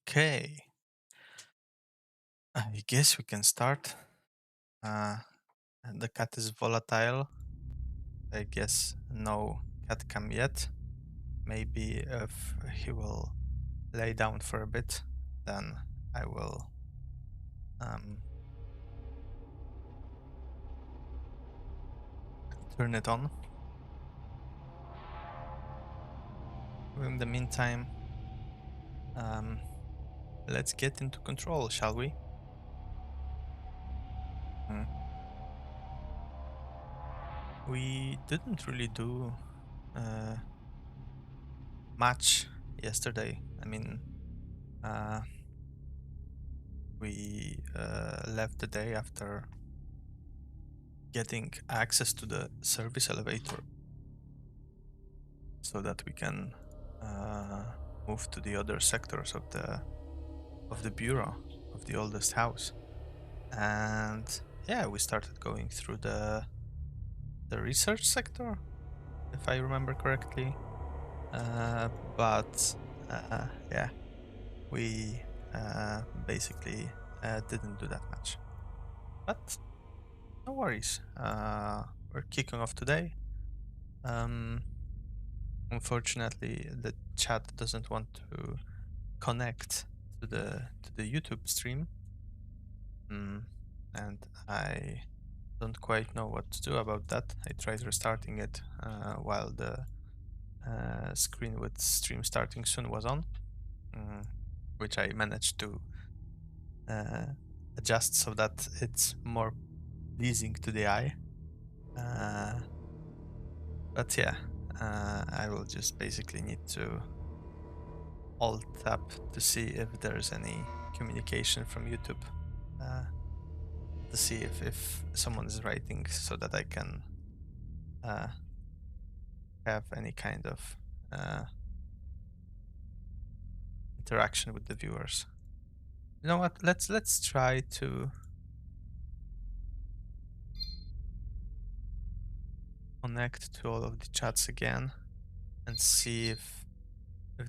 Okay, I guess we can start. Uh, the cat is volatile. I guess no CatCam yet. Maybe if he will lay down for a bit, then I will um, turn it on. In the meantime, um, let's get into control, shall we? Mm. We didn't really do uh, much yesterday. I mean, uh, we left the day after getting access to the service elevator so that we can uh, move to the other sectors of the bureau of the oldest house. And yeah, we started going through the research sector, if I remember correctly. But yeah, we basically didn't do that much. But no worries. We're kicking off today. Um, Unfortunately, the chat doesn't want to connect to the YouTube stream, and I don't quite know what to do about that. I tried restarting it while the screen with stream starting soon was on, which I managed to uh, adjust so that it's more pleasing to the eye. But yeah, I will just basically need to alt tab to see if there's any communication from YouTube, uh, to see if someone is writing so that I can uh, have any kind of interaction with the viewers. You know what? Let's try to connect to all of the chats again and see if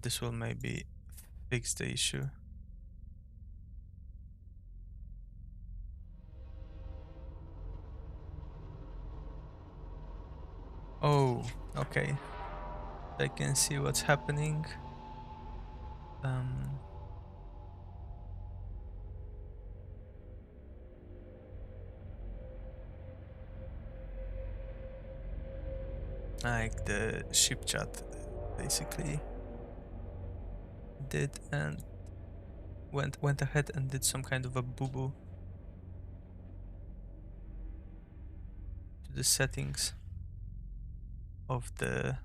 this will maybe fix the issue. Oh, okay. I can see what's happening. Um, like the ship chat basically did and went ahead and did some kind of a boo-boo to the settings of the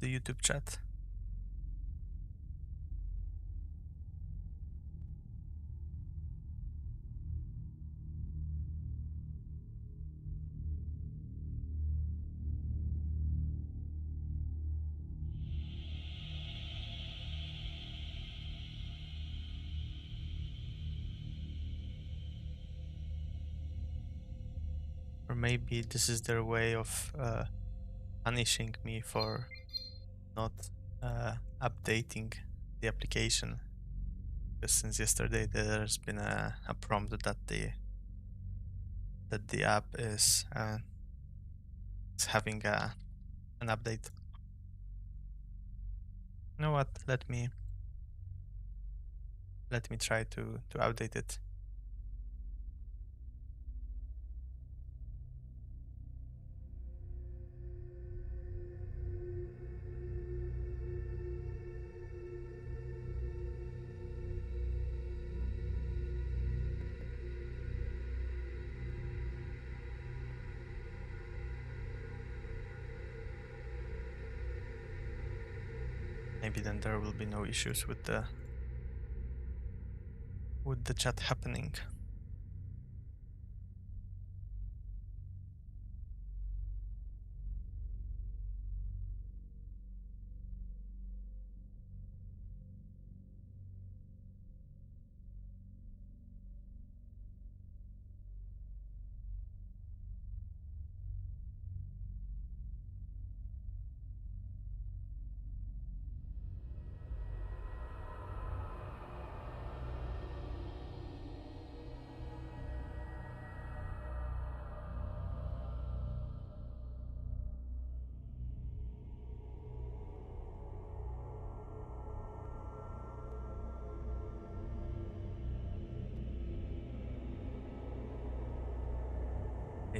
YouTube chat. Or maybe this is their way of punishing me for not updating the application. Because since yesterday there's been a prompt that the app is having an update. You know what? Let me try to update it. Maybe then there will be no issues with the chat happening.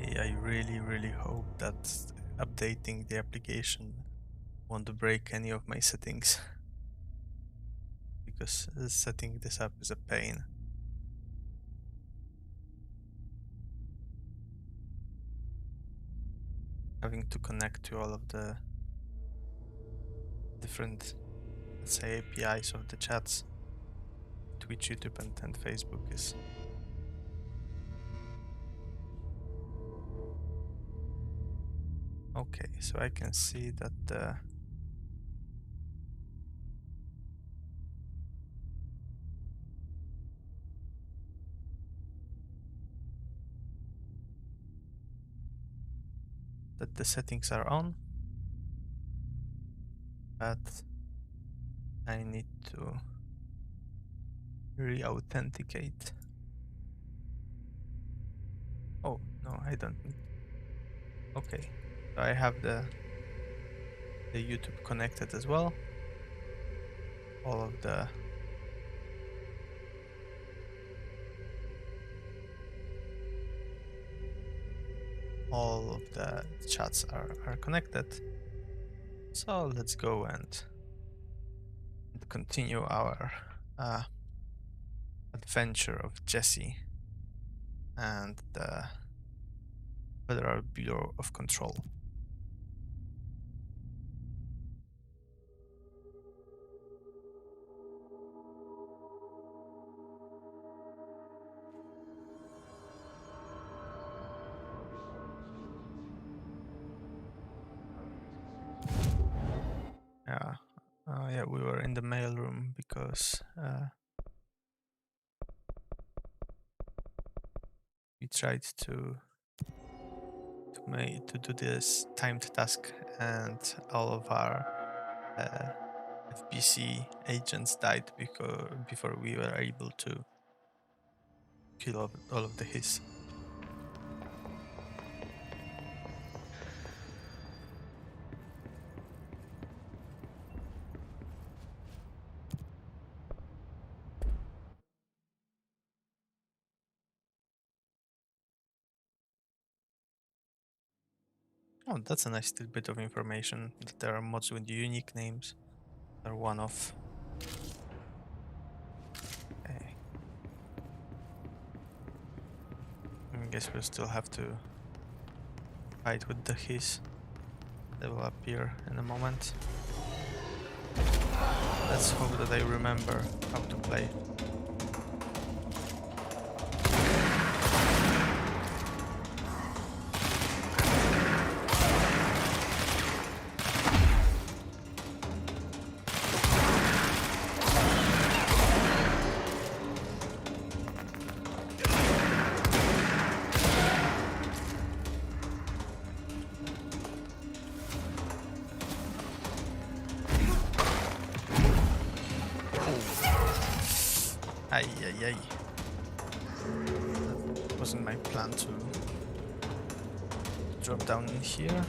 I really hope that updating the application won't break any of my settings. Because setting this up is a pain. Having to connect to all of the different, let's say, APIs of the chats, Twitch, YouTube, and Facebook is okay. So I can see that the settings are on, but I need to re-authenticate. Oh, no, I don't need. Okay, so I have the YouTube connected as well. All of the chats are connected. So let's go and continue our adventure of Jesse and the Federal Bureau of Control. Yeah, we were in the mailroom because we tried to do this timed task, and all of our FBC agents died before we were able to kill all of the his. Oh, that's a nice little bit of information, that there are mods with unique names. They're one-off. Okay. I guess we'll still have to fight with the his. They will appear in a moment. Let's hope that I remember how to play. Ay. That wasn't my plan to drop down in here.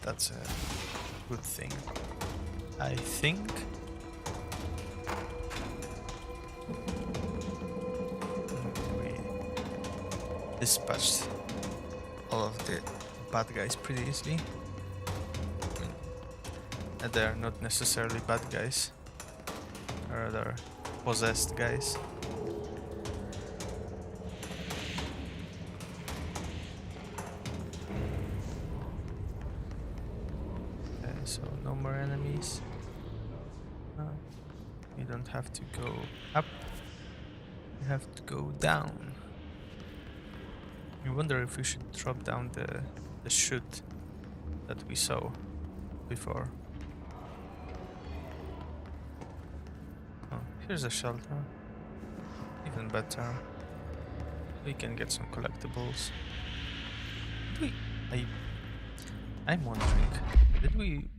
That's a good thing, I think. We dispatched all of the bad guys pretty easily. And they're not necessarily bad guys, rather possessed guys. Okay, so no more enemies. You don't have to go up, you have to go down. I wonder if we should drop down the chute that we saw before. Oh, here's a shelter. Even better. We can get some collectibles. I'm wondering,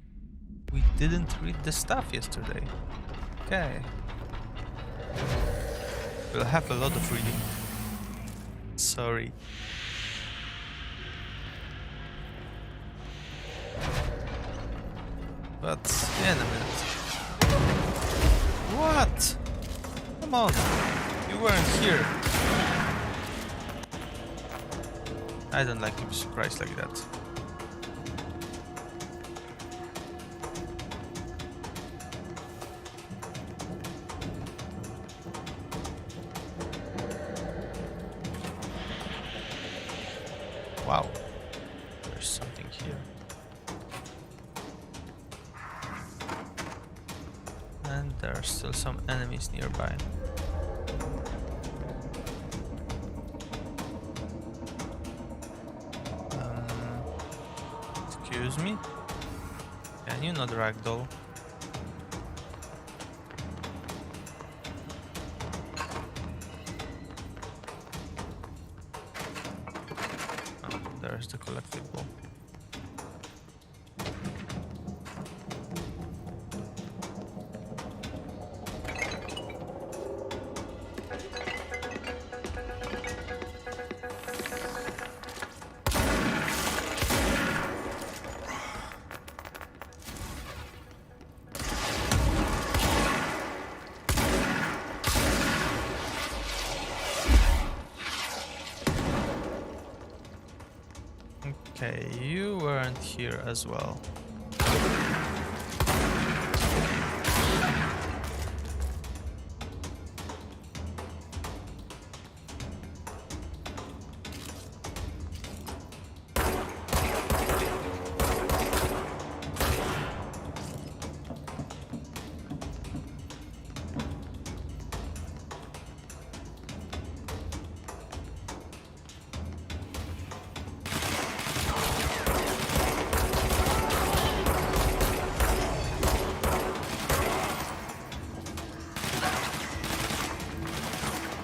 we didn't read the stuff yesterday. Okay. We'll have a lot of reading. Sorry. but in a minute. What? Come on, you weren't here. I don't like to be surprised like that. Wow, there's something here. And there are still some enemies nearby. Excuse me? Can you not ragdoll? Oh, there's the collectible. Okay, you weren't here as well.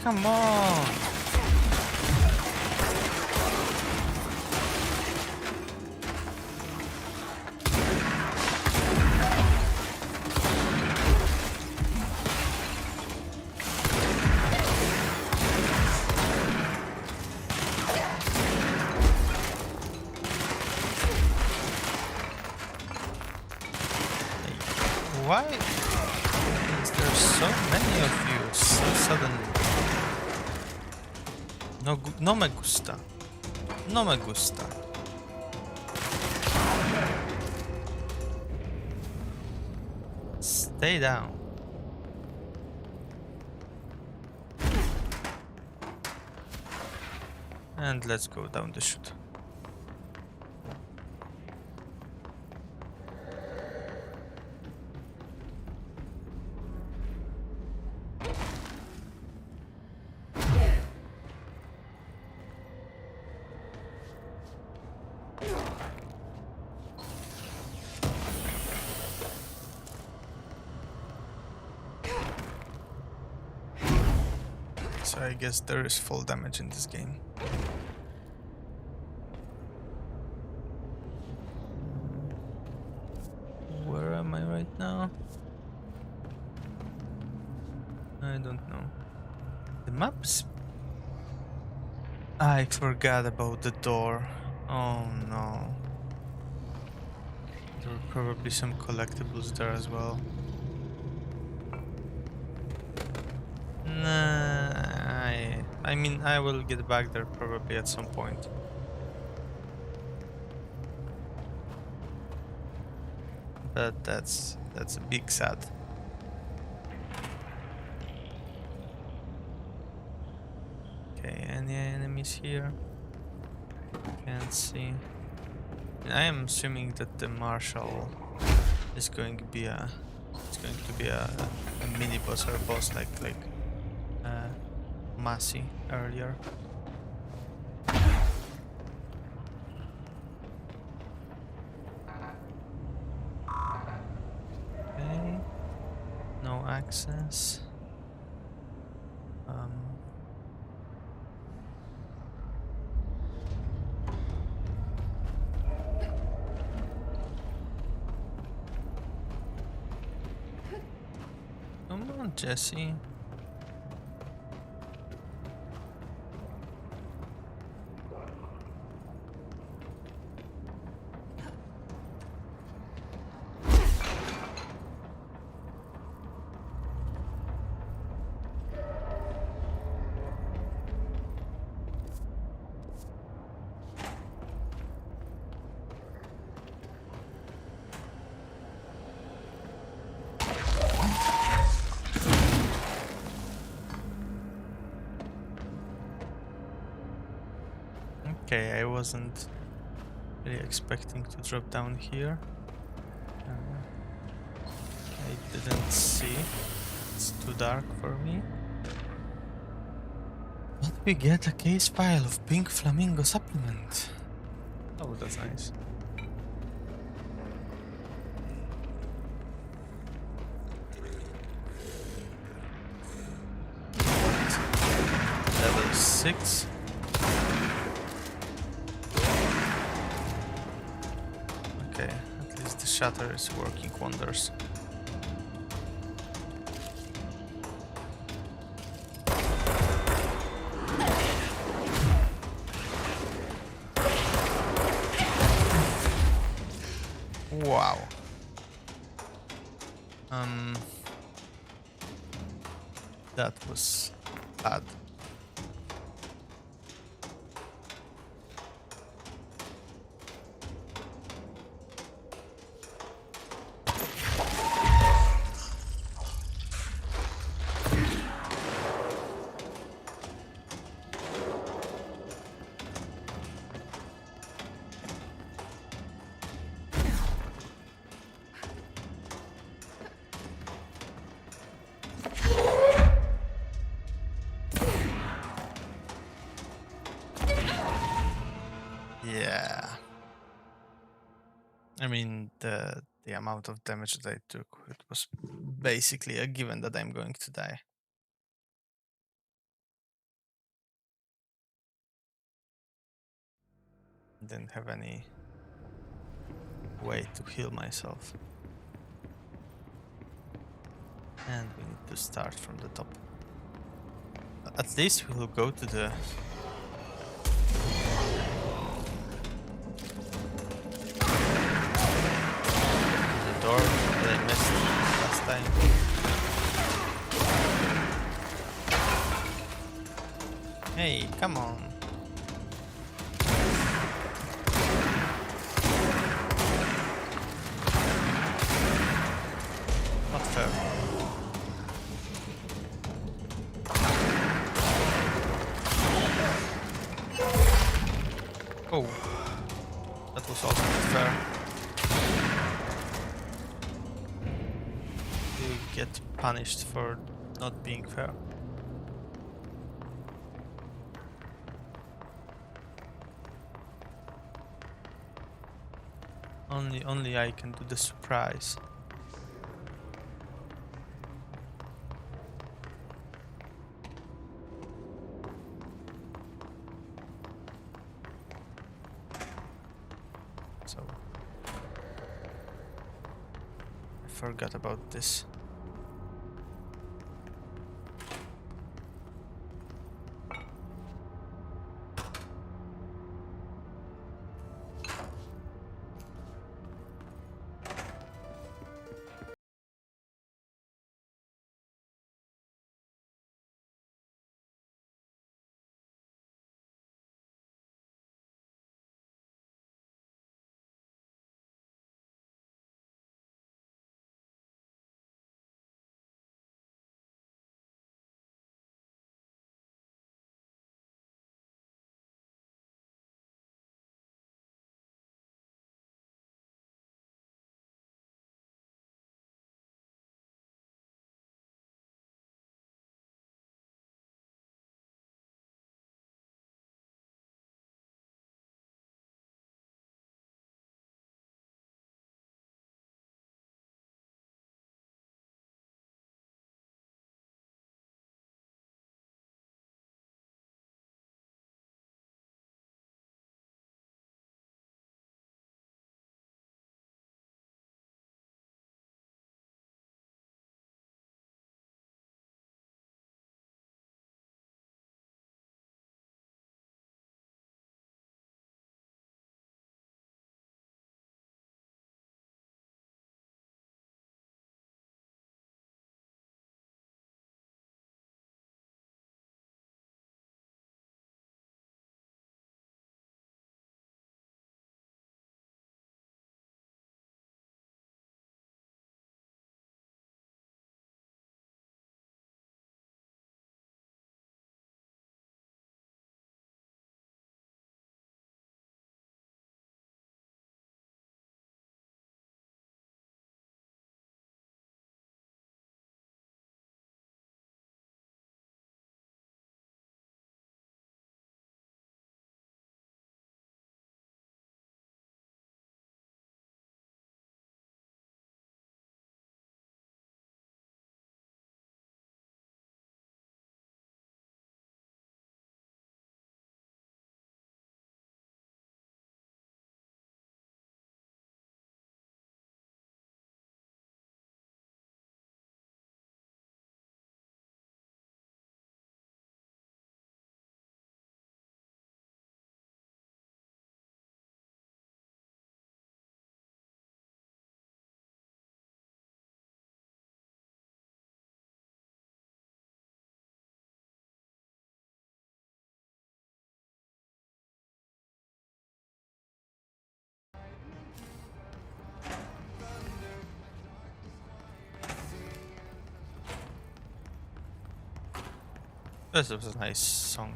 Come on! Why is there so many of you so suddenly? No me gusta. No me gusta. Stay down. And let's go down the chute. So I guess there is full damage in this game. Where am I right now? I don't know. The maps? I forgot about the door. Oh no. There were probably some collectibles there as well. Nah, I mean, I will get back there probably at some point. But that's a big sad. Okay, any enemies here? Can't see. I am assuming that the marshal is going to be a mini boss or a boss like Massey earlier. Okay, no access. Come on, Jesse. Okay, I wasn't really expecting to drop down here. I didn't see. It's too dark for me. But we get a case file of pink flamingo supplement. Oh, that's nice. Level 6. Okay, at least the shutter is working wonders. Wow. That was bad. Yeah. I mean, the amount of damage that I took, it was basically a given that I'm going to die. Didn't have any way to heal myself. And we need to start from the top. At least we'll go to the door that I missed last time. Hey, come on. Not fair. Oh, that was also not fair. You get punished for not being fair. Only I can do the surprise. So I forgot about this. This was a nice song.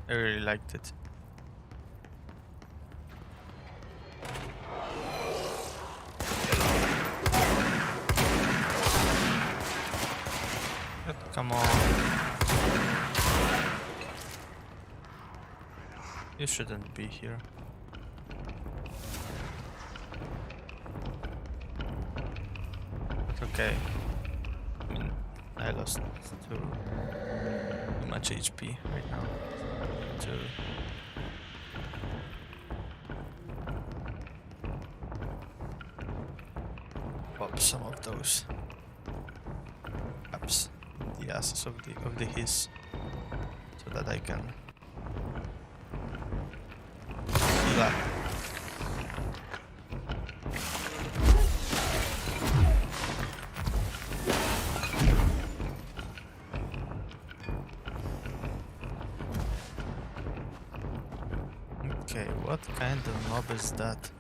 I really liked it. But come on. You shouldn't be here. It's okay. I mean, I lost too much HP right now to pop some of those caps in the asses of the his, so that I can do that. Okay, what kind of mob is that?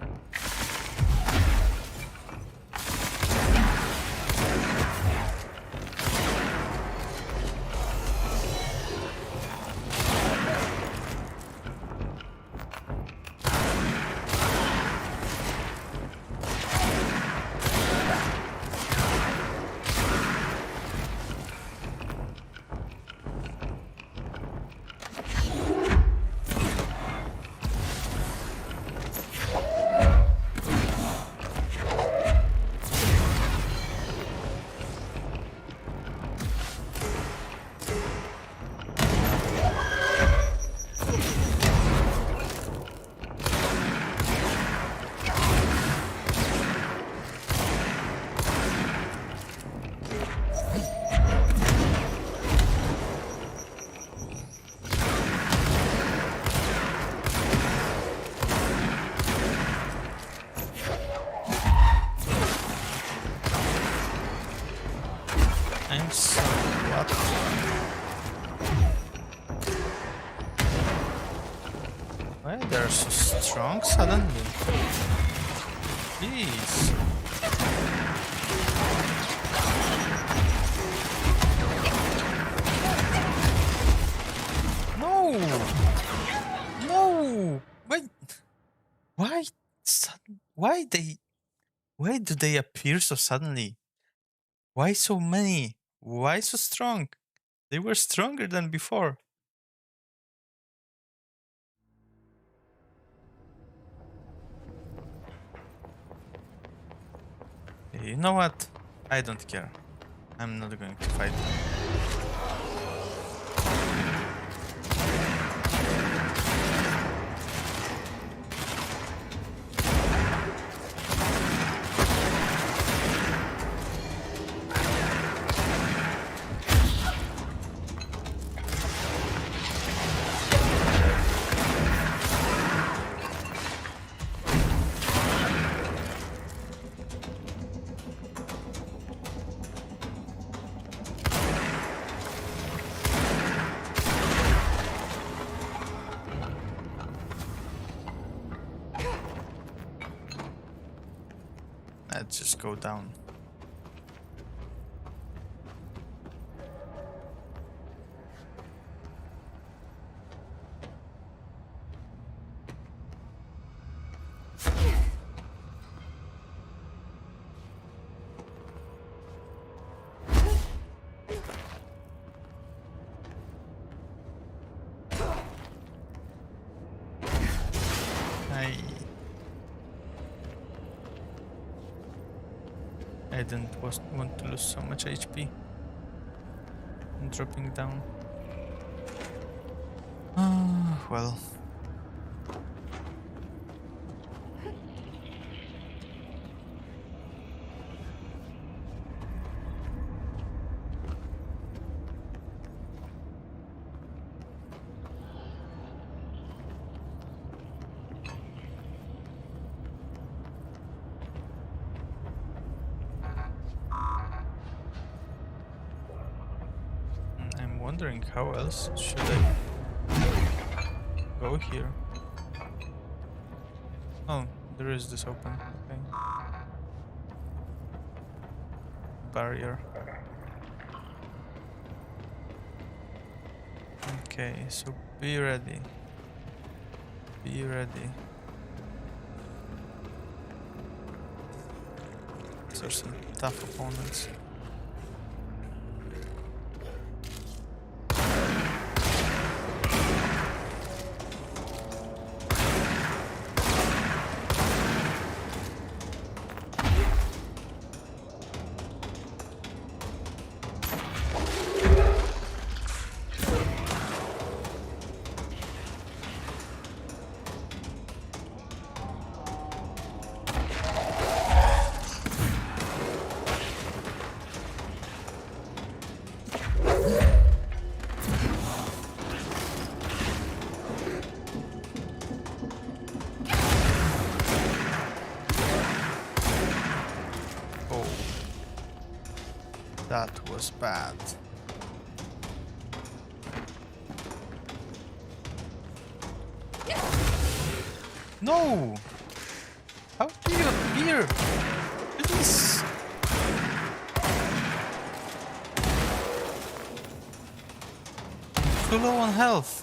I'm so what? Why they're so strong suddenly? Jeez. No! No! Why? Why do they appear so suddenly? Why so many? Why so strong? They were stronger than before. You know what? I don't care. I'm not going to fight them. Let's just go down. I didn't want to lose so much HP. I'm dropping down. Well. I'm wondering how else should I go here. Oh, there is this open. Okay. Barrier. Okay, so be ready. Be ready. These are some tough opponents. Oh, that was bad. No! How do you appear? Please! Too low on health.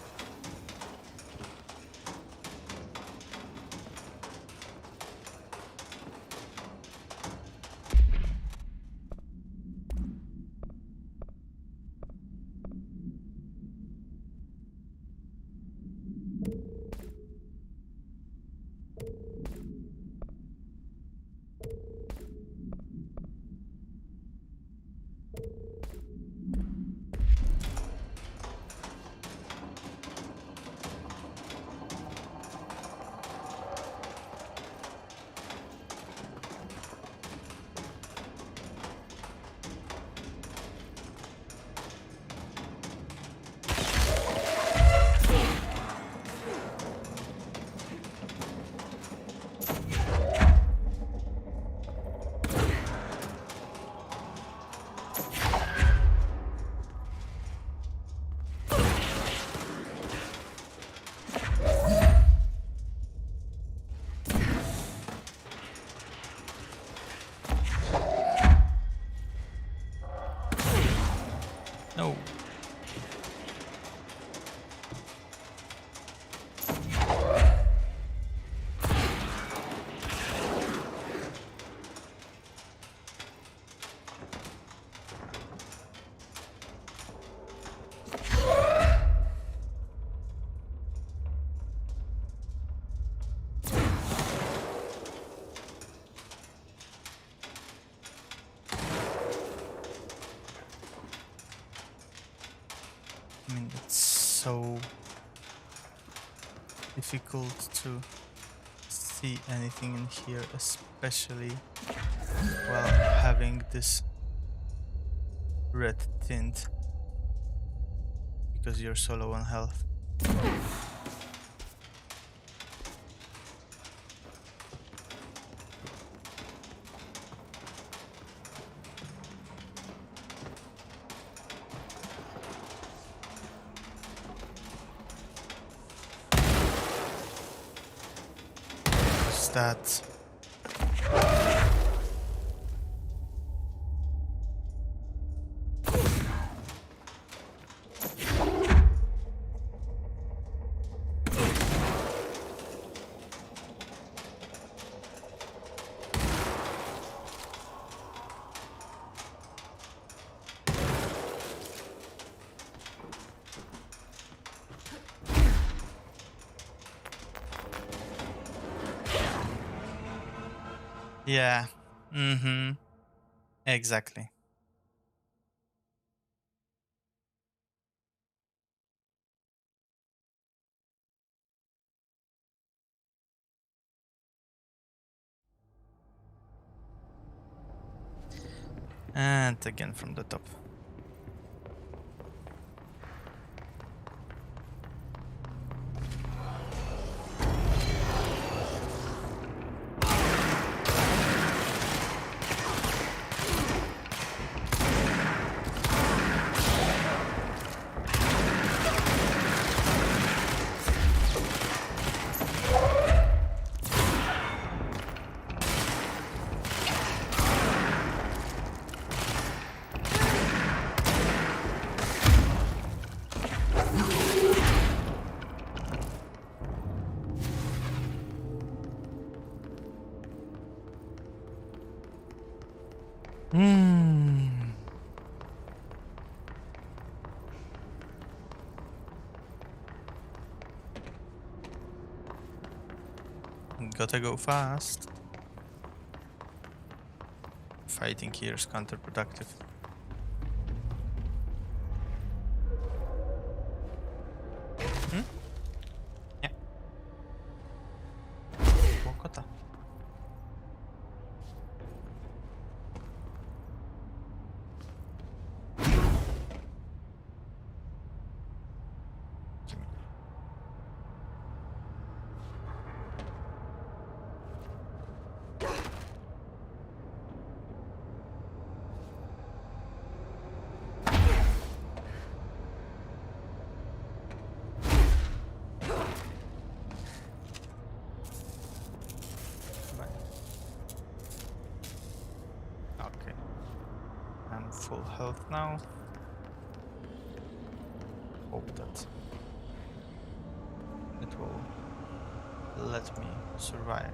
No. I mean, it's so difficult to see anything in here, especially while having this red tint, because you're so low on health. That yeah. Mm-hmm. Exactly. And again from the top. Hmm. Gotta go fast. Fighting here is counterproductive. Hmm? Yeah. Bogota. Okay. I'm full health now. Hope that it will let me survive.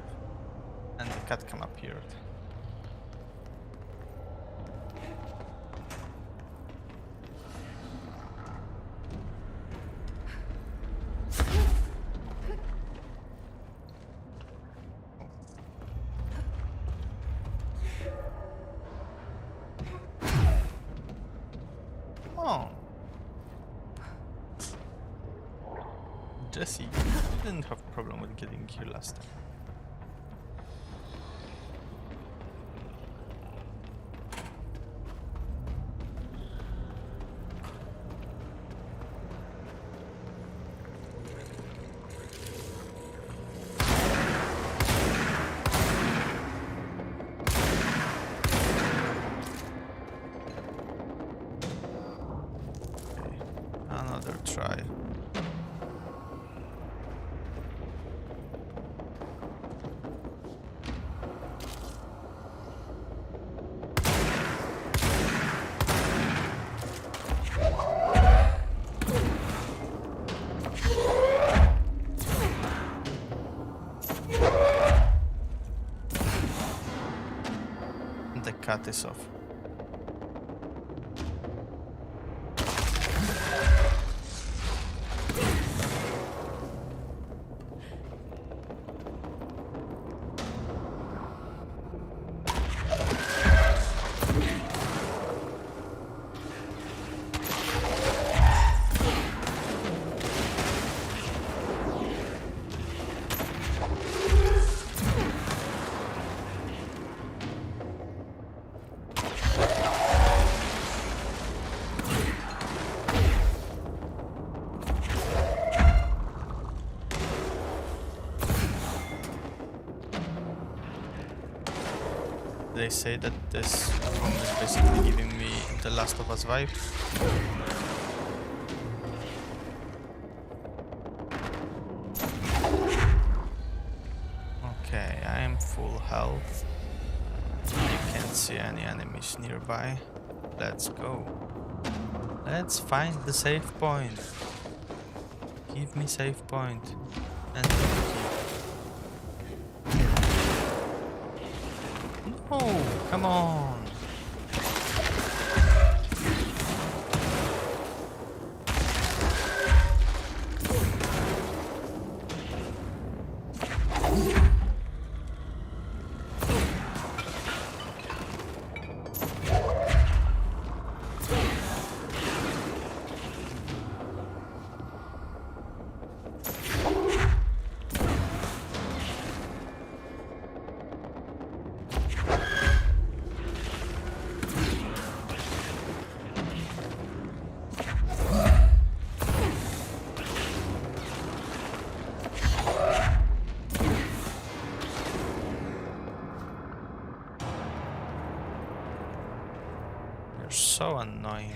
And the CatCam appeared. Oh. Jesse, you didn't have a problem with getting here last time. Okay, another try. The cat is off. They say that this room is basically giving me the Last of Us vibe. Okay, I am full health. I can't see any enemies nearby. Let's go. Let's find the save point. Give me save point. And no, come on. You're so annoying.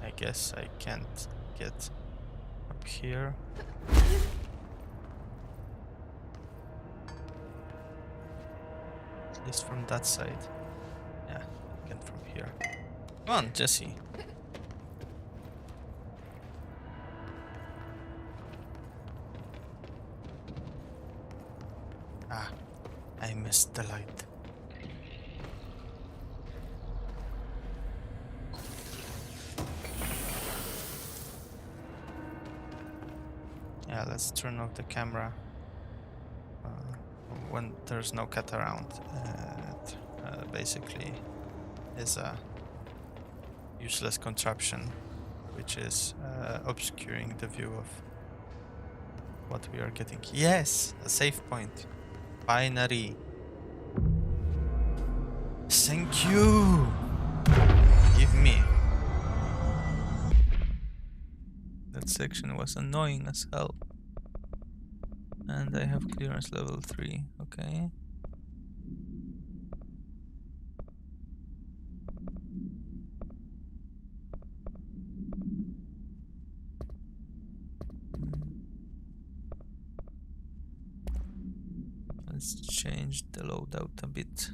I guess I can't get up here. At least from that side. Yeah, I can from here. Come on, Jesse. Ah, I missed the light. Yeah, let's turn off the camera when there's no cat around. It basically is a useless contraption which is obscuring the view of what we are getting. Yes, a save point. Binary. Thank you. Give me. That section was annoying as hell. And I have clearance level 3. Okay. Let's change the loadout a bit.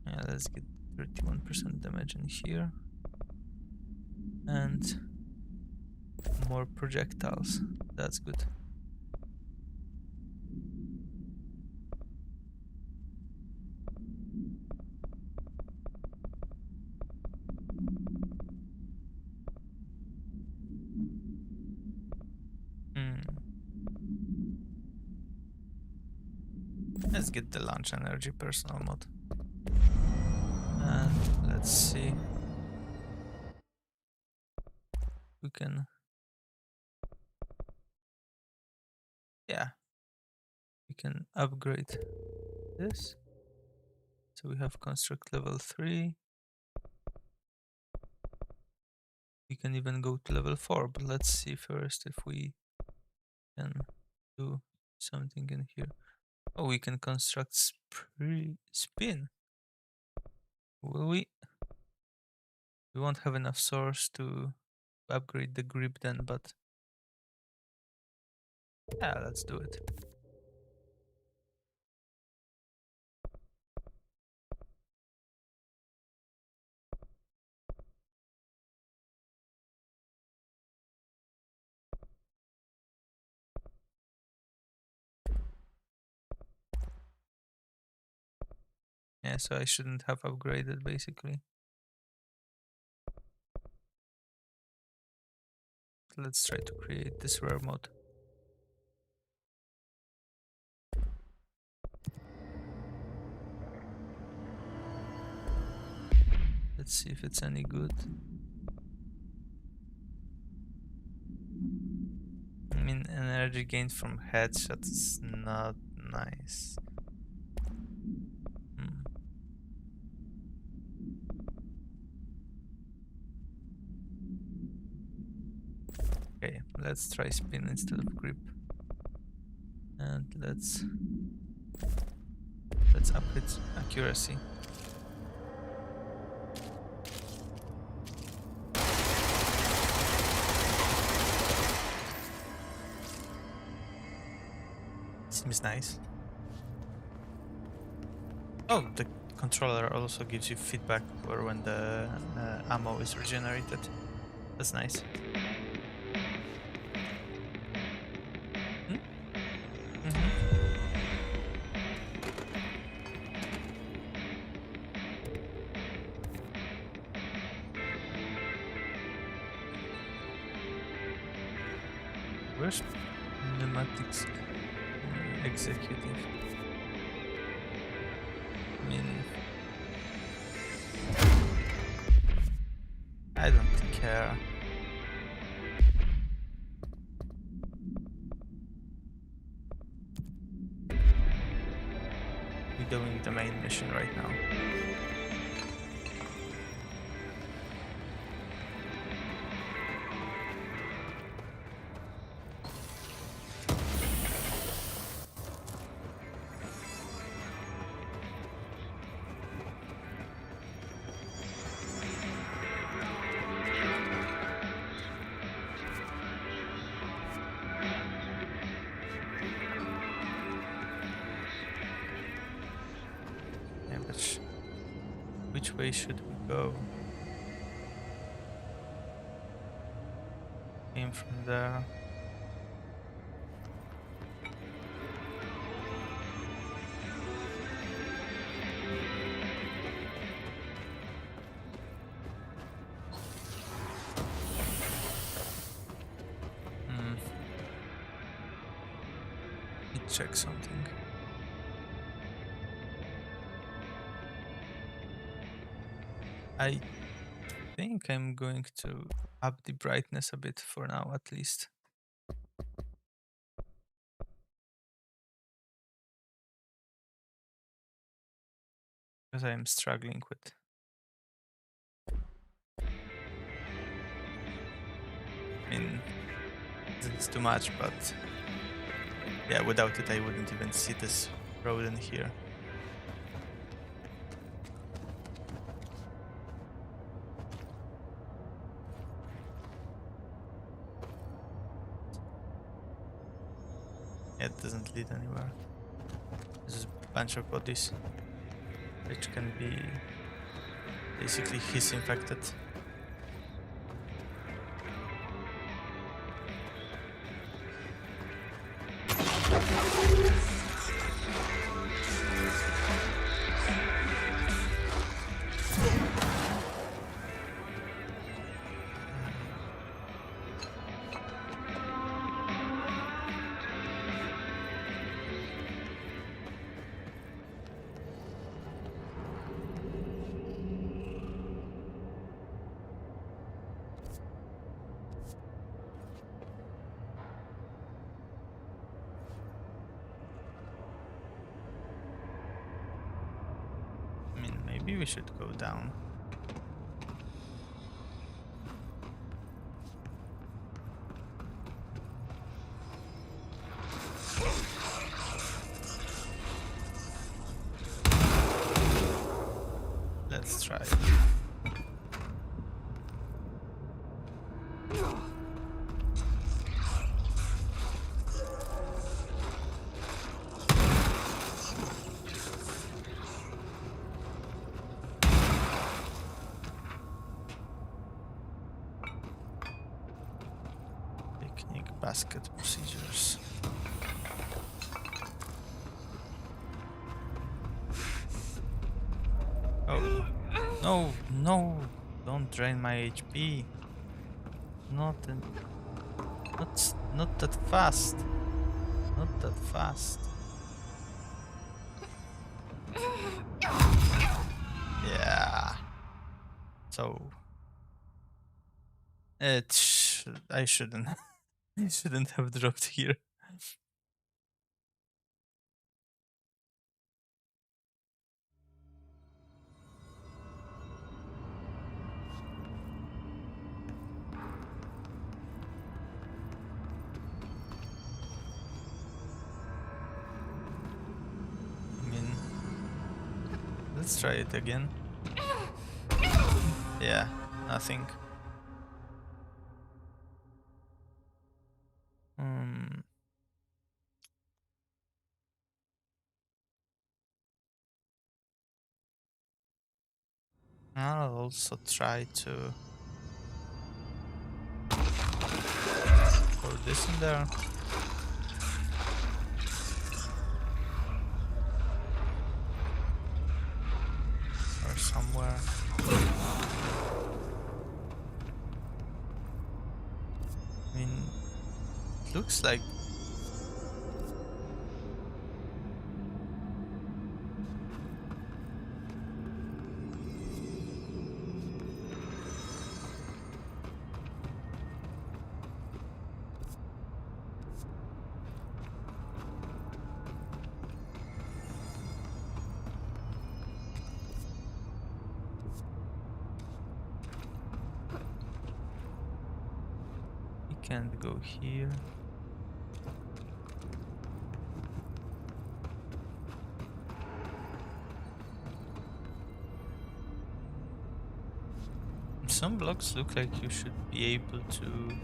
Yeah, let's get 31% damage in here. And more projectiles. That's good. Let's get the launch energy personal mode. And let's see. We can... Yeah. We can upgrade this. So we have construct level 3. We can even go to level 4, but let's see first if we can do something in here. Oh, we can construct spin. Will we? We won't have enough source to upgrade the grip then, but yeah, let's do it. Yeah, so I shouldn't have upgraded basically. Let's try to create this rare mode. Let's see if it's any good. I mean, energy gained from headshots is not nice. Okay, let's try spin instead of grip. And let's up its accuracy. Seems nice. Oh, the controller also gives you feedback for when the ammo is regenerated. That's nice. Where's pneumatics executive? I mean, I don't care. We're doing the main mission right now. damage. Which way should we go? Came from there. Check something. I think I'm going to up the brightness a bit for now, at least. Because I'm struggling with. I mean, it's too much, but yeah, without it I wouldn't even see this road in here. Yeah, it doesn't lead anywhere. There's a bunch of bodies, which can be basically hiss infected. Maybe we should go down. Let's try it. Basket procedures. Oh, no, no, don't drain my HP. Not that fast. Not that fast. Yeah. So I shouldn't. I shouldn't have dropped here. I mean, let's try it again. Yeah, nothing. I'll also try to put this in there. Or somewhere. I mean, it looks like can't go here. Some blocks look like you should be able to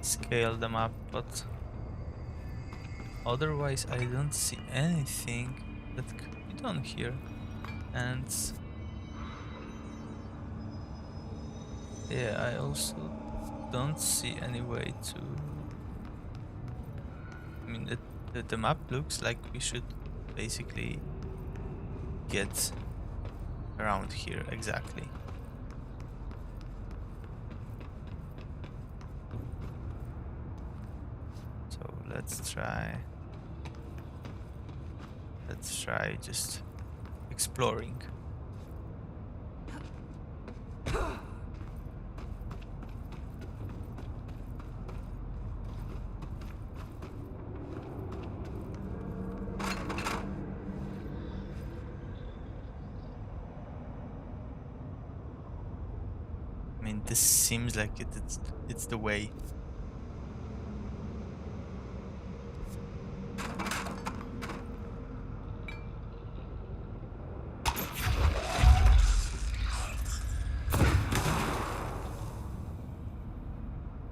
scale them up, but otherwise I don't see anything that could be done here. And yeah, I also don't see any way to... I mean, the map looks like we should basically get around here exactly. So let's try just exploring. I mean, this seems like it's the way.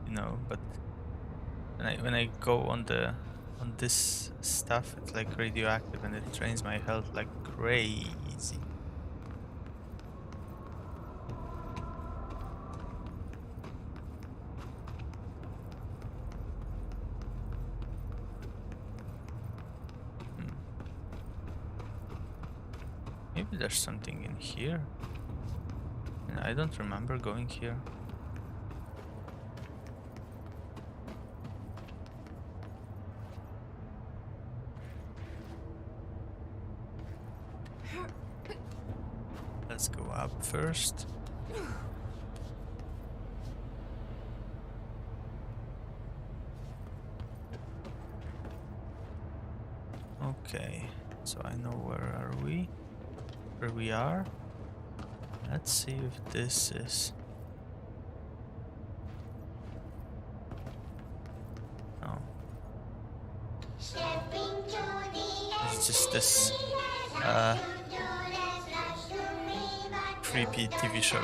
You know, but when I go on this stuff, it's like radioactive and it drains my health like crazy. Maybe there's something in here. I don't remember going here. Let's go up first. Okay, so I know where we are. Let's see if this is... No. It's just this creepy TV show.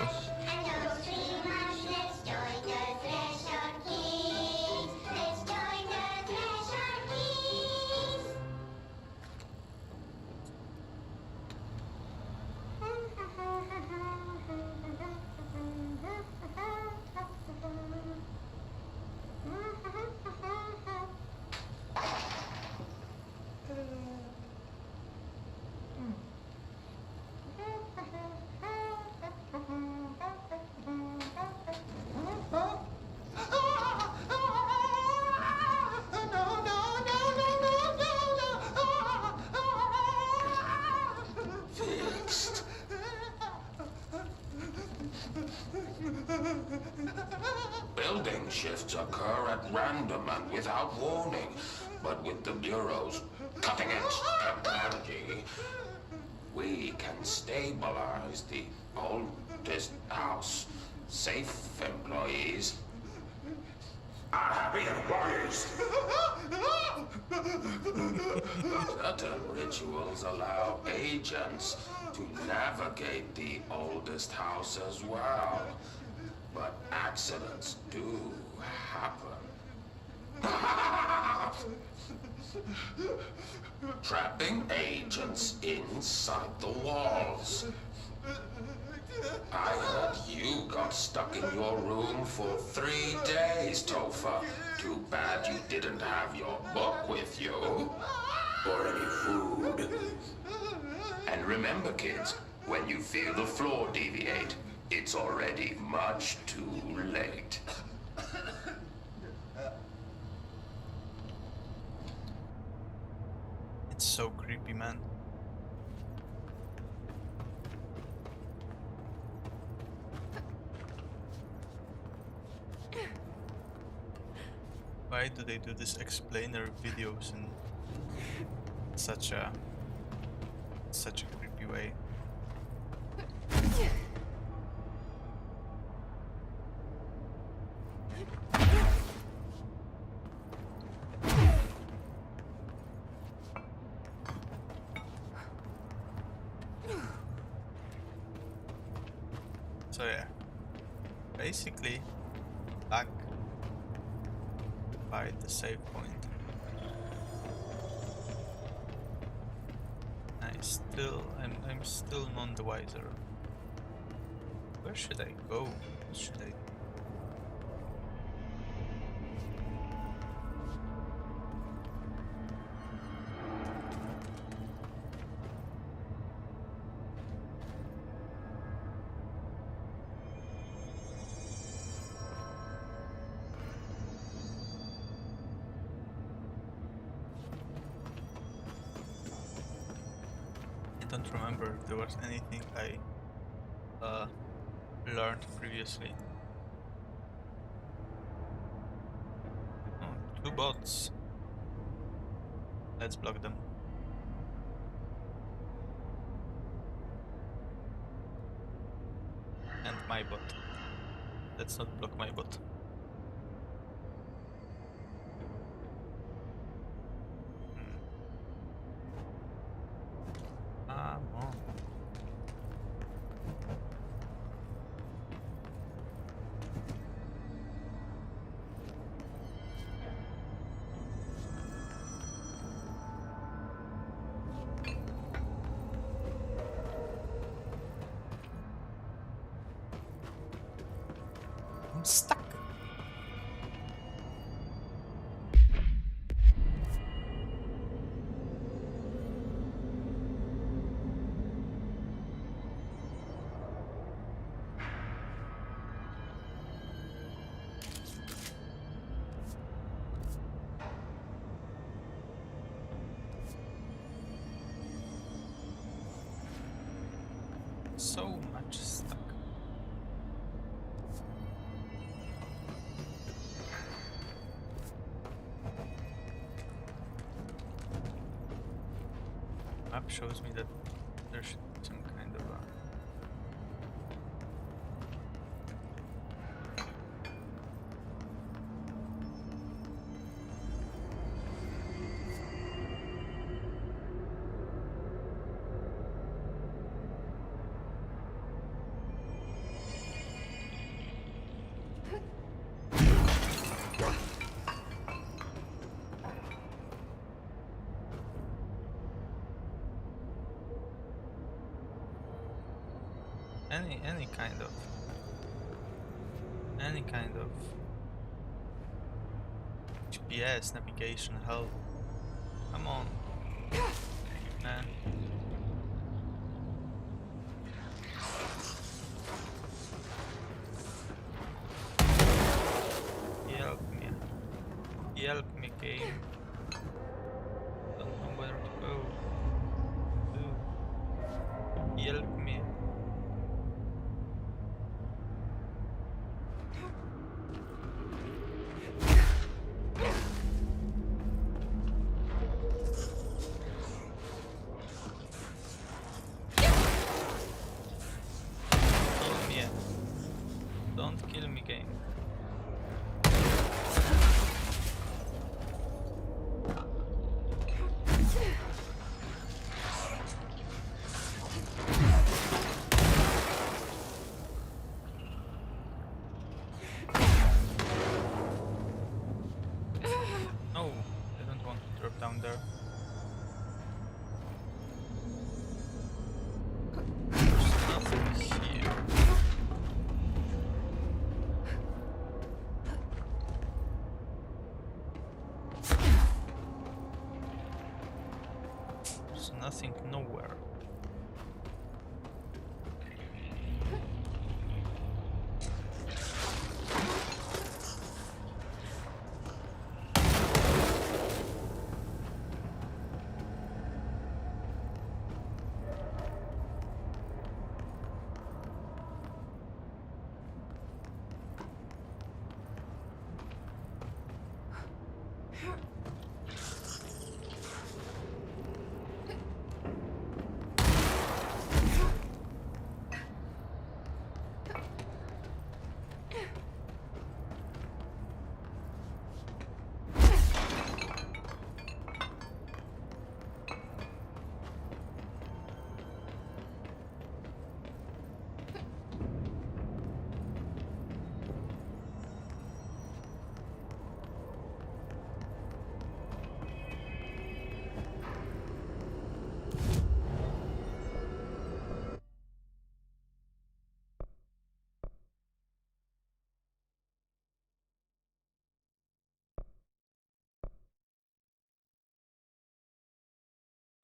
Building shifts occur at random and without warning, but with the Bureau's cutting-edge technology, we can stabilize the oldest house. Safe employees are happy employees. Certain rituals allow agents to navigate the oldest house as well. But accidents do happen. Trapping agents inside the walls. I heard you got stuck in your room for 3 days, Topher. Too bad you didn't have your book with you. Or any food. And remember, kids, when you feel the floor deviate, it's already much too late. It's so creepy, man. Why do they do this explainer videos in such a creepy way? So yeah, basically back by the save point. Nice. I'm still none the wiser. Where should I go? What should I do? I don't remember if there was anything I learned previously. Oh, 2 bots. Let's block them. And my bot. Let's not block my bot. Come on. I'm stuck. So much stuck. Map shows me that there should be some kind of a any kind of GPS navigation help. Come on, man. Help me, game. Don't know where to go. Help me. Don't kill me, game. No, I don't want to drop down there. There's nothing here. There's nothing nowhere.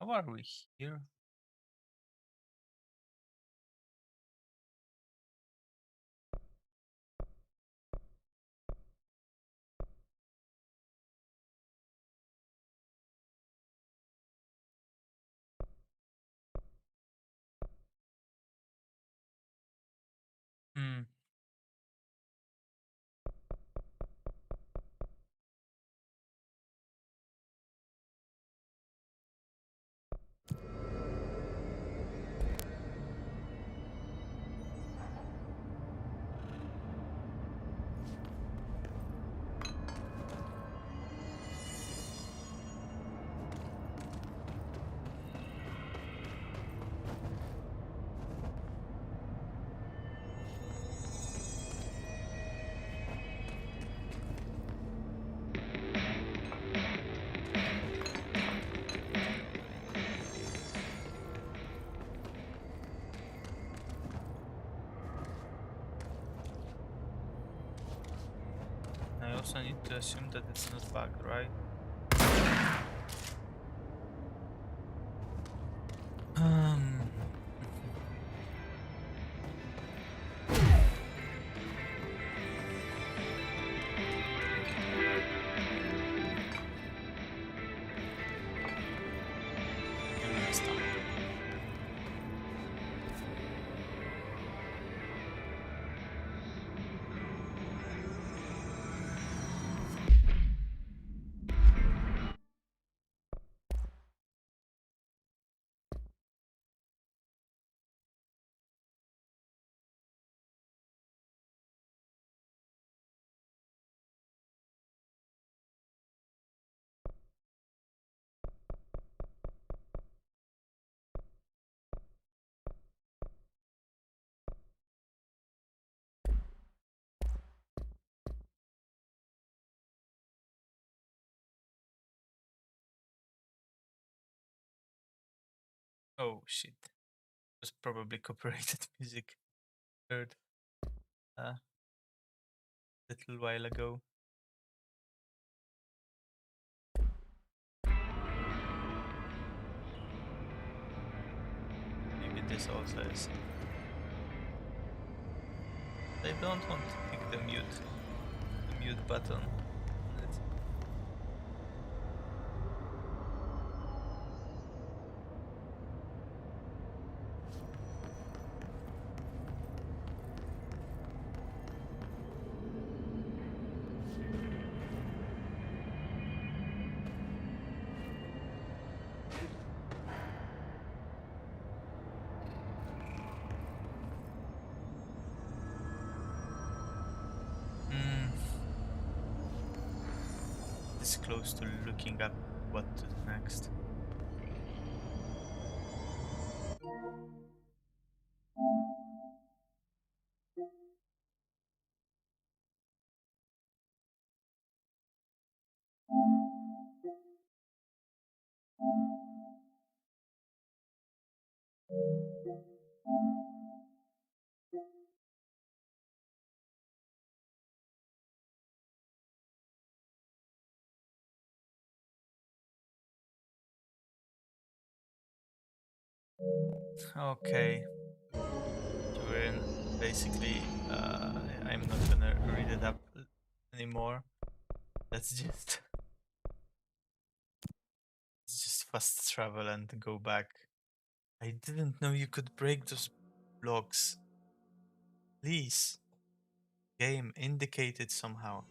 How are we here? Hmm. I also need to assume that it's not bugged, right? Um. I messed up. Oh shit. It was probably copyrighted music heard a little while ago. Maybe this also is. I don't want to click the mute button on it. This close to looking up what to do next. Okay. So we're in basically I'm not gonna read it up anymore. Let's just fast travel and go back. I didn't know you could break those blocks. Please. Game indicated somehow.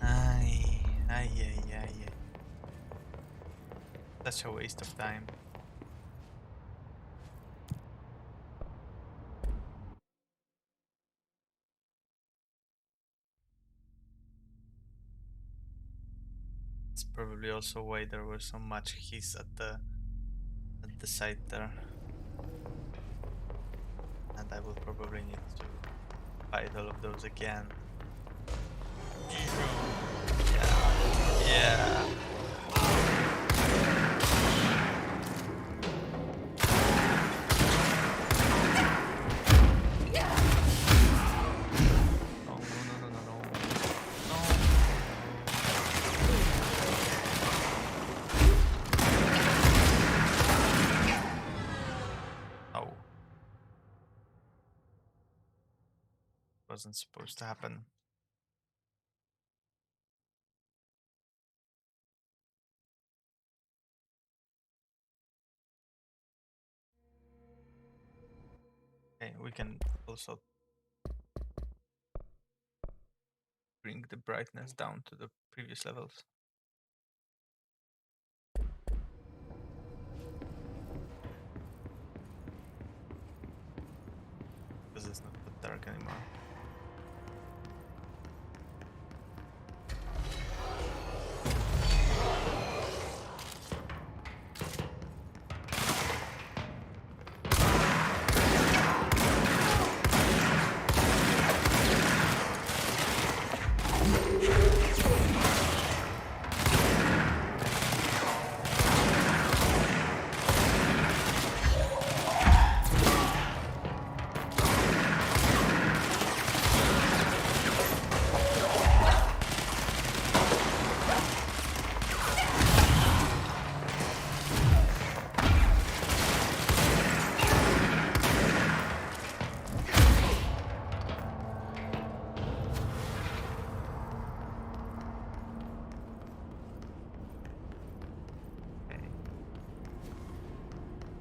Ay, ay, ay, ay, ay. Such a waste of time. It's probably also why there was so much hiss at the site there. And I will probably need to fight all of those again. Yeah. Yeah. No, no, no, no, no, no. No. wasn't supposed to happen. Okay, we can also bring the brightness down to the previous levels. Because it's not that dark anymore.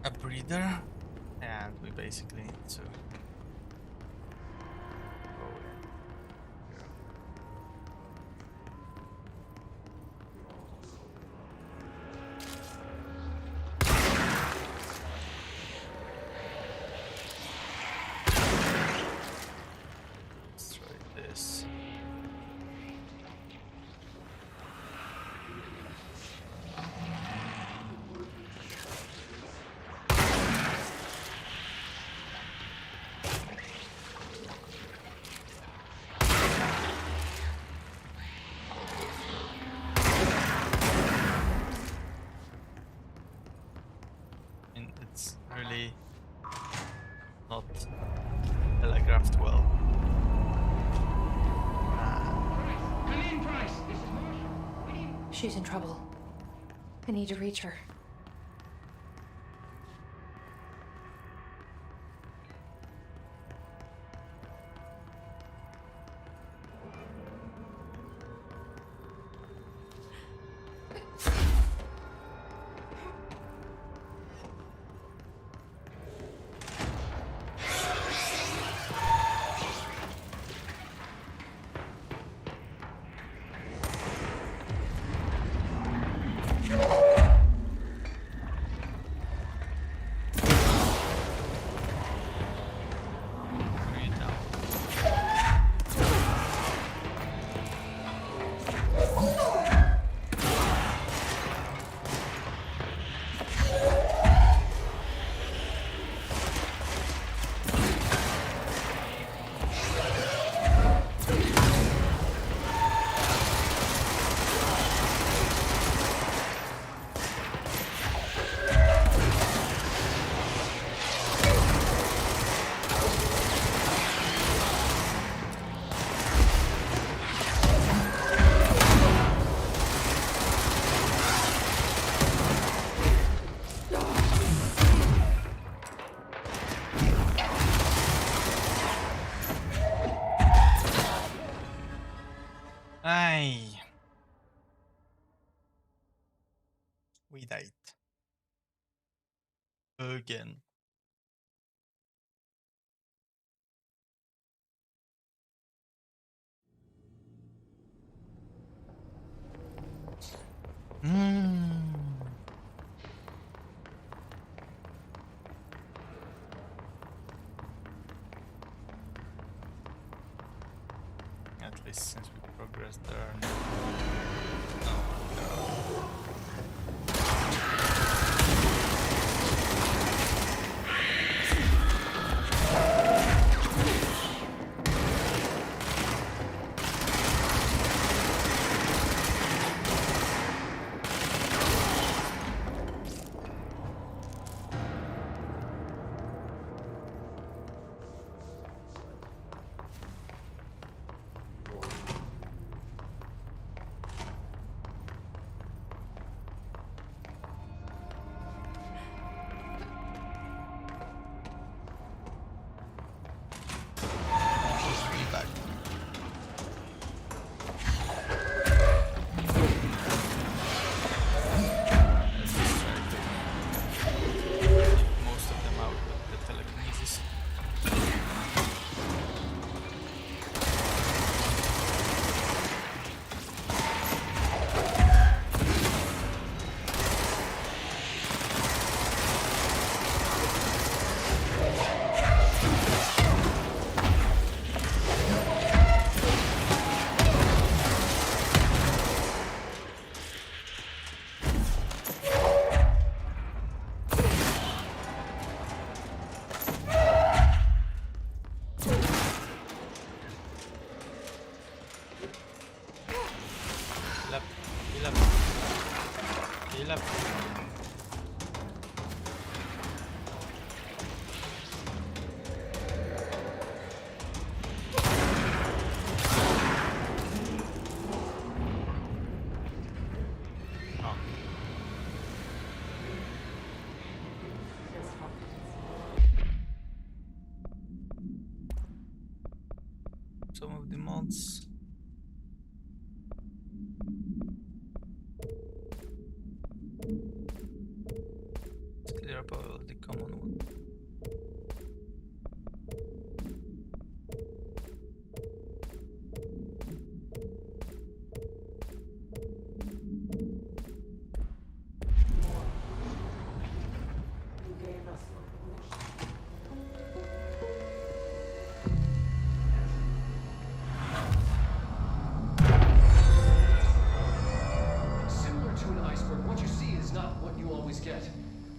A breather, and we basically need to go in here. Let's try this. It's really not telegraphed well. She's in trouble. I need to reach her. Breathe down. Aye. We died. Again. At least since we progressed there. No, no. mods. It's clear about the common one.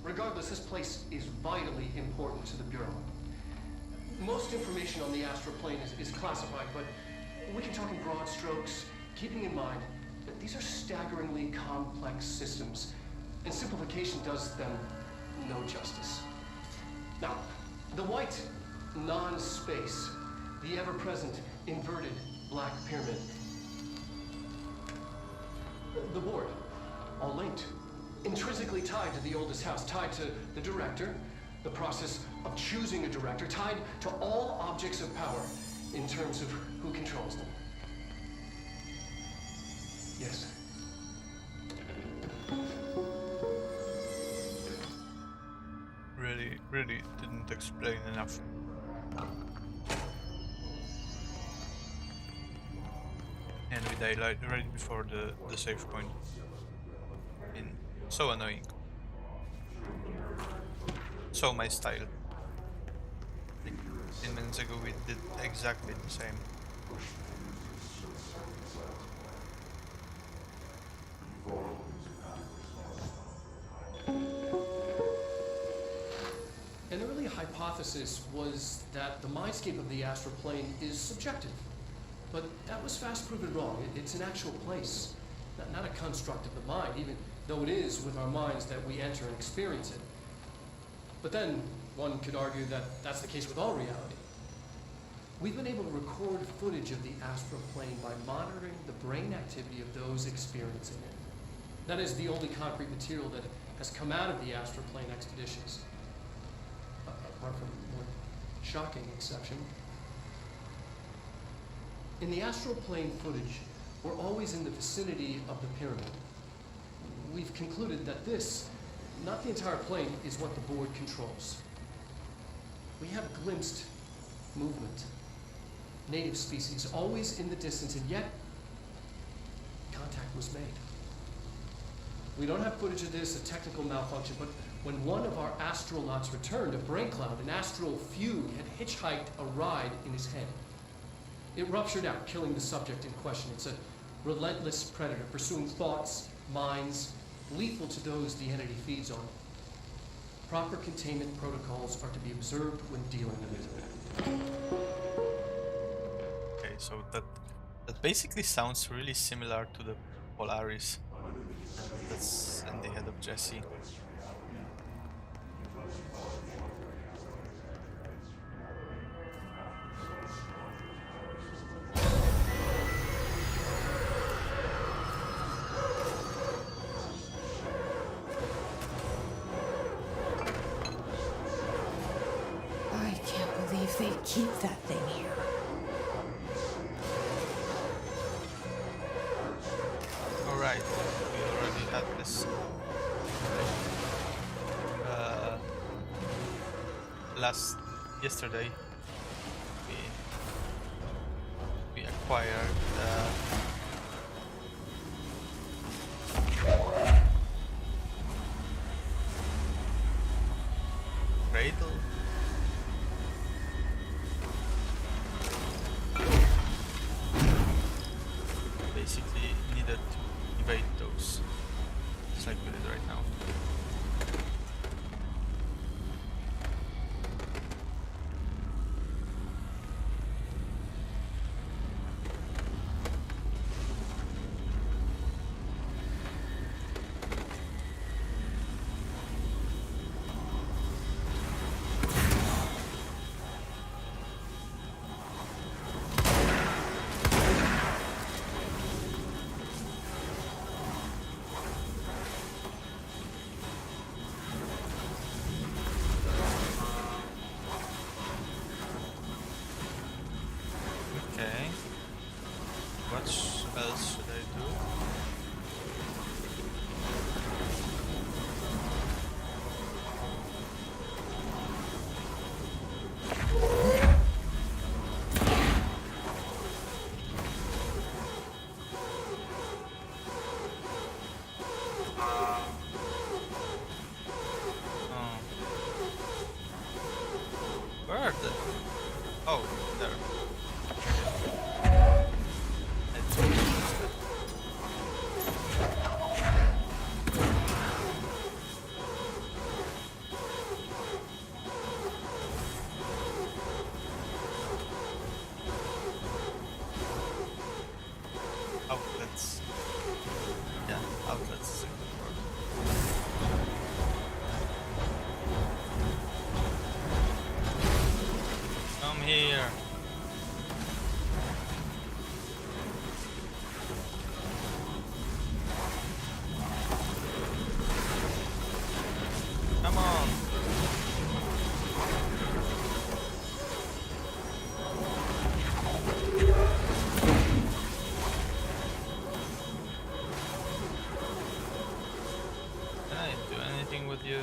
Regardless, this place is vitally important to the Bureau. Most information on the astral plane is classified, but we can talk in broad strokes, keeping in mind that these are staggeringly complex systems, and simplification does them no justice. Now, the white non-space, the ever-present inverted black pyramid, the board, all linked. Intrinsically tied to the oldest house, tied to the director, the process of choosing a director, tied to all objects of power in terms of who controls them. Yes. Really didn't explain enough. And we died right before the save point. So annoying. So my style. Like 10 minutes ago we did exactly the same. An early hypothesis was that the mindscape of the astral plane is subjective. But that was fast proven wrong. It's an actual place, not a construct of the mind, even though it is with our minds that we enter and experience it. But then, one could argue that that's the case with all reality. We've been able to record footage of the astral plane by monitoring the brain activity of those experiencing it. That is the only concrete material that has come out of the astral plane expeditions. Apart from one shocking exception. In the astral plane footage, we're always in the vicinity of the pyramid. We've concluded that this, not the entire plane, is what the board controls. We have glimpsed movement, native species, always in the distance, and yet contact was made. We don't have footage of this, a technical malfunction, but when one of our astronauts returned, a brain cloud, an astral fugue, had hitchhiked a ride in his head. It ruptured out, killing the subject in question. It's a relentless predator, pursuing thoughts, minds, lethal to those the entity feeds on. Proper containment protocols are to be observed when dealing with it. Okay, so that basically sounds really similar to the Polaris. That's in the head of Jesse. They keep that thing here. Alright, we already had this yesterday we acquired cradle. Basically needed to evade those. So I put it right now. the... Oh, there. It's outlets. Yeah, outlets is a good word. Come here. Come on. Can I do anything with you?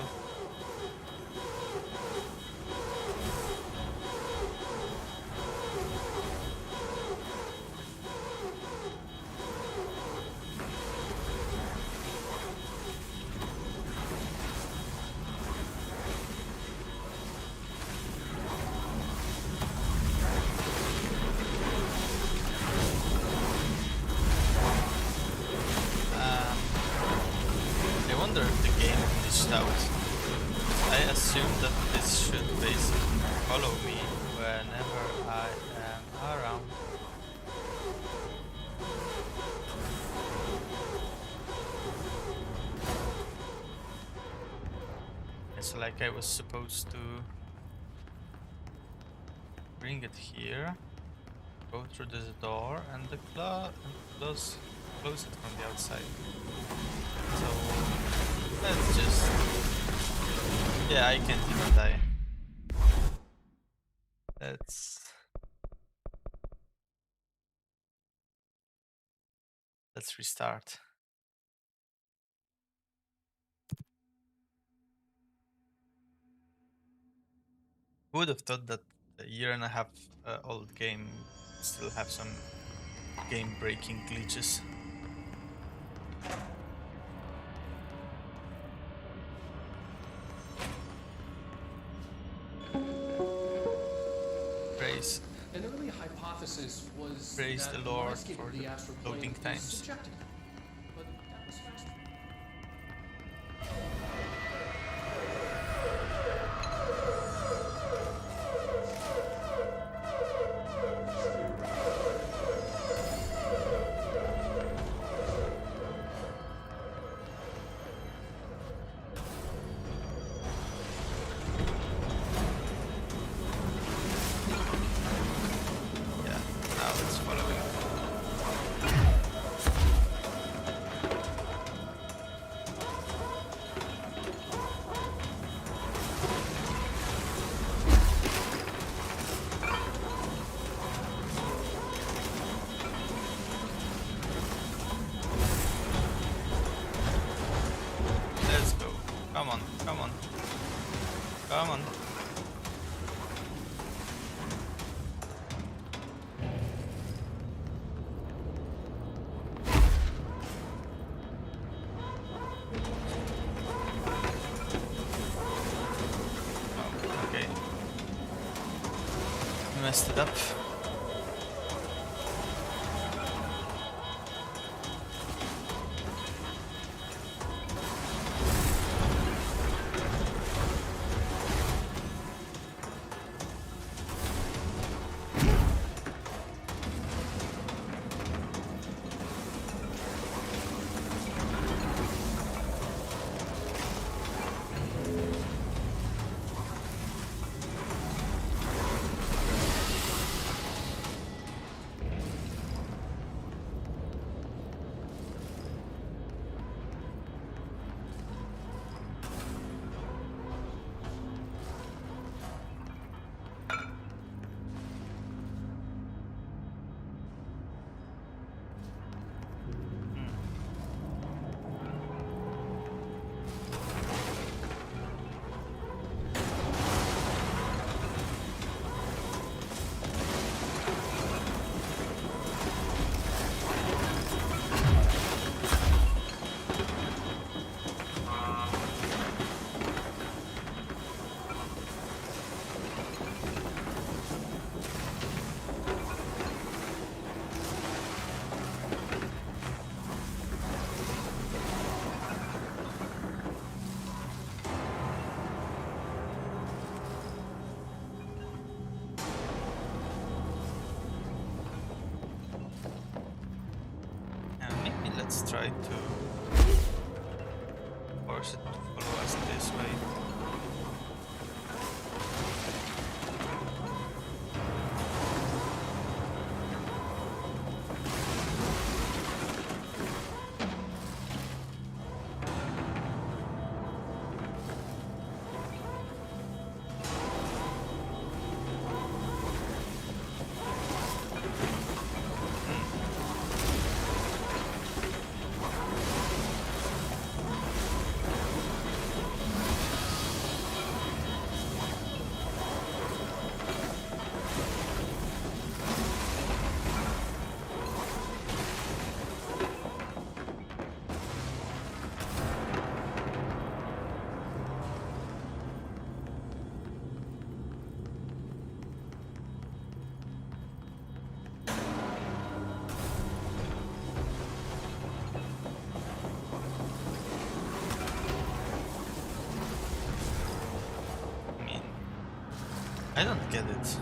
I wonder if the game glitched out. I assume that this should basically follow me whenever I am around. It's like I was supposed to bring it here, go through this door, and close it from the outside. So let's just... Yeah, I can't even die. Let's restart. Who would have thought that a year and a half old game still have some game-breaking glitches? Praise. An early hypothesis was Praise that the Lord landscape for of the astral loading plane is times. subjective. But that was fast. Yeah, now it's following. Let's go. Come on, come on. Come on. Oh, okay. Messed it up. try to force it to follow us this way. I don't get it.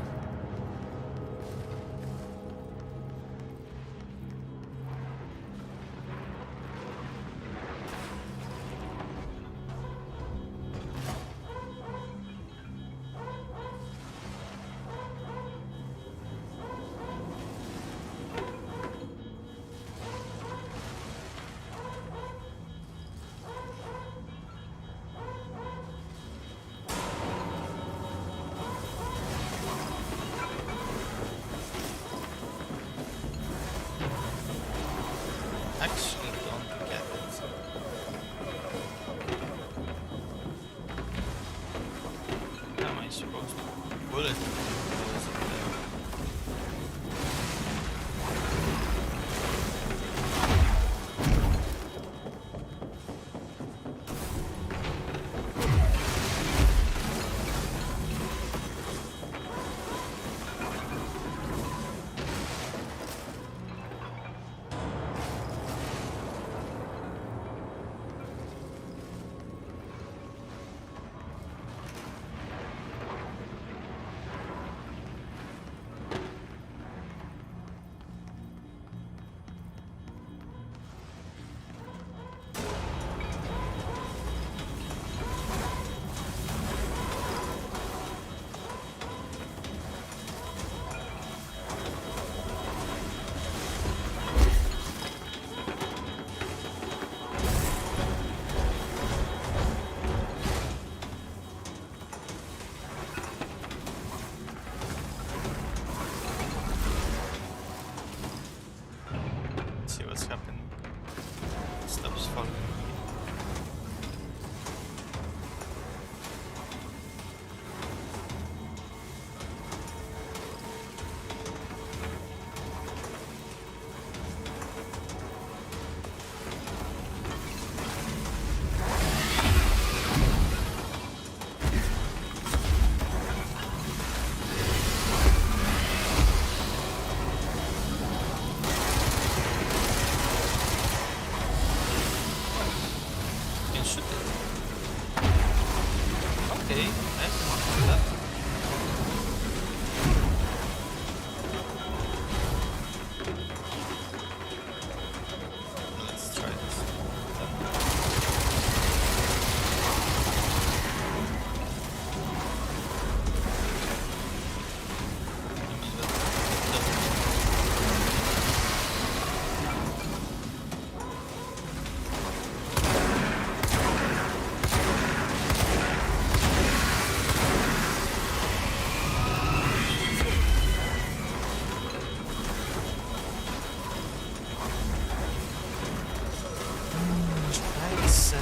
Actually don't get it. How am I supposed to pull it? See what's happening. Stops following me. You can shoot it. Okay, I can do that. Let's try this. Nice.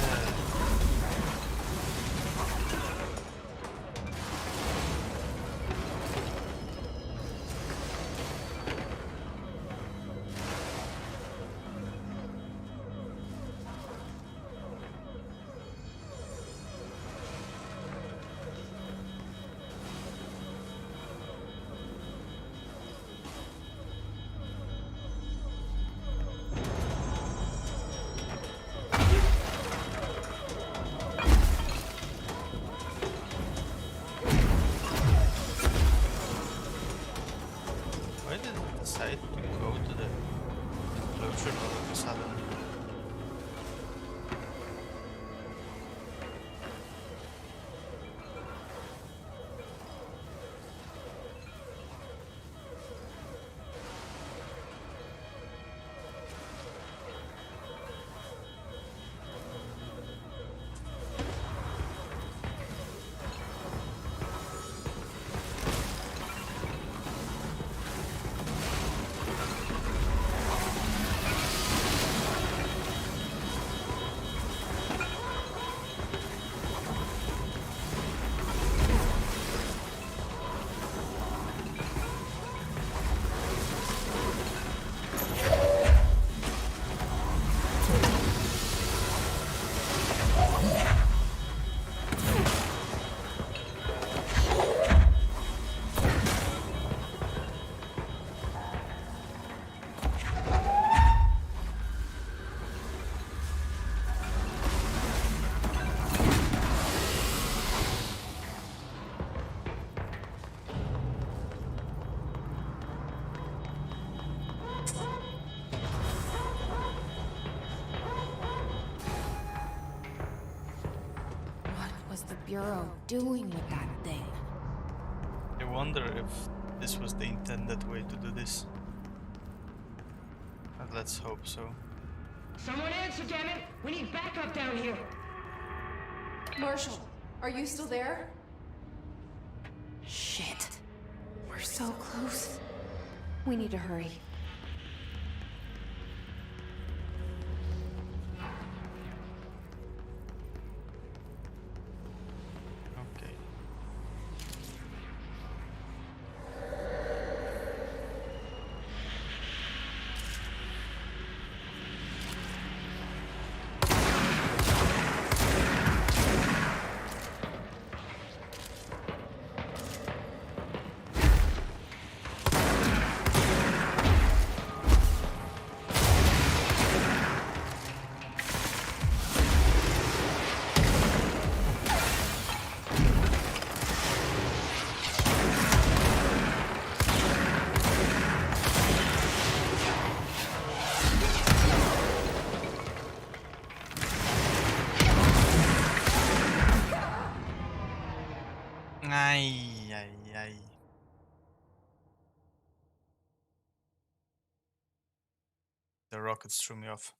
Why did it decide to go to the enclosure all of a sudden? Bureau doing with that thing? I wonder if this was the intended way to do this. But let's hope so. Someone answer, damn it! We need backup down here! Marshall, are you still there? Shit. We're so close. We need to hurry. Okay. Ay, ay, ay. The rockets threw me off.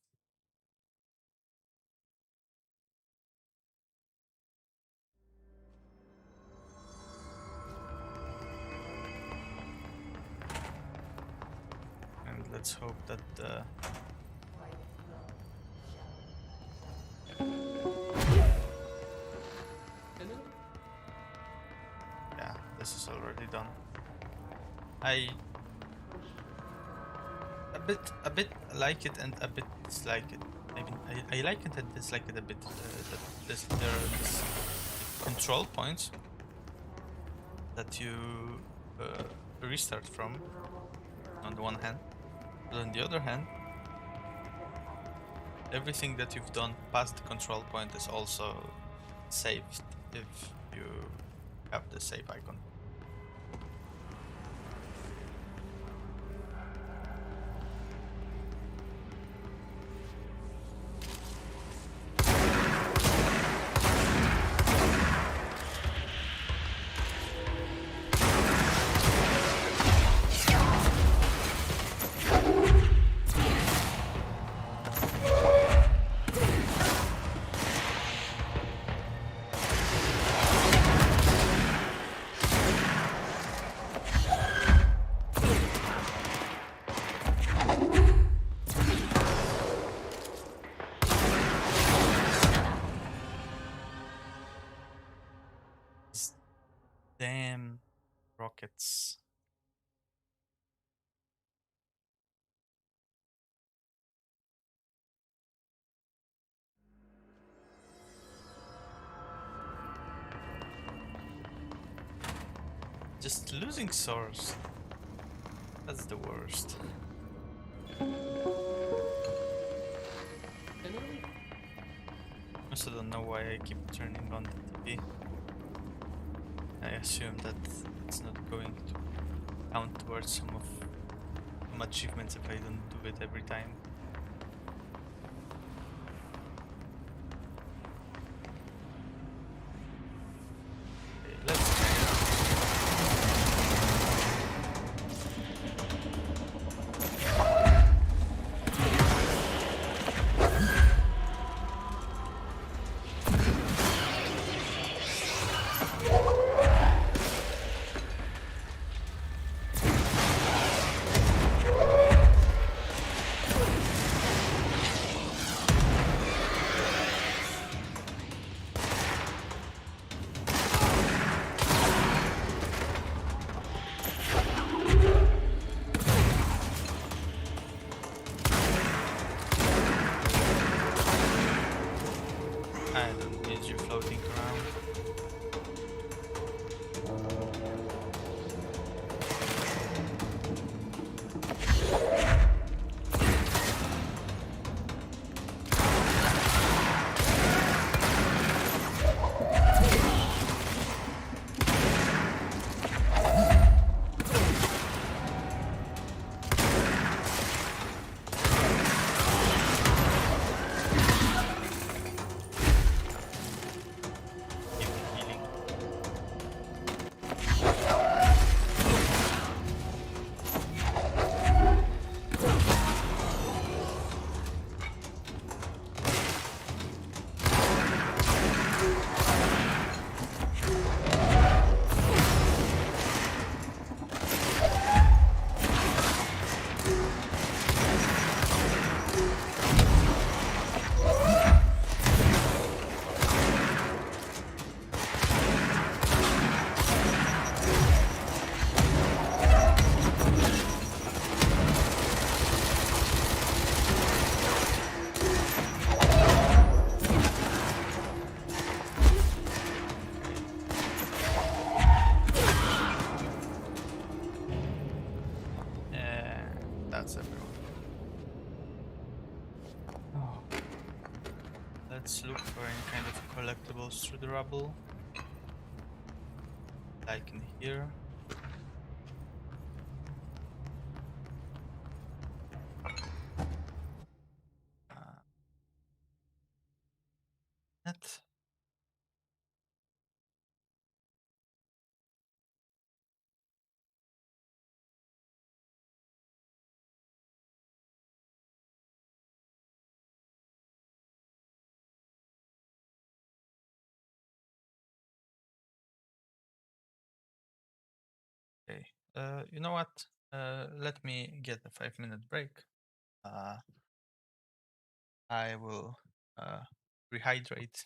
And let's hope that yeah, this is already done. I a bit like it and a bit dislike it. I mean, I like it and dislike it a bit. That there are these control points that you restart from, on the one hand, but on the other hand, everything that you've done past the control point is also saved if you have the save icon. Damn rockets. Just losing source. That's the worst. I also don't know why I keep turning on the TV. I assume that it's not going to count towards some achievements if I don't do it every time. Okay, let's try it. That's everyone. Oh. Let's look for any kind of collectibles through the rubble. Like in here. Net. Okay. You know what? Let me get a 5-minute break. I will rehydrate,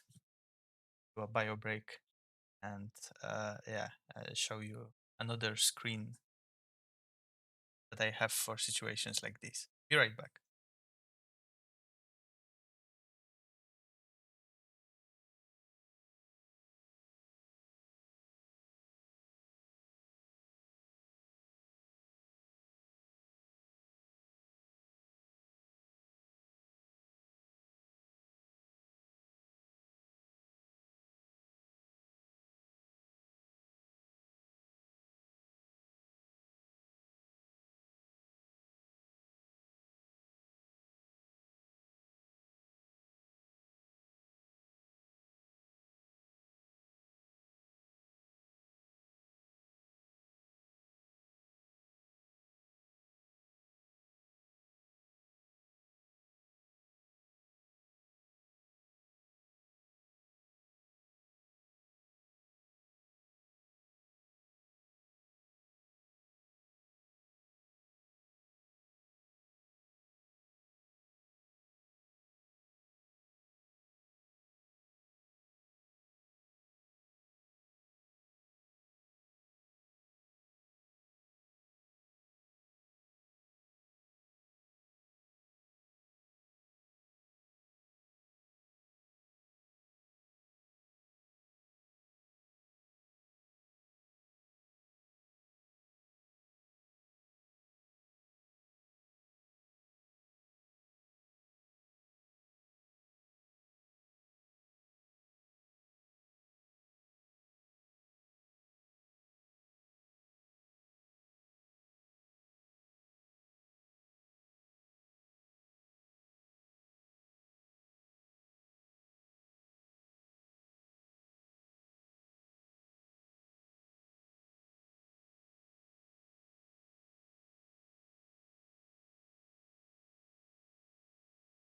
do a bio break, and yeah, show you another screen that I have for situations like this. Be right back.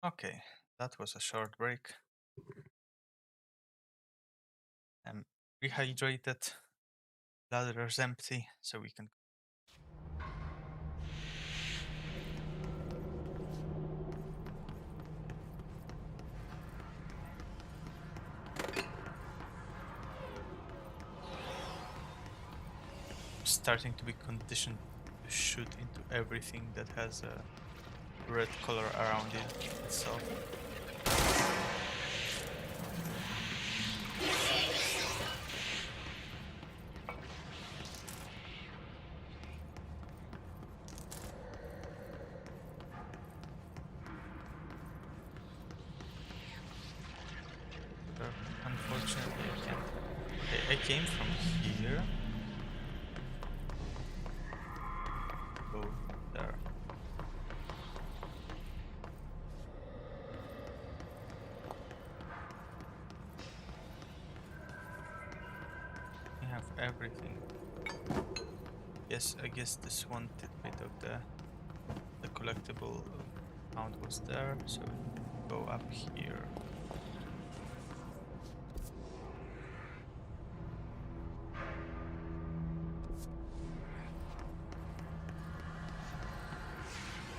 Okay, that was a short break. I'm rehydrated, bladder's empty, so we can. Starting to be conditioned to shoot into everything that has a red color around it itself. Unfortunately, I can't. Okay, I came from here. Go there. We have everything. Yes, I guess this one bit of the collectible amount was there, so we go up here.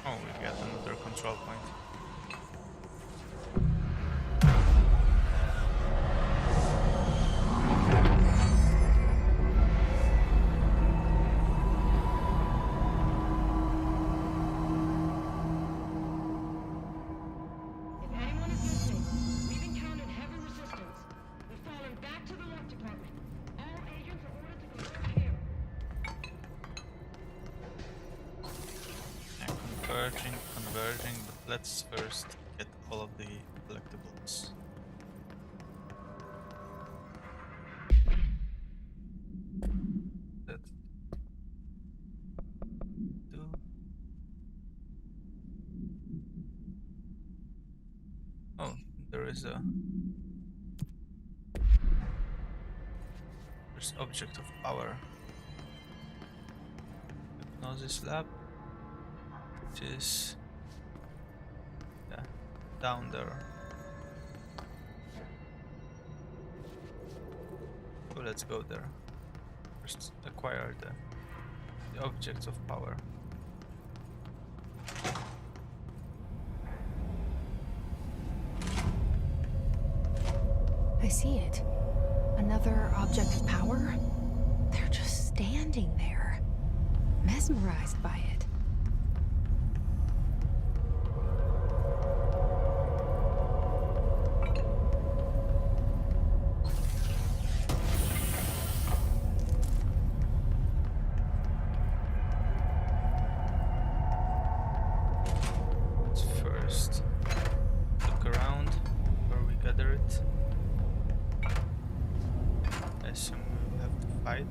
Oh, we got another control point. If anyone is listening, we've encountered heavy resistance. We've fallen back to the left department. All agents are ordered to converge here. Yeah, converging, but let's first get all of the collectibles. That do. Oh, there's object of power. Hypnosis lab, which is down there. So let's go there. First acquire the objects of power. I see it. Another object of power? They're just standing there, mesmerized by it. Let's first look around where we gather it. I assume we'll have to fight.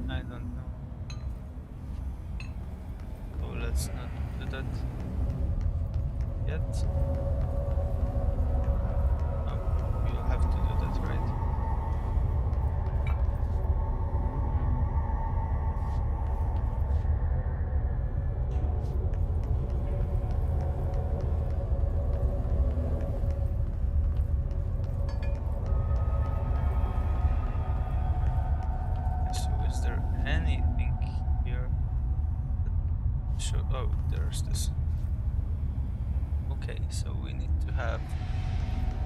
I don't know. Oh, let's not do that yet. Oh, we'll have to do that, right? So is there anything here that show? Oh, there's this. Okay, so we need to have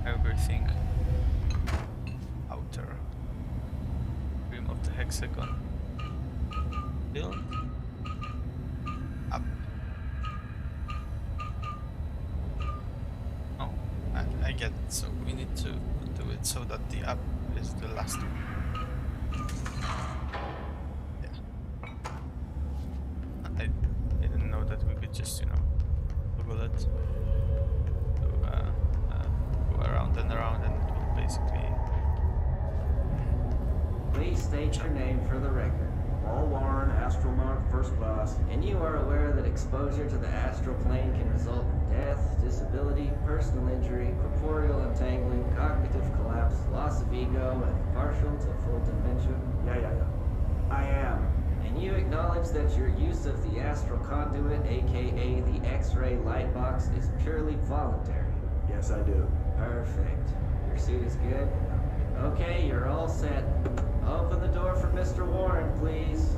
everything outer rim of the hexagon built up. Oh, I get it. So we need to do it so that the up is the last one. I didn't know that we could just, toggle it to go around and around, and it will basically. Please state your name for the record. Paul Warren, astronaut first class. And you are aware that exposure to the astral plane can result in death, disability, personal injury, corporeal entangling, cognitive collapse, loss of ego, and partial to full dementia? Yeah. I am. And you acknowledge that your use of the astral conduit, aka the X-ray light box, is purely voluntary? Yes, I do. Perfect. Your suit is good? Okay, you're all set. Open the door for Mr. Warren, please.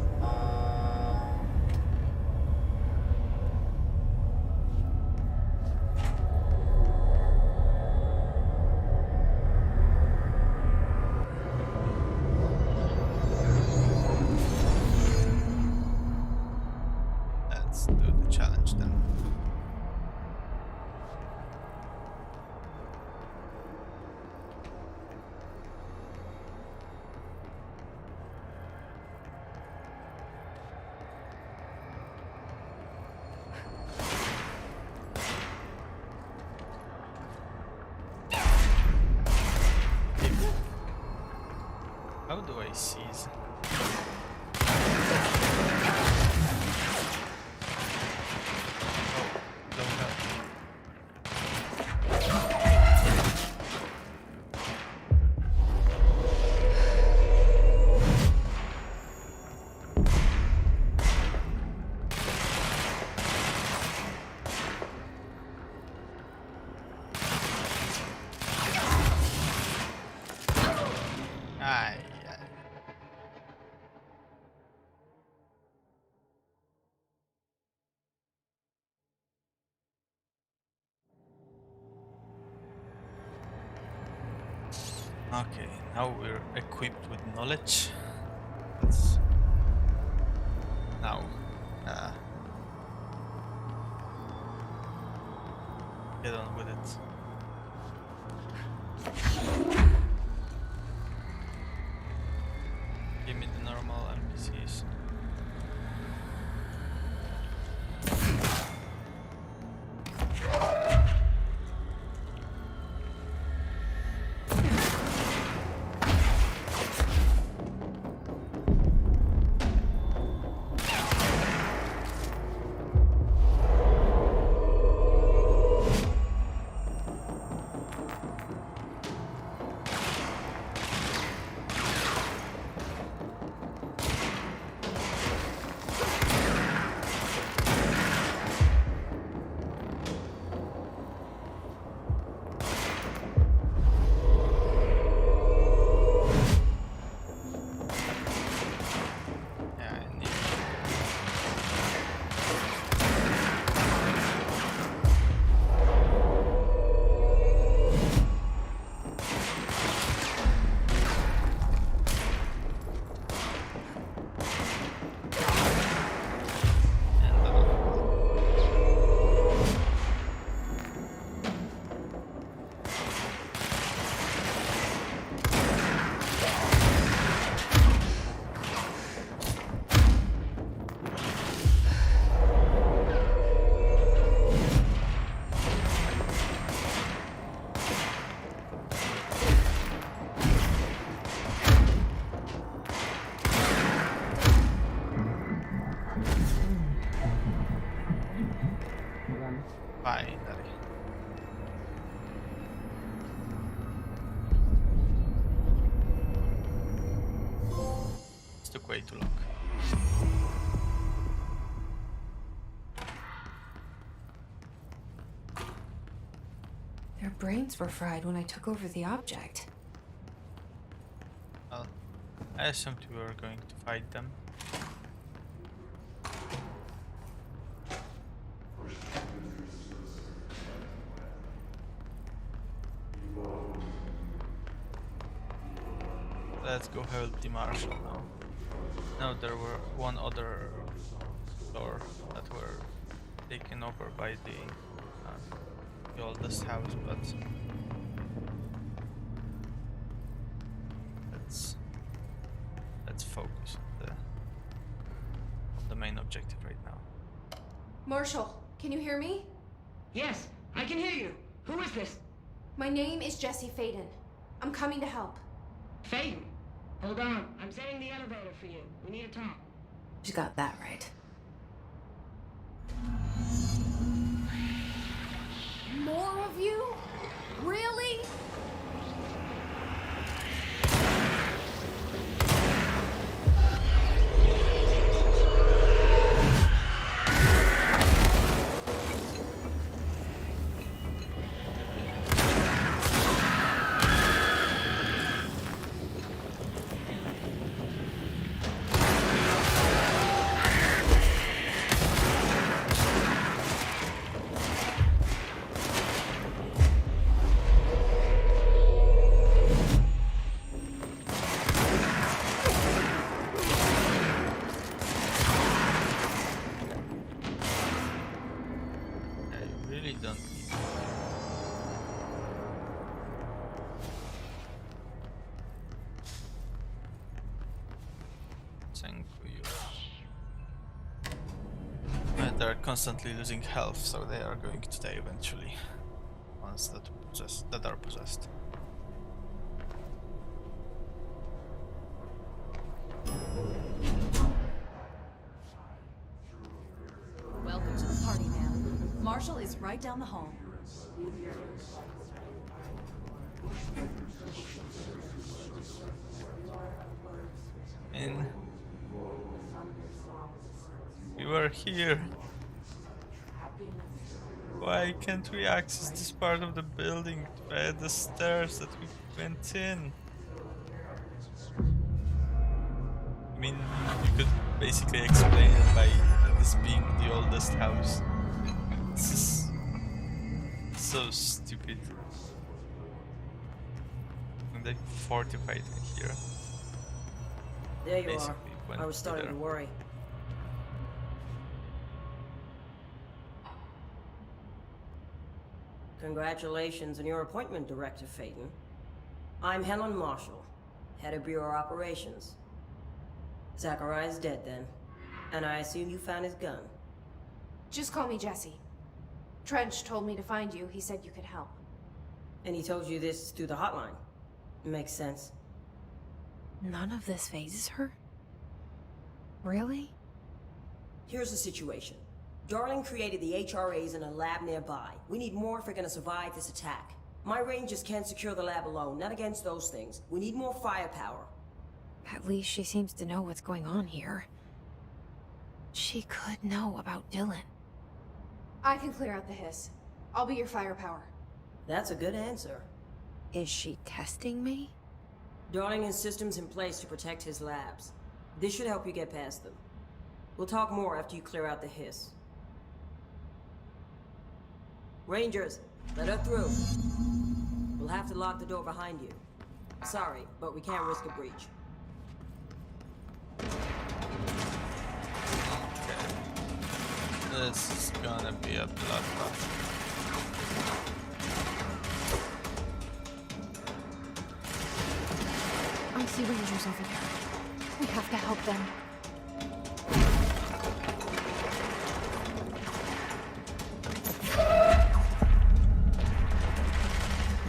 Let's do the challenge then. Okay, now we're equipped with knowledge. Let's now get on with it. Give me the normal NPCs. Finally. This took way too long. Their brains were fried when I took over the object. Well, I assumed we were going to fight them. Let's go help the marshal now. No, there were one other floor that were taken over by the oldest house, but let's focus on the main objective right now. Marshall, can you hear me? Yes, I can hear you. Who is this? My name is Jesse Faden. I'm coming to help. Faden. Hold on. I'm setting the elevator for you. We need to talk. She got that right. More of you? Really? They're constantly losing health, so they are going to die eventually. Ones that are possessed. Welcome to the party, ma'am. Marshall is right down the hall. And we were here. Why can't we access this part of the building via the stairs that we went in? I mean, you could basically explain it by this being the oldest house. This is so stupid. And they fortified in here. There you Basically are. went I was starting there. to worry. Congratulations on your appointment, Director Phaeton. I'm Helen Marshall, head of Bureau Operations. Zachariah's dead then, and I assume you found his gun. Just call me Jesse. Trench told me to find you. He said you could help. And he told you this through the hotline. Makes sense. None of this phases her? Really? Here's the situation. Darling created the HRAs in a lab nearby. We need more if we're gonna survive this attack. My rangers can't secure the lab alone, not against those things. We need more firepower. At least she seems to know what's going on here. She could know about Dylan. I can clear out the hiss. I'll be your firepower. That's a good answer. Is she testing me? Darling has systems in place to protect his labs. This should help you get past them. We'll talk more after you clear out the hiss. Rangers, let her through. We'll have to lock the door behind you. Sorry, but we can't risk a breach. Okay. This is gonna be a bloodbath. I see rangers over there. We have to help them.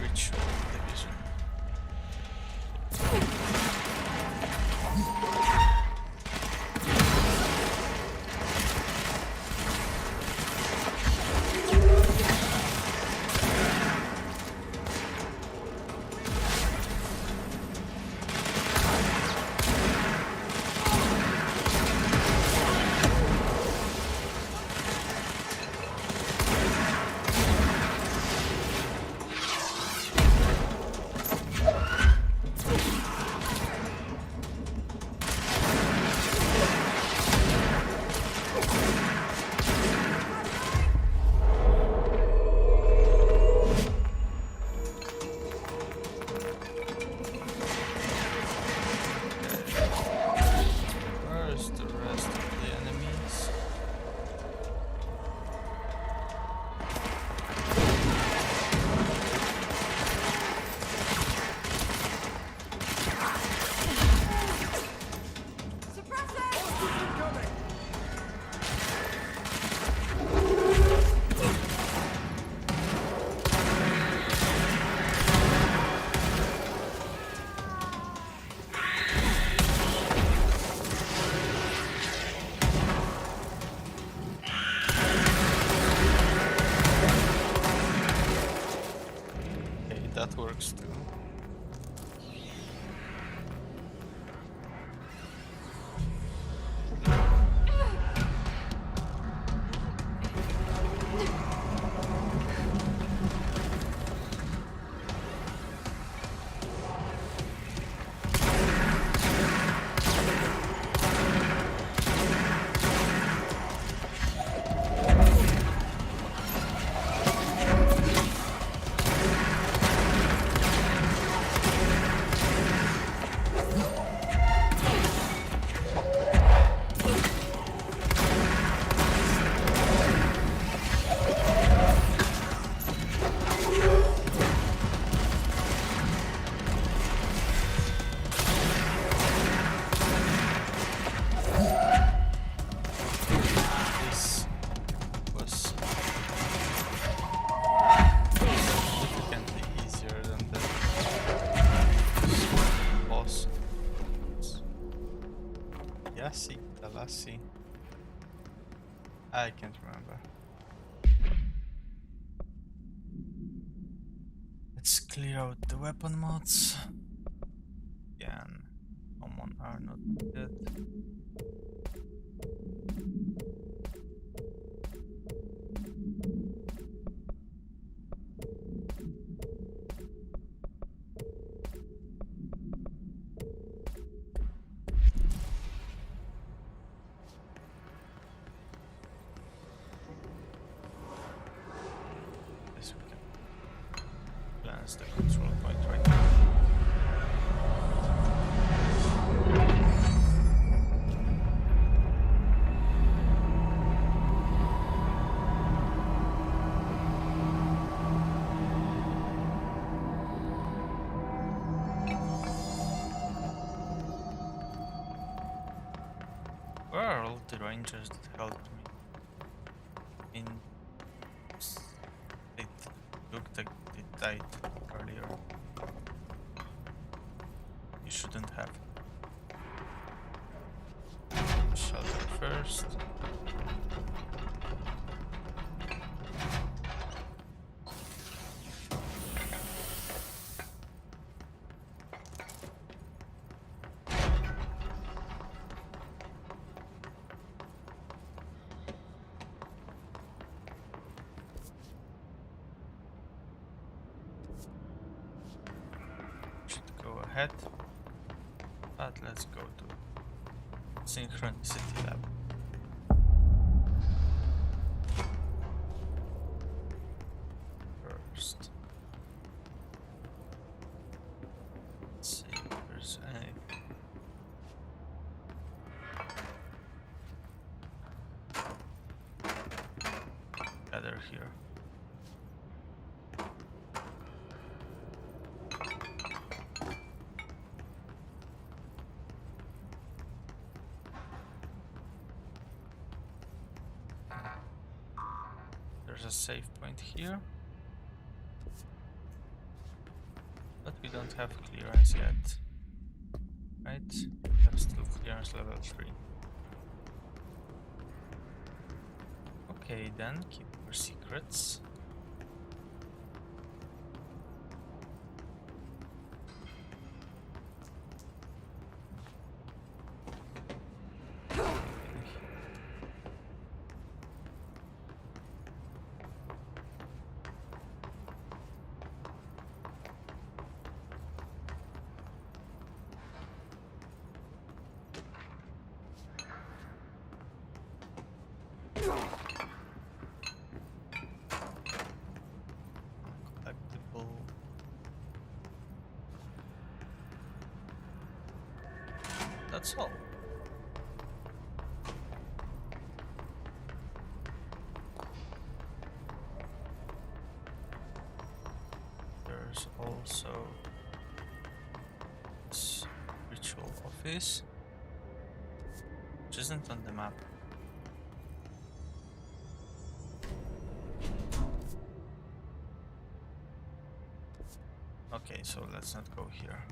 Ritual division. Where's the rest of the enemies? Okay, that works too. This was significantly easier than the boss. Yassi, Talassi. I can't remember. Let's clear out the weapon mods. Again, common are not dead. This we can glance the control point right now. the rangers that helped me. It looked like they died earlier. You shouldn't have. Shelter first. Ahead, but let's go to Synchronicity Lab. First, let's see if there's anything. Gather here. There's a save point here, but we don't have clearance yet, right? We have still clearance level 3. Okay, then keep your secrets. Collectible. That's all. There's also this ritual office, which isn't on the map. Okay, so let's not go here.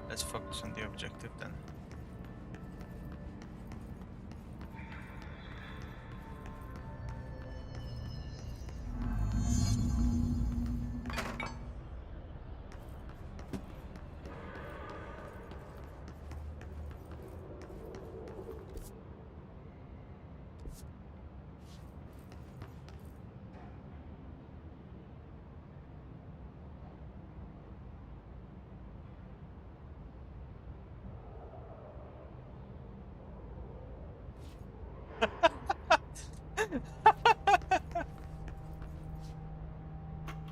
Let's focus on the objective then.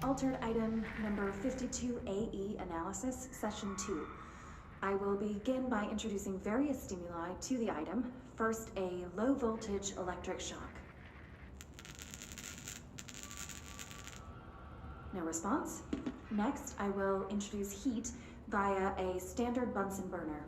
Altered item number 52AE analysis, session 2. I will begin by introducing various stimuli to the item. First, a low voltage electric shock. No response. Next, I will introduce heat via a standard Bunsen burner.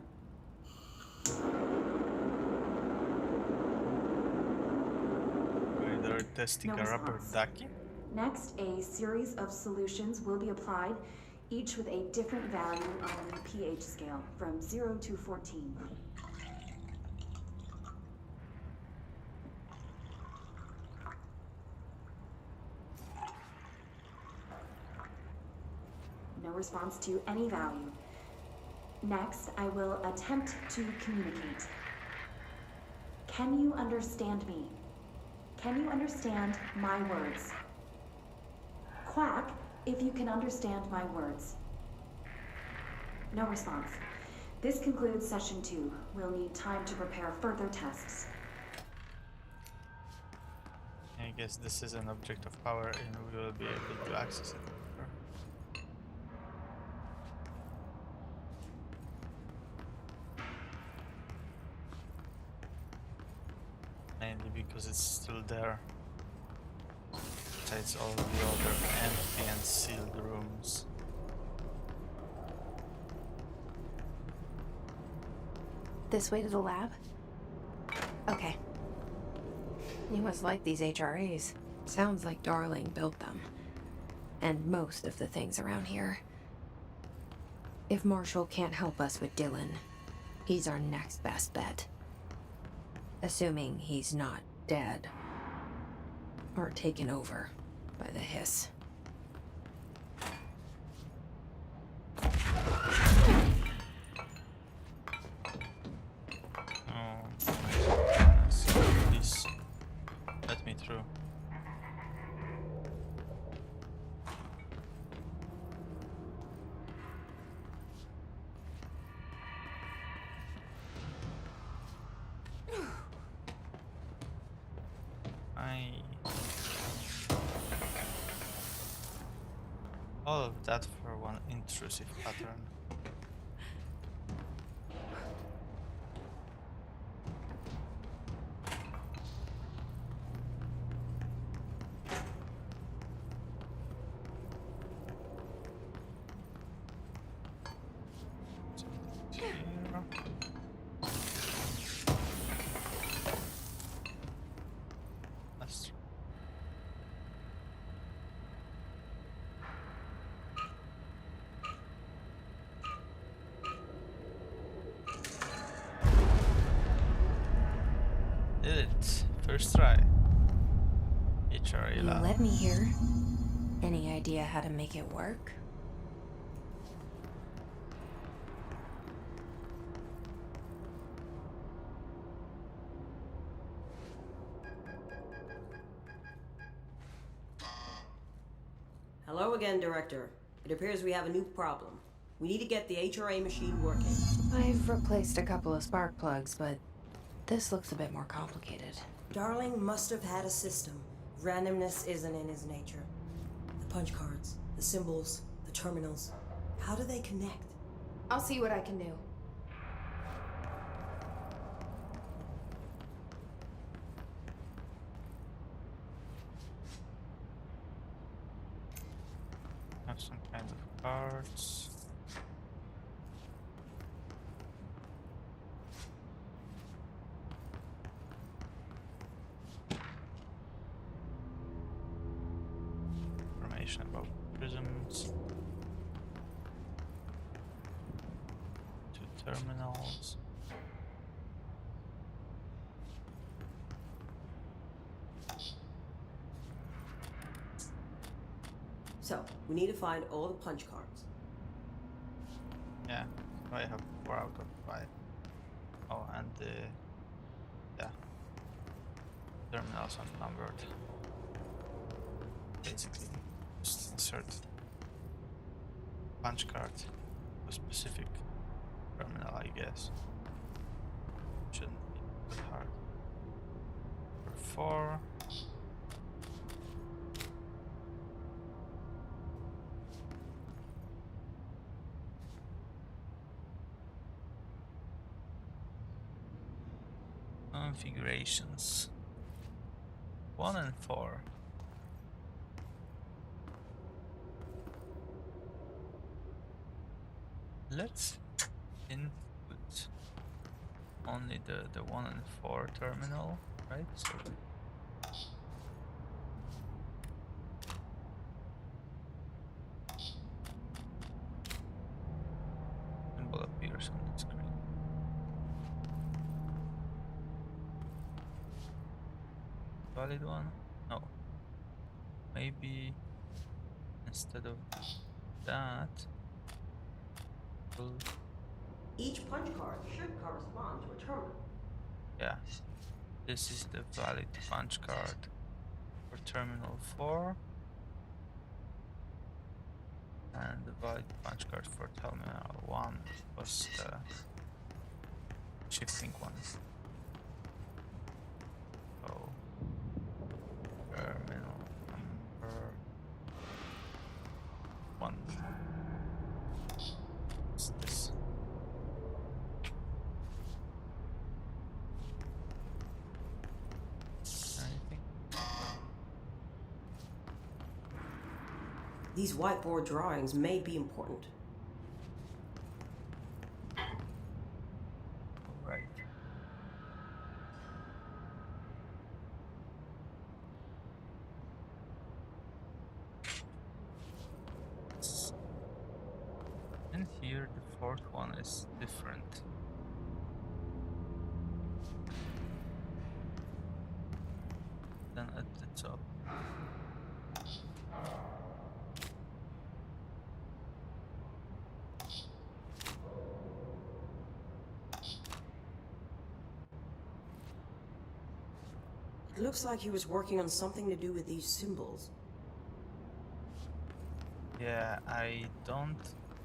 They're testing a rubber ducky. Next, a series of solutions will be applied, each with a different value on the pH scale, from 0 to 14. No response to any value. Next, I will attempt to communicate. Can you understand me? Can you understand my words? Quack if you can understand my words. No response. This concludes session 2. We'll need time to prepare further tests. I guess this is an object of power and we will be able to access it. Mainly because it's still there. Besides all the other empty and sealed rooms. This way to the lab? Okay. You must like these HRAs. Sounds like Darling built them. And most of the things around here. If Marshall can't help us with Dylan, he's our next best bet. Assuming he's not dead. Or taken over by the hiss. Please let me through. All of that for one intrusive pattern. Did it. First try. HRA You lab. led me here. Any idea how to make it work? Hello again, Director. It appears we have a new problem. We need to get the HRA machine working. I've replaced a couple of spark plugs, but this looks a bit more complicated. Darling must have had a system. Randomness isn't in his nature. The punch cards, the symbols, the terminals. How do they connect? I'll see what I can do. Have some kind of cards. Information about prisms. 2 terminals. So, we need to find all the punch cards. Yeah, I have 4 out of 5. Oh, and yeah, terminals unnumbered. Basically, just insert punch card to a specific terminal, I guess. Shouldn't be that hard. Number 4. Configurations 1 and 4. Let's input only the 1 and 4 terminal, right? So symbol appears on the screen. Valid one? No. Maybe instead of that, we'll... Each punch card should correspond to a terminal. Yeah. This is the valid punch card for terminal 4. And the valid punch card for terminal 1 was the shifting one. So terminal number 1. What's this? Anything? These whiteboard drawings may be important. Right. here the fourth one is different. Then at the top. It looks like he was working on something to do with these symbols. Yeah, I don't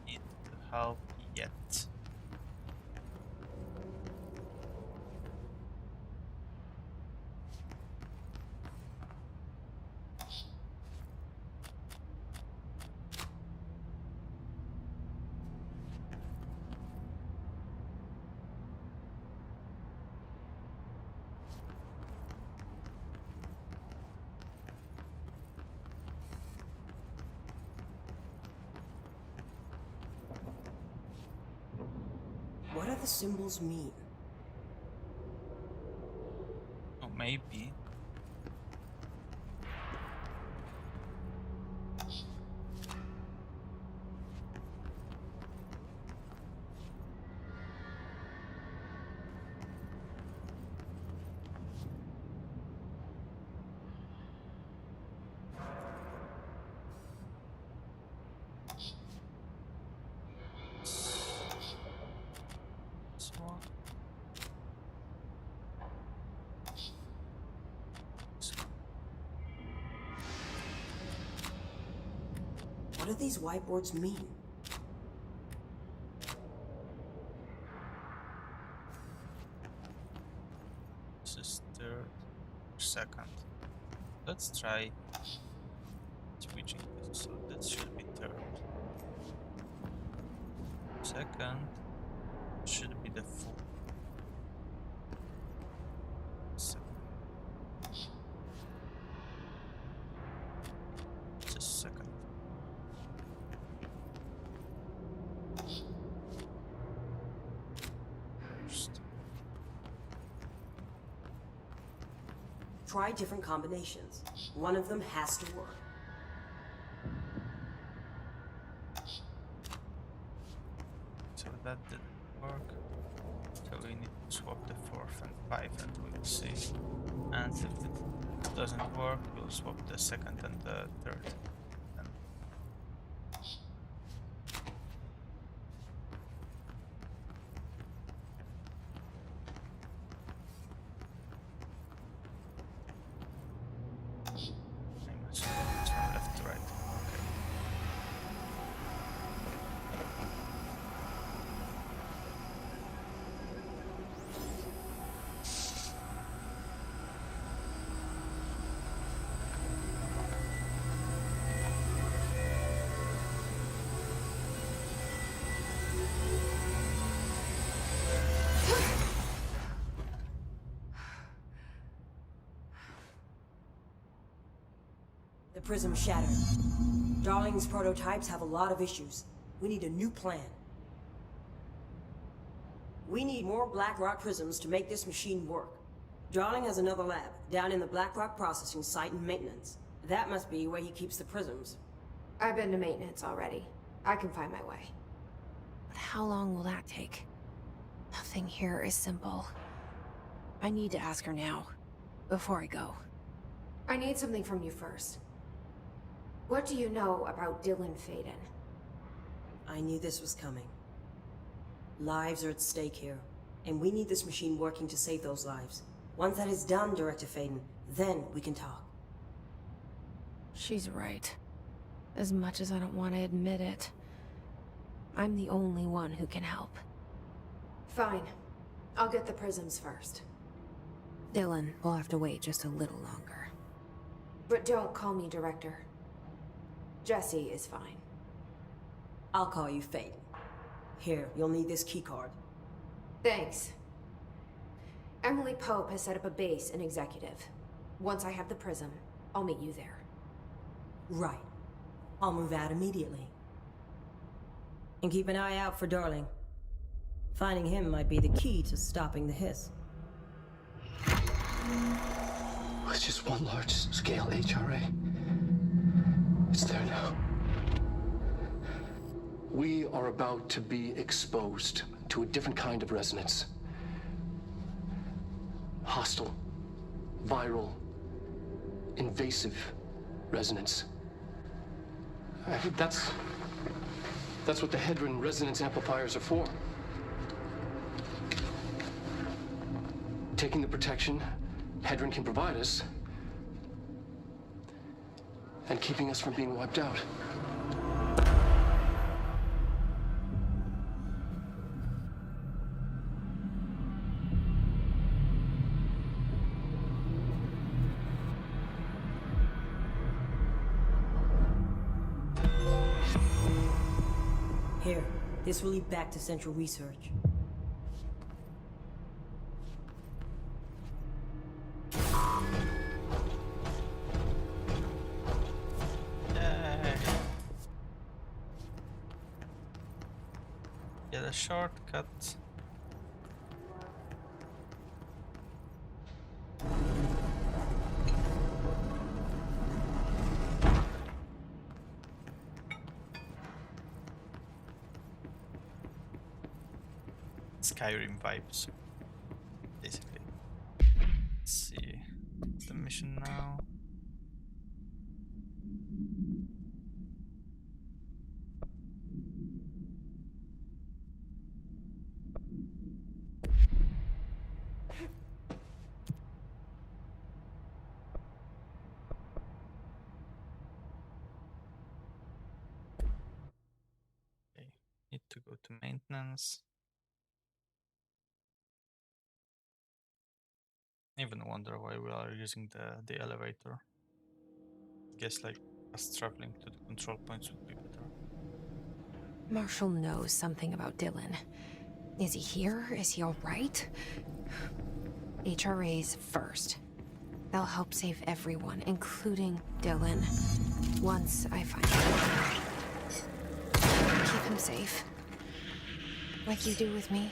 need help yet. What do the symbols mean? Oh, maybe. This one. This one. What do these whiteboards mean? This is third, second. Let's try switching this, so that should be third. Second should be the full. Second. Just second. First. Try different combinations. One of them has to work. So that didn't work. So we need to swap the fourth and five and we'll see. And if it doesn't work, we'll swap the second and the third. And I must turn left to right. Okay. The prism shattered. Darling's prototypes have a lot of issues. We need a new plan. We need more Blackrock prisms to make this machine work. Darling has another lab, down in the Blackrock processing site and maintenance. That must be where he keeps the prisms. I've been to maintenance already. I can find my way. But how long will that take? Nothing here is simple. I need to ask her now, before I go. I need something from you first. What do you know about Dylan Faden? I knew this was coming. Lives are at stake here, and we need this machine working to save those lives. Once that is done, Director Faden, then we can talk. She's right. As much as I don't want to admit it, I'm the only one who can help. Fine. I'll get the prisms first. Dylan will have to wait just a little longer. But don't call me Director. Jesse is fine. I'll call you Faden. Here, you'll need this keycard. Thanks. Emily Pope has set up a base in Executive. Once I have the prism, I'll meet you there. Right. I'll move out immediately. And keep an eye out for Darling. Finding him might be the key to stopping the hiss. It's just one large-scale HRA. It's there now. We are about to be exposed to a different kind of resonance. Hostile, viral, invasive resonance. That's what the Hedron resonance amplifiers are for. Taking the protection Hedron can provide us and keeping us from being wiped out. Here, this will lead back to Central Research. Get a shortcut. Skyrim vibes, basically. Let's see. What's the mission now? Okay, need to go to maintenance. I even wonder why we are using the elevator. Guess like us traveling to the control points would be better. Marshall knows something about Dylan. Is he here? Is he all right? HRAs first. They'll help save everyone, including Dylan. Once I find him. Keep him safe. Like you do with me.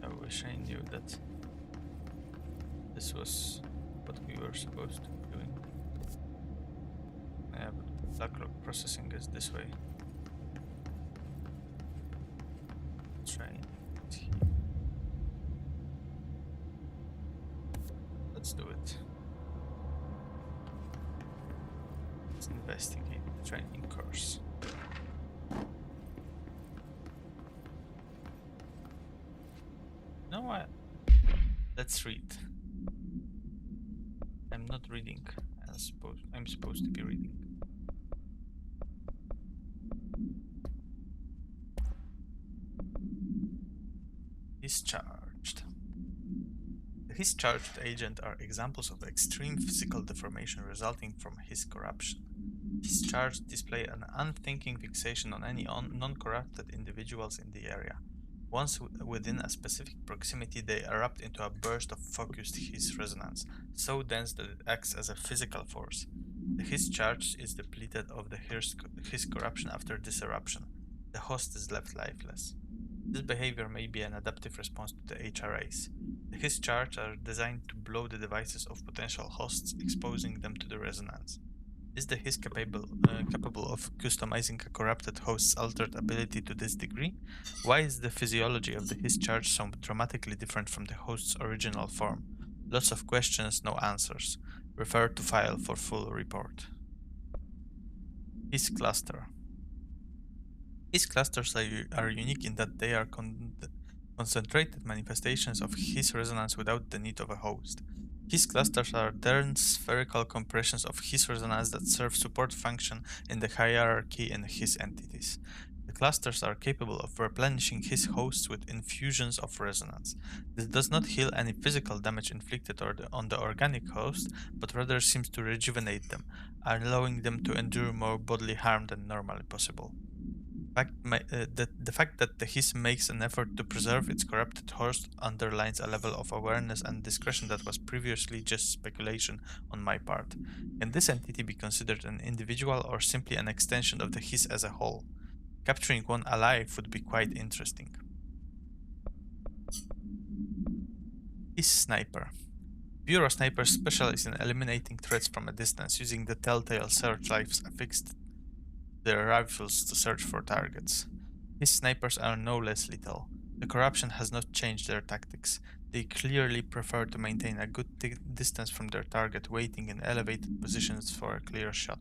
I wish I knew that this was what we were supposed to be doing. Yeah, but backlog processing is this way. Try it here. Let's do it. Let's investigate the training course. You know what? Let's read. I'm not reading. I'm supposed to be reading. Discharged. The discharged agent are examples of extreme physical deformation resulting from his corruption. Discharged display an unthinking fixation on any non-corrupted individuals in the area. Once within a specific proximity, they erupt into a burst of focused His resonance, so dense that it acts as a physical force. The His charge is depleted of the His corruption after this eruption. The host is left lifeless. This behavior may be an adaptive response to the HRAs. The His charge are designed to blow the devices of potential hosts, exposing them to the resonance. Is the His capable of customizing a corrupted host's altered ability to this degree? Why is the physiology of the His charge so dramatically different from the host's original form? Lots of questions, no answers. Refer to file for full report. His cluster. His clusters are unique in that they are concentrated manifestations of His resonance without the need of a host. His clusters are dense spherical compressions of His resonance that serve support function in the hierarchy in His entities. The clusters are capable of replenishing His hosts with infusions of resonance. This does not heal any physical damage inflicted on the organic host, but rather seems to rejuvenate them, allowing them to endure more bodily harm than normally possible. The fact that the His makes an effort to preserve its corrupted host underlines a level of awareness and discretion that was previously just speculation on my part. Can this entity be considered an individual or simply an extension of the His as a whole? Capturing one alive would be quite interesting. His sniper. Bureau snipers specialize in eliminating threats from a distance using the telltale searchlights affixed to their rifles to search for targets. His snipers are no less lethal. The corruption has not changed their tactics. They clearly prefer to maintain a good distance from their target, waiting in elevated positions for a clear shot.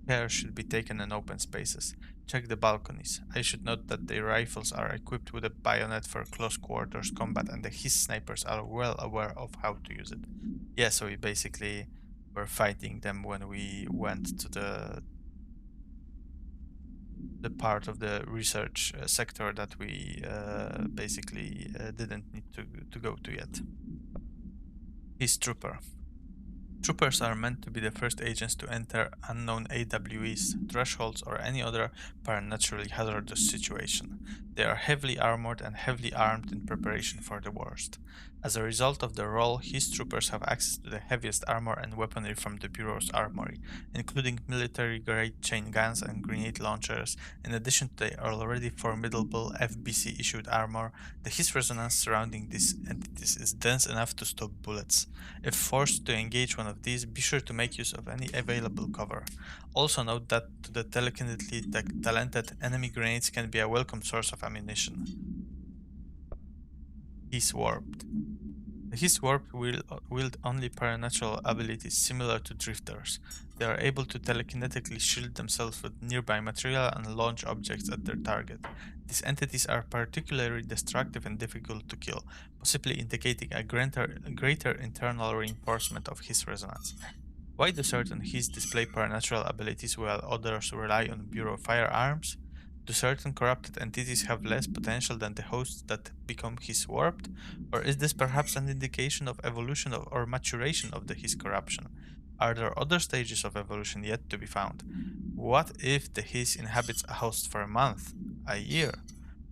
Care should be taken in open spaces. Check the balconies. I should note that their rifles are equipped with a bayonet for close quarters combat, and his snipers are well aware of how to use it. Yeah, so we basically were fighting them when we went to the part of the research sector that we basically didn't need to go to yet. His trooper. Troopers are meant to be the first agents to enter unknown AWEs, thresholds, or any other preternaturally hazardous situation. They are heavily armored and heavily armed in preparation for the worst. As a result of their role, his troopers have access to the heaviest armor and weaponry from the Bureau's armory, including military-grade chain guns and grenade launchers. In addition to the already formidable FBC-issued armor, the his resonance surrounding these entities is dense enough to stop bullets. If forced to engage one of these, be sure to make use of any available cover. Also note that to the telekinetically talented, enemy grenades can be a welcome source of ammunition. He's warped. His warped wield only supernatural abilities similar to drifters. They are able to telekinetically shield themselves with nearby material and launch objects at their target. These entities are particularly destructive and difficult to kill, possibly indicating a greater internal reinforcement of his resonance. Why do certain his display supernatural abilities while others rely on Bureau firearms? Do certain corrupted entities have less potential than the hosts that become his warped? Or is this perhaps an indication of evolution or maturation of the his corruption? Are there other stages of evolution yet to be found? What if the his inhabits a host for a month, a year?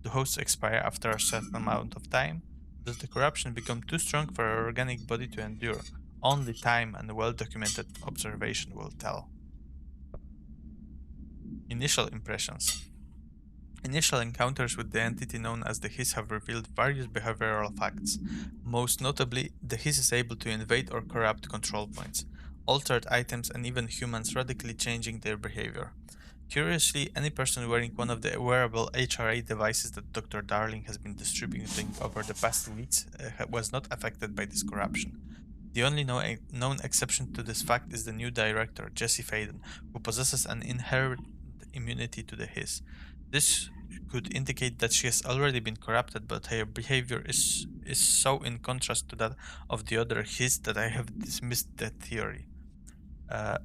Do hosts expire after a certain amount of time? Does the corruption become too strong for an organic body to endure? Only time and well-documented observation will tell. Initial impressions. Initial encounters with the entity known as the Hiss have revealed various behavioral facts. Most notably, the Hiss is able to invade or corrupt control points, altered items, and even humans, radically changing their behavior. Curiously, any person wearing one of the wearable HRA devices that Dr. Darling has been distributing over the past weeks was not affected by this corruption. The only known exception to this fact is the new director, Jessie Faden, who possesses an inherent immunity to the Hiss. This could indicate that she has already been corrupted, but her behavior is so in contrast to that of the other Hiss that I have dismissed that theory.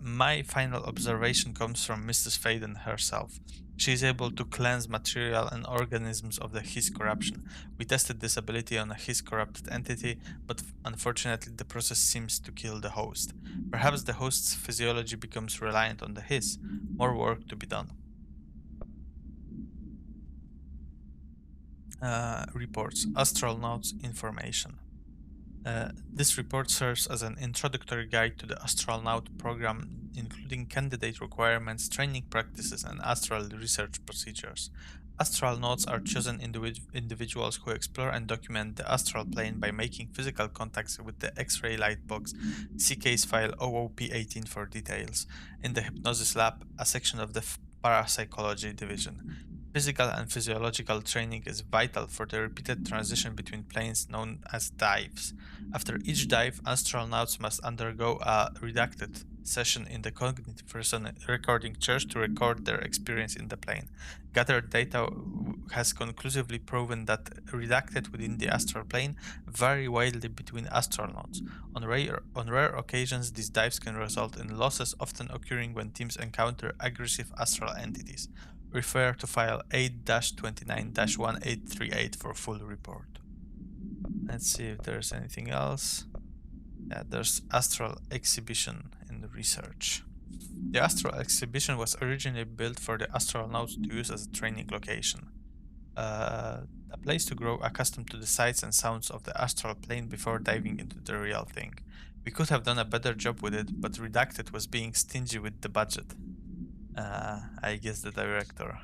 My final observation comes from Mrs. Faden herself. She is able to cleanse material and organisms of the Hiss corruption. We tested this ability on a Hiss corrupted entity, but unfortunately the process seems to kill the host. Perhaps the host's physiology becomes reliant on the Hiss. More work to be done. Reports, astral notes, information. This report serves as an introductory guide to the astronaut program, including candidate requirements, training practices, and astral research procedures. Astronauts are chosen individuals who explore and document the astral plane by making physical contacts with the X-ray light box. See case file OOP18 for details. In the hypnosis lab, a section of the parapsychology division. Physical and physiological training is vital for the repeated transition between planes known as dives. After each dive, astronauts must undergo a redacted session in the cognitive recording chairs to record their experience in the plane. Gathered data has conclusively proven that redacted within the astral plane vary widely between astronauts. On rare occasions, these dives can result in losses, often occurring when teams encounter aggressive astral entities. Refer to file 8-29-1838 for full report. Let's see if there's anything else. Yeah, there's astral exhibition in the research. The astral exhibition was originally built for the astronauts to use as a training location. A place to grow accustomed to the sights and sounds of the astral plane before diving into the real thing. We could have done a better job with it, but Redacted was being stingy with the budget. I guess the director.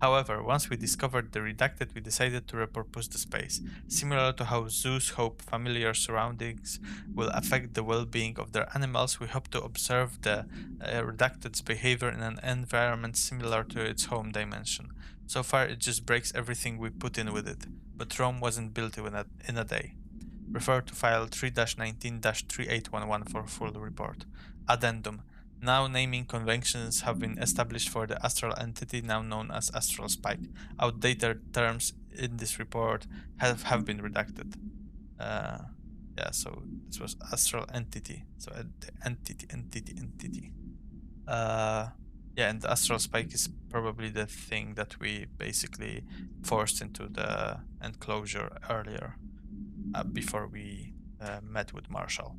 However, once we discovered the redacted, we decided to repurpose the space. Similar to how zoos hope familiar surroundings will affect the well-being of their animals, we hope to observe the redacted's behavior in an environment similar to its home dimension. So far, it just breaks everything we put in with it, but Rome wasn't built in a day. Refer to file 3-19-3811 for full report. Addendum. Now naming conventions have been established for the astral entity now known as astral spike. Outdated terms in this report have been redacted. Yeah, so this was astral entity. So entity. Yeah, and the astral spike is probably the thing that we basically forced into the enclosure earlier, before we met with Marshall.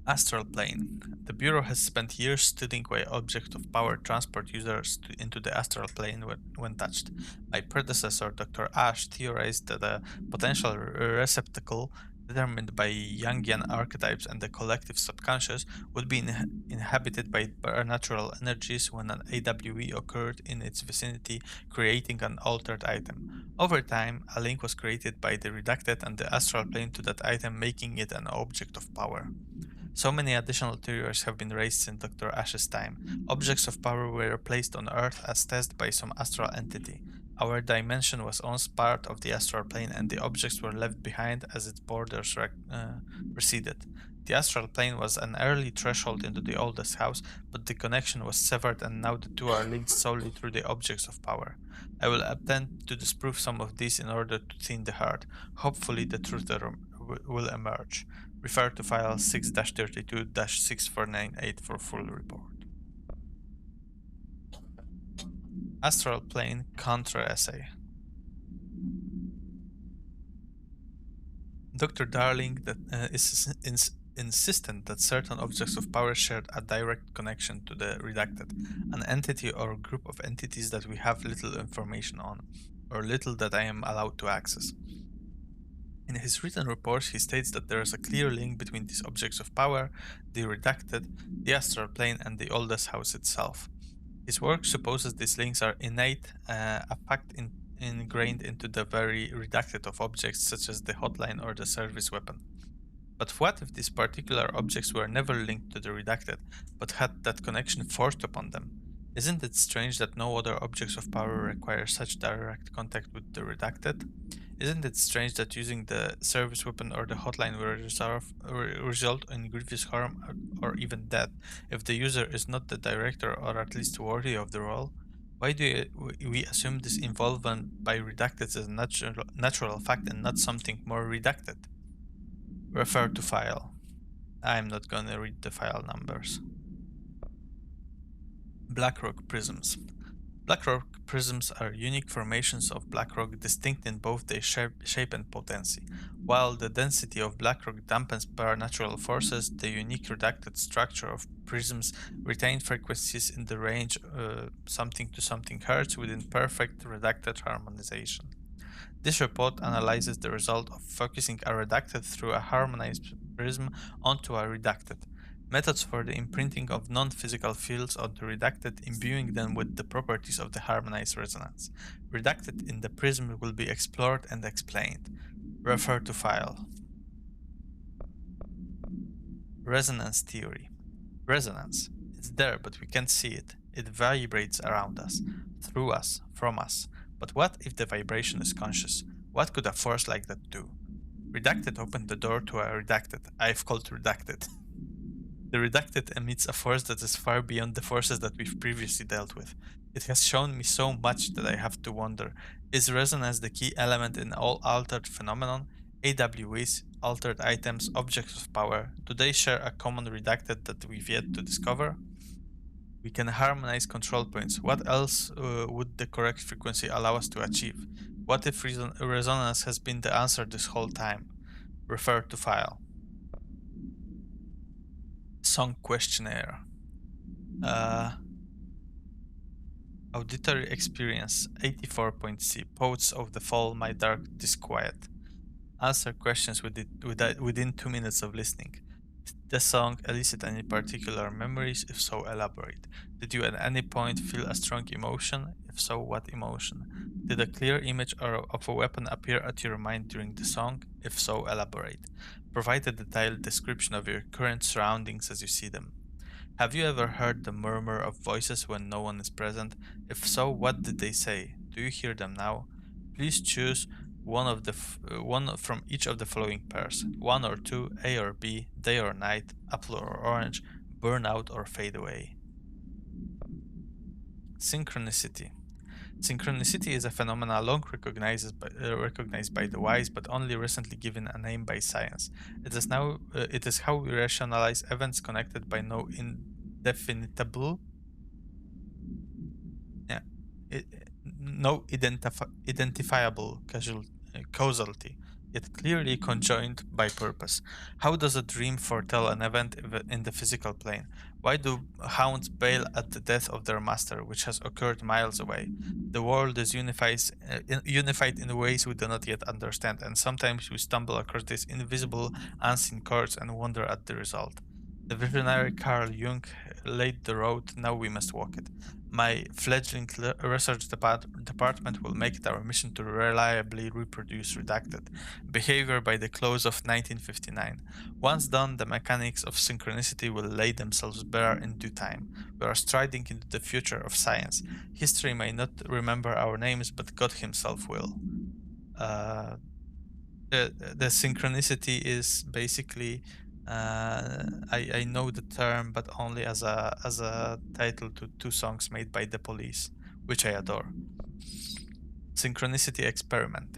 Astral plane. The Bureau has spent years studying why objects of power transport users into the astral plane when touched. My predecessor, Dr. Ash, theorized that a potential receptacle determined by Jungian archetypes and the collective subconscious would be inhabited by supernatural energies when an AWE occurred in its vicinity, creating an altered item. Over time, a link was created by the redacted and the astral plane to that item, making it an object of power. So many additional theories have been raised since Dr. Ash's time. Objects of power were placed on Earth as tested by some astral entity. Our dimension was once part of the astral plane, and the objects were left behind as its borders receded. The astral plane was an early threshold into the oldest house, but the connection was severed, and now the two are linked solely through the objects of power. I will attempt to disprove some of these in order to thin the herd. Hopefully the truth will emerge. Refer to file 6-32-6498 for full report. Astral plane counter-essay. Dr. Darling is insistent that certain objects of power shared a direct connection to the redacted, an entity or group of entities that we have little information on, or little that I am allowed to access. In his written report, he states that there is a clear link between these objects of power, the redacted, the astral plane, and the oldest house itself. His work supposes these links are innate, a fact ingrained into the very redacted of objects such as the hotline or the service weapon. But what if these particular objects were never linked to the redacted, but had that connection forced upon them? Isn't it strange that no other objects of power require such direct contact with the redacted? Isn't it strange that using the service weapon or the hotline will result in grievous harm or even death if the user is not the director or at least worthy of the role? Why do we assume this involvement by redacted as a natural fact and not something more redacted? Refer to file. I'm not gonna read the file numbers. Blackrock prisms. Blackrock prisms are unique formations of blackrock distinct in both their shape and potency. While the density of blackrock dampens supernatural forces, the unique redacted structure of prisms retain frequencies in the range something to something hertz within perfect redacted harmonization. This report analyzes the result of focusing a redacted through a harmonized prism onto a redacted. Methods for the imprinting of non-physical fields on the redacted, imbuing them with the properties of the harmonized resonance. Redacted in the prism will be explored and explained. Refer to file. Resonance theory. Resonance. It's there, but we can't see it. It vibrates around us, through us, from us. But what if the vibration is conscious? What could a force like that do? Redacted opened the door to a redacted. I've called redacted. The redacted emits a force that is far beyond the forces that we've previously dealt with. It has shown me so much that I have to wonder, is resonance the key element in all altered phenomenon? AWEs, altered items, objects of power, do they share a common redacted that we've yet to discover? We can harmonize control points. What else would the correct frequency allow us to achieve? What if resonance has been the answer this whole time? Refer to file. Song questionnaire. Auditory experience 84.c. Poets of the Fall, My Dark Disquiet. Answer questions within 2 minutes of listening. the song elicit any particular memories? If so, elaborate. Did you at any point feel a strong emotion? If so, what emotion? Did a clear image of a weapon appear at your mind during the song? If so, elaborate. Provide a detailed description of your current surroundings as you see them. Have you ever heard the murmur of voices when no one is present? If so, what did they say? Do you hear them now? Please choose one from each of the following pairs: 1 or 2, A or B, day or night, apple or orange, burn out or fade away. Synchronicity. Synchronicity is a phenomenon long recognized by the wise, but only recently given a name by science. It is how we rationalize events connected by no indefinable, no identifiable causality, yet clearly conjoined by purpose. How does a dream foretell an event in the physical plane? Why do hounds bail at the death of their master, which has occurred miles away? The world is unified in ways we do not yet understand, and sometimes we stumble across these invisible, unseen chords and wonder at the result. The visionary Carl Jung laid the road, now we must walk it. My fledgling research department will make it our mission to reliably reproduce redacted behavior by the close of 1959. Once done, the mechanics of synchronicity will lay themselves bare in due time. We are striding into the future of science. History may not remember our names, but God himself will. The synchronicity is basically I know the term, but only as a title to 2 songs made by The Police, which I adore. Synchronicity experiment.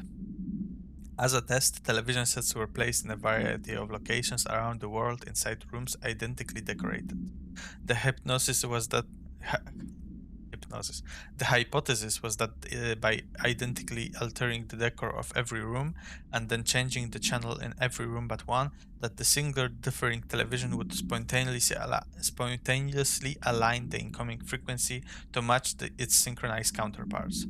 As a test, television sets were placed in a variety of locations around the world inside rooms identically decorated. The hypothesis was that by identically altering the decor of every room and then changing the channel in every room but one, that the single differing television would spontaneously align the incoming frequency to match its synchronized counterparts.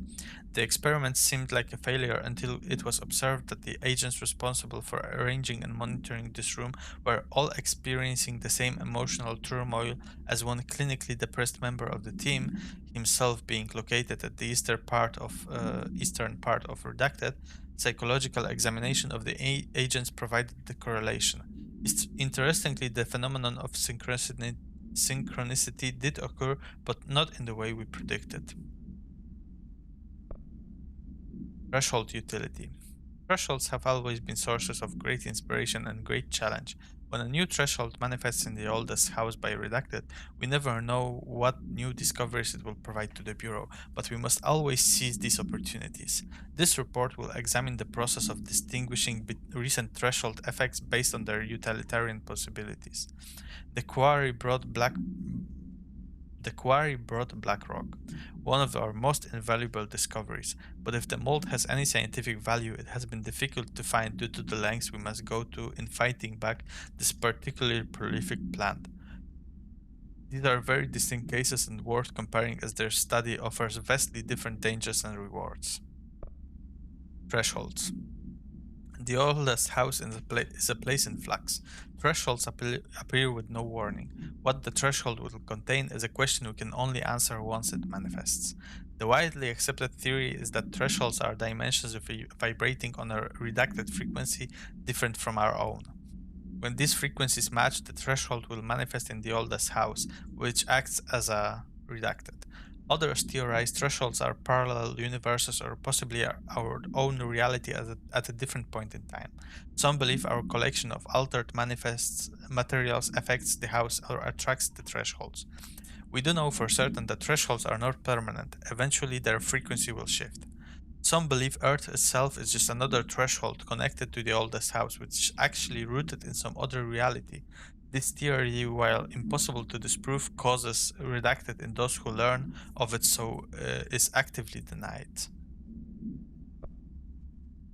The experiment seemed like a failure until it was observed that the agents responsible for arranging and monitoring this room were all experiencing the same emotional turmoil as one clinically depressed member of the team, himself being located at the eastern part of Redacted. Psychological examination of the agents provided the correlation. Interestingly, the phenomenon of synchronicity did occur, but not in the way we predicted. Threshold utility. Thresholds have always been sources of great inspiration and great challenge. When a new threshold manifests in the oldest house by Redacted, we never know what new discoveries it will provide to the Bureau, but we must always seize these opportunities. This report will examine the process of distinguishing recent threshold effects based on their utilitarian possibilities. The quarry brought black rock, one of our most invaluable discoveries, but if the mold has any scientific value, it has been difficult to find due to the lengths we must go to in fighting back this particularly prolific plant. These are very distinct cases and worth comparing, as their study offers vastly different dangers and rewards. Thresholds. The oldest house is a place in flux. Thresholds appear with no warning. What the threshold will contain is a question we can only answer once it manifests. The widely accepted theory is that thresholds are dimensions vibrating on a redacted frequency different from our own. When these frequencies match, the threshold will manifest in the oldest house, which acts as a redacted. Others theorize thresholds are parallel universes or possibly our own reality at a different point in time. Some believe our collection of altered materials affects the house or attracts the thresholds. We do know for certain that thresholds are not permanent. Eventually their frequency will shift. Some believe Earth itself is just another threshold connected to the oldest house, which is actually rooted in some other reality. This theory, while impossible to disprove, causes Redacted in those who learn of it so is actively denied.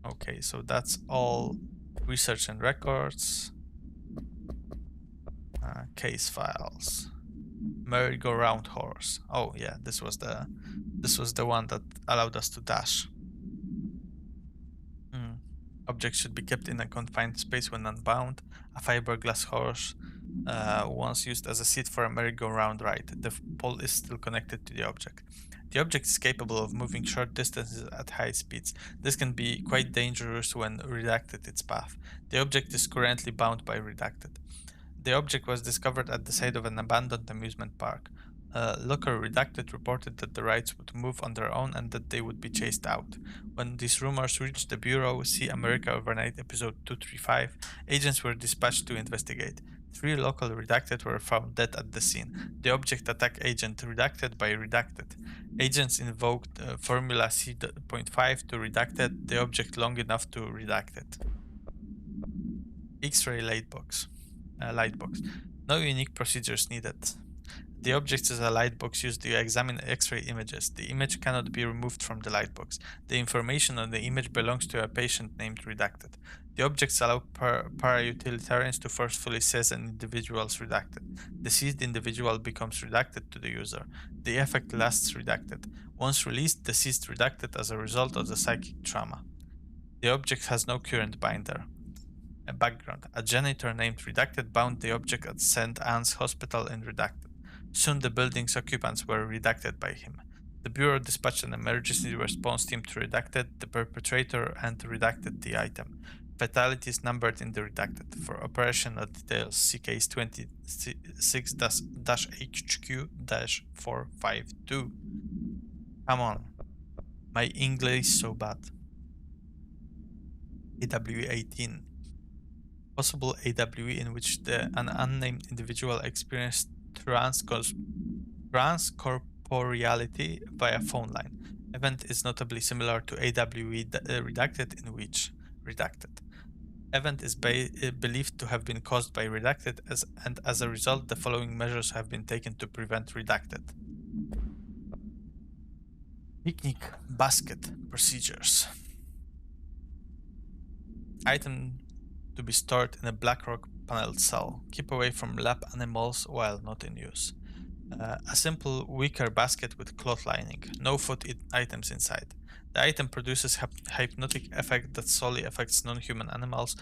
Okay, so that's all research and records. Case files. Merry-go-round horse. Oh yeah, this was the one that allowed us to dash. Objects should be kept in a confined space when unbound. A fiberglass horse once used as a seat for a merry-go-round ride. The pole is still connected to the object. The object is capable of moving short distances at high speeds. This can be quite dangerous when redacted its path. The object is currently bound by redacted. The object was discovered at the side of an abandoned amusement park. Looker Redacted reported that the rides would move on their own and that they would be chased out. When these rumors reached the Bureau, see America Overnight episode 235, agents were dispatched to investigate. 3 local Redacted were found dead at the scene. The object attacked agent Redacted by Redacted. Agents invoked Formula C.5 to Redacted the object long enough to Redacted. X-ray lightbox. No unique procedures needed. The object is a lightbox used to examine X-ray images. The image cannot be removed from the lightbox. The information on the image belongs to a patient named Redacted. The objects allow para-utilitarians to forcefully seize an individual's redacted. The seized individual becomes redacted to the user. The effect lasts redacted. Once released, the seized redacted as a result of the psychic trauma. The object has no current binder. A background. A janitor named Redacted bound the object at St. Anne's Hospital in Redacted. Soon the building's occupants were redacted by him. The Bureau dispatched an emergency response team to Redacted the perpetrator and redacted the item. Fatalities numbered in the Redacted. For operational details, see case 26-HQ-452. Come on. My English so bad. AW18. Possible AWE in which an unnamed individual experienced transcorporeality via phone line. Event is notably similar to AWE Redacted in which Redacted. Event is believed to have been caused by Redacted and as a result the following measures have been taken to prevent Redacted. Picnic basket procedures. Item to be stored in a black rock paneled cell. Keep away from lab animals while not in use. A simple wicker basket with cloth lining. No food items inside. The item produces hypnotic effect that solely affects non-human animals,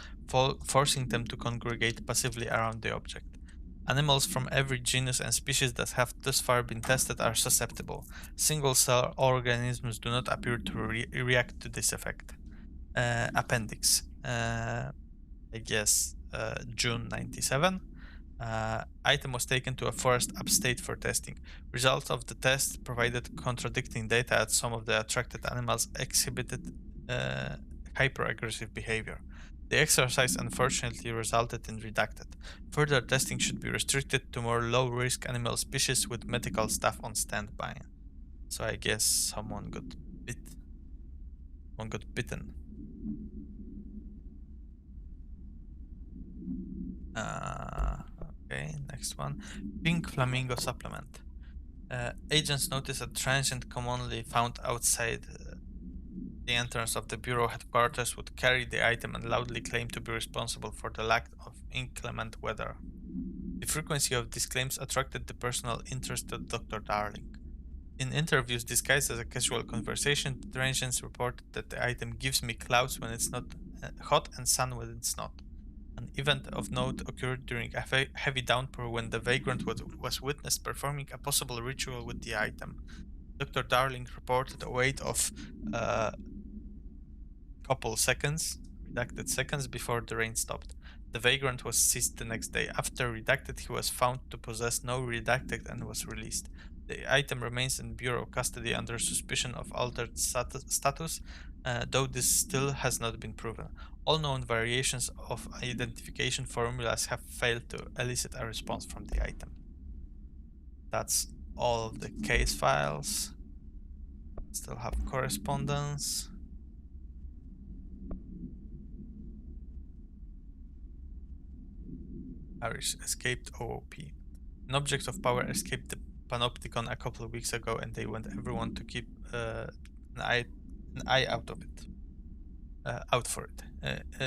forcing them to congregate passively around the object. Animals from every genus and species that have thus far been tested are susceptible. Single-cell organisms do not appear to react to this effect. Appendix. I guess June 97. Item was taken to a forest upstate for testing. Results of the test provided contradicting data as some of the attracted animals exhibited hyper-aggressive behavior. The exercise unfortunately resulted in Redacted. Further testing should be restricted to more low-risk animal species with medical staff on standby. So I guess someone got bitten. Okay, next one. Pink flamingo supplement. Agents noticed a transient commonly found outside the entrance of the Bureau headquarters would carry the item and loudly claim to be responsible for the lack of inclement weather. The frequency of these claims attracted the personal interest of Dr. Darling. In interviews disguised as a casual conversation, the transients reported that the item gives me clouds when it's not hot and sun when it's not. An event of note occurred during a heavy downpour when the vagrant was witnessed performing a possible ritual with the item. Dr. Darling reported a wait of couple seconds, redacted seconds, before the rain stopped. The vagrant was seized the next day. After redacted, he was found to possess no redacted and was released. The item remains in Bureau custody under suspicion of altered status, though this still has not been proven. All known variations of identification formulas have failed to elicit a response from the item. That's all of the case files. Still have correspondence. Irish escaped OOP. An object of power escaped the Panopticon a couple of weeks ago, and they want everyone to keep an eye out of it. Out for it.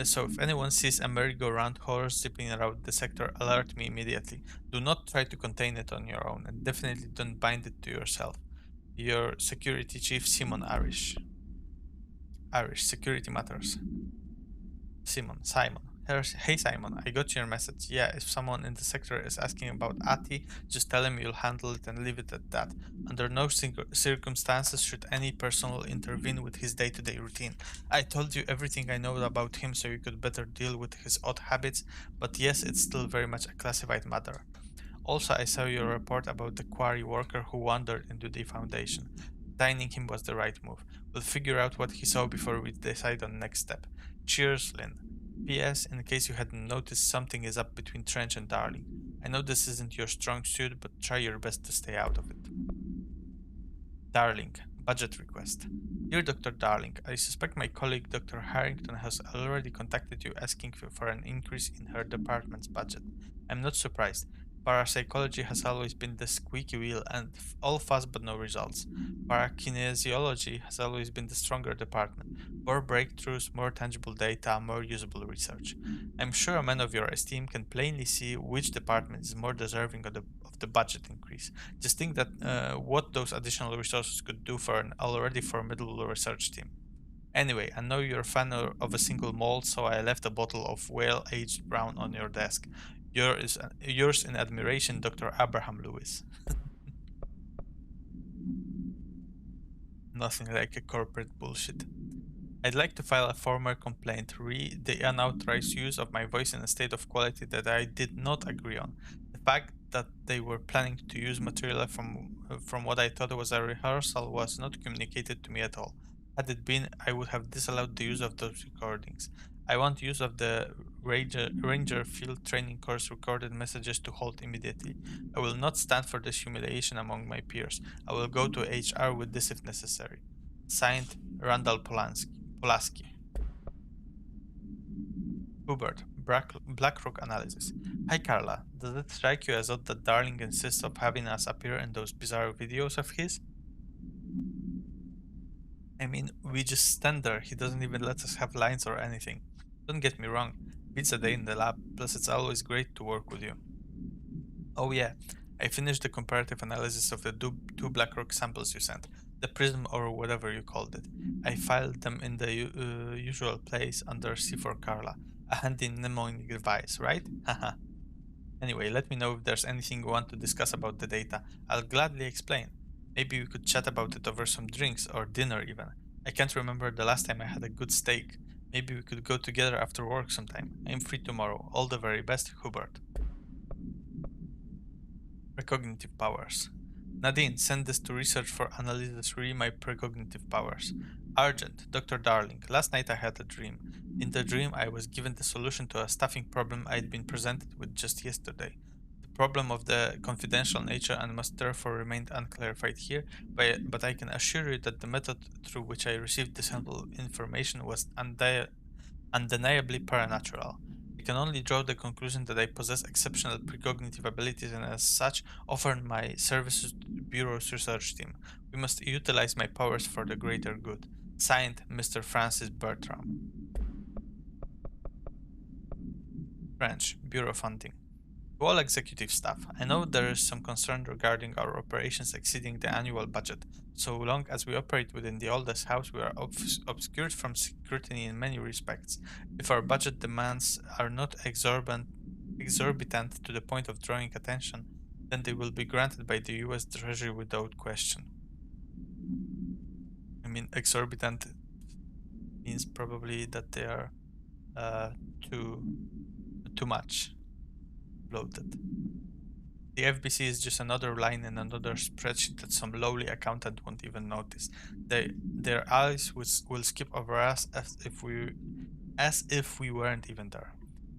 So if anyone sees a merry-go-round horse zipping around the sector, alert me immediately. Do not try to contain it on your own, and definitely don't bind it to yourself. Your Security Chief, Simon Irish. Irish, security matters. Simon. Hey Simon, I got your message. Yeah, if someone in the sector is asking about Ati, just tell him you'll handle it and leave it at that. Under no circumstances should any personnel intervene with his day-to-day routine. I told you everything I know about him so you could better deal with his odd habits, but yes, it's still very much a classified matter. Also, I saw your report about the quarry worker who wandered into the Foundation. Dining him was the right move. We'll figure out what he saw before we decide on next step. Cheers, Lynn. P.S. In case you hadn't noticed, something is up between Trench and Darling. I know this isn't your strong suit, but try your best to stay out of it. Darling, budget request. Dear Dr. Darling, I suspect my colleague Dr. Harrington has already contacted you asking for an increase in her department's budget. I'm not surprised. Parapsychology has always been the squeaky wheel and all fuss but no results. Parakinesiology has always been the stronger department. More breakthroughs, more tangible data, more usable research. I'm sure a man of your esteem can plainly see which department is more deserving of the budget increase. Just think that what those additional resources could do for an already formidable research team. Anyway, I know you're a fan of a single malt, so I left a bottle of well-aged brown on your desk. Yours in admiration, Dr. Abraham Lewis. Nothing like a corporate bullshit. I'd like to file a formal complaint re the unauthorized use of my voice in a state of quality that I did not agree on. The fact that they were planning to use material from what I thought was a rehearsal was not communicated to me at all. Had it been, I would have disallowed the use of those recordings. I want use of the Ranger Field Training Course recorded messages to halt immediately. I will not stand for this humiliation among my peers. I will go to HR with this if necessary. Signed, Randall Pulaski. Hubert, BlackRock Analysis. Hi Carla, does it strike you as odd that Darling insists of having us appear in those bizarre videos of his? I mean, we just stand there, he doesn't even let us have lines or anything. Don't get me wrong, beats a day in the lab, plus it's always great to work with you. Oh yeah, I finished the comparative analysis of the two BlackRock samples you sent, the prism or whatever you called it. I filed them in the usual place under C4 Carla, a handy mnemonic device, right? Haha. Anyway, let me know if there's anything you want to discuss about the data. I'll gladly explain. Maybe we could chat about it over some drinks or dinner even. I can't remember the last time I had a good steak. Maybe we could go together after work sometime. I'm free tomorrow. All the very best, Hubert. Precognitive powers. Nadine, send this to research for analysis re my precognitive powers. Argent, Dr. Darling, last night I had a dream. In the dream I was given the solution to a staffing problem I'd been presented with just yesterday. The problem of the confidential nature and must therefore remain unclarified here, but I can assure you that the method through which I received this sample information was undeniably paranatural. I can only draw the conclusion that I possess exceptional precognitive abilities and as such offer my services to the Bureau's research team. We must utilize my powers for the greater good. Signed, Mr. Francis Bertram. French, Bureau Funding. To all executive staff, I know there is some concern regarding our operations exceeding the annual budget. So long as we operate within the oldest house, we are obscured from scrutiny in many respects. If our budget demands are not exorbitant to the point of drawing attention, then they will be granted by the US Treasury without question. I mean, exorbitant means probably that they are too much bloated. The FBC is just another line in another spreadsheet that some lowly accountant won't even notice. Their eyes will skip over us as if we weren't even there.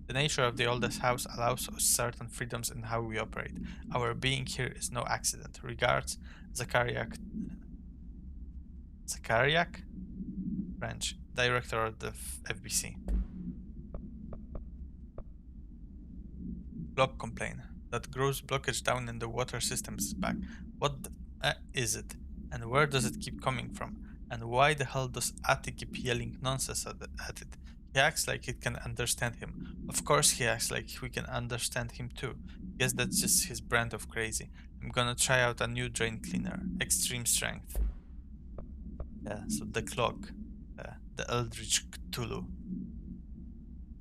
The nature of the oldest house allows us certain freedoms in how we operate. Our being here is no accident. Regards, Zakariak, French, director of the FBC. Block complaint. That gross blockage down in the water system is back. What is it? And where does it keep coming from? And why the hell does Ati keep yelling nonsense at it? He acts like it can understand him. Of course he acts like we can understand him too. Guess that's just his brand of crazy. I'm gonna try out a new drain cleaner. Extreme strength. Yeah, so the clock. The Eldritch Cthulhu.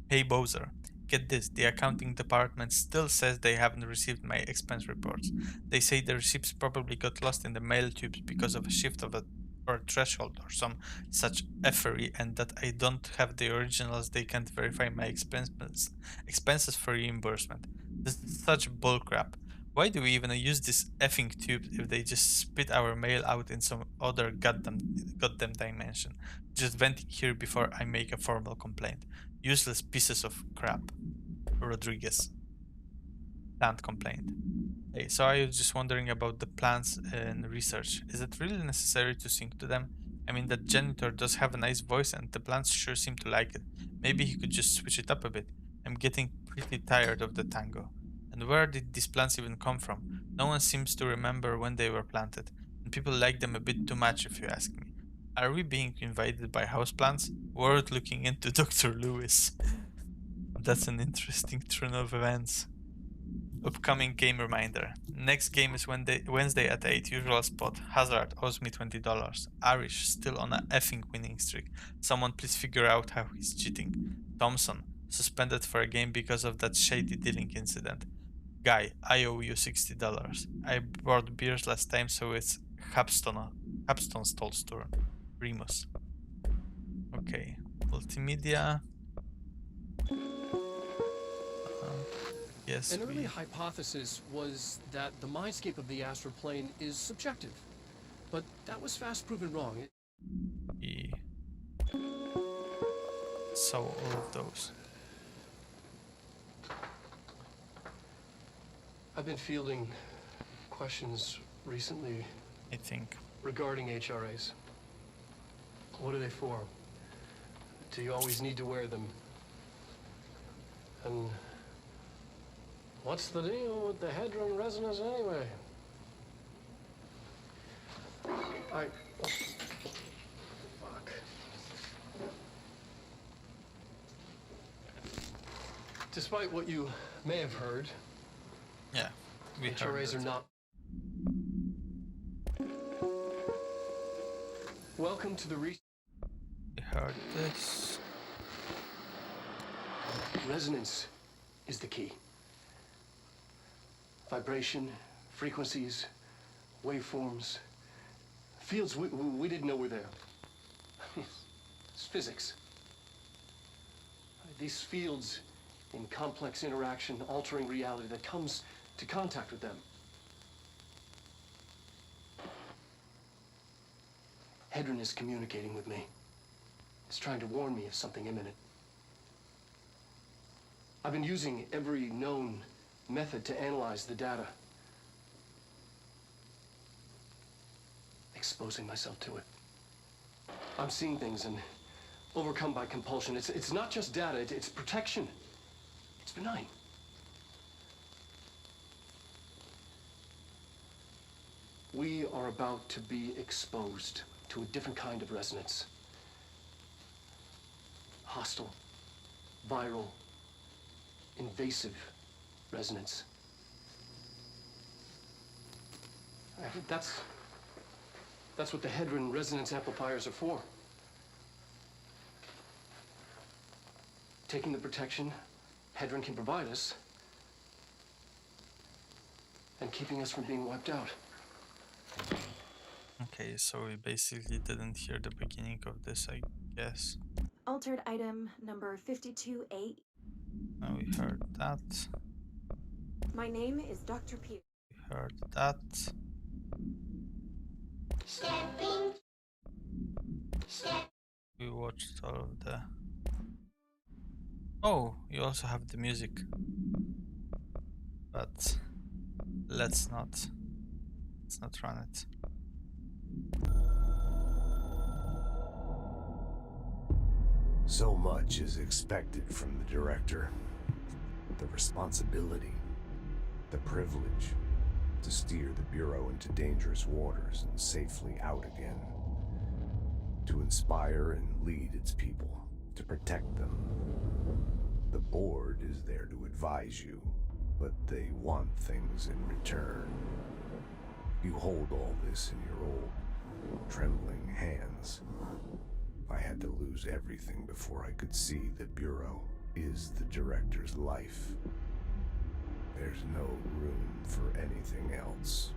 Hey Bowser, get this, the accounting department still says they haven't received my expense reports. They say the receipts probably got lost in the mail tubes because of a shift of a threshold or some such effery, and that I don't have the originals. They can't verify my expenses for reimbursement. This is such bullcrap. Why do we even use this effing tube if they just spit our mail out in some other goddamn dimension? Just venting here before I make a formal complaint. Useless pieces of crap. Rodriguez. Plant complaint. Hey, so I was just wondering about the plants and research. Is it really necessary to sing to them? I mean, that janitor does have a nice voice and the plants sure seem to like it. Maybe he could just switch it up a bit. I'm getting pretty tired of the tango. And where did these plants even come from? No one seems to remember when they were planted. And people like them a bit too much if you ask me. Are we being invaded by houseplants? Worth looking into Dr. Lewis. That's an interesting turn of events. Upcoming game reminder. Next game is Wednesday at 8, usual spot. Hazard owes me $20. Irish still on a effing winning streak. Someone please figure out how he's cheating. Thompson suspended for a game because of that shady dealing incident. Guy, I owe you $60. I bought beers last time, so it's Hapston's Toll's turn. Remus. Okay. Multimedia. Yes. An early hypothesis was that the mindscape of the astral plane is subjective, but that was fast proven wrong. We saw all of those. I've been fielding questions recently, I think. regarding HRAs. What are they for? Do you always need to wear them? And what's the deal with the Hadron resonance anyway? Fuck. Despite what you may have heard, Yeah, we heard HRAs are that. not. Welcome to the We heard this. Resonance is the key. Vibration, frequencies, waveforms, fields we didn't know were there. It's physics. These fields in complex interaction, altering reality that comes to contact with them. Hedron is communicating with me. It's trying to warn me of something imminent. I've been using every known method to analyze the data. Exposing myself to it. I'm seeing things and overcome by compulsion. It's not just data, it's protection. It's benign. We are about to be exposed to a different kind of resonance. Hostile, viral, invasive resonance. That's what the Hedron resonance amplifiers are for. Taking the protection Hedron can provide us and keeping us from being wiped out. Okay, so we basically didn't hear the beginning of this, I guess. Altered item number 52A. Now we heard that. My name is Dr. Pierce. We heard that. We watched all of the... Oh, you also have the music. But let's not run it. So much is expected from the director. The responsibility, the privilege to steer the Bureau into dangerous waters and safely out again. To inspire and lead its people, to protect them. The board is there to advise you, but they want things in return. You hold all this in your old, trembling hands. I had to lose everything before I could see the Bureau. is the director's life. There's no room for anything else.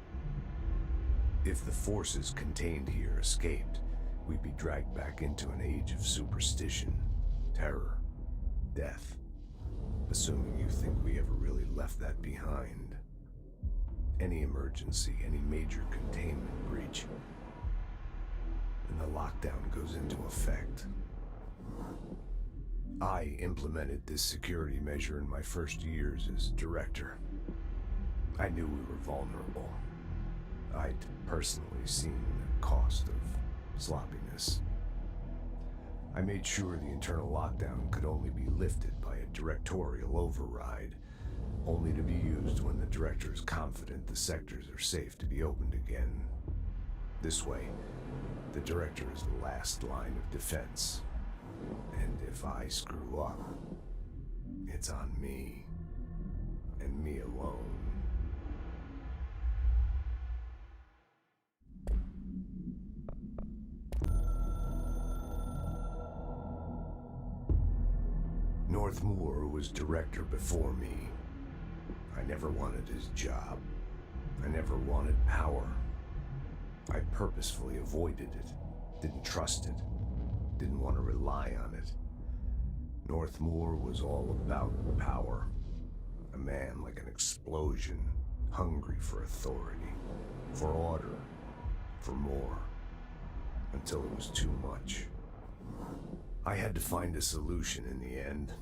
If the forces contained here escaped, we'd be dragged back into an age of superstition, terror, death. Assuming you think we ever really left that behind. Any emergency, any major containment breach, and the lockdown goes into effect. I implemented this security measure in my first years as director. I knew we were vulnerable. I'd personally seen the cost of sloppiness. I made sure the internal lockdown could only be lifted by a directorial override, only to be used when the director is confident the sectors are safe to be opened again. This way, the director is the last line of defense. And if I screw up, it's on me, and me alone. Northmoor was director before me. I never wanted his job. I never wanted power. I purposefully avoided it, didn't trust it, didn't want to rely on it. Northmoor was all about power. A man like an explosion, hungry for authority, for order, for more, until it was too much. I had to find a solution in the end,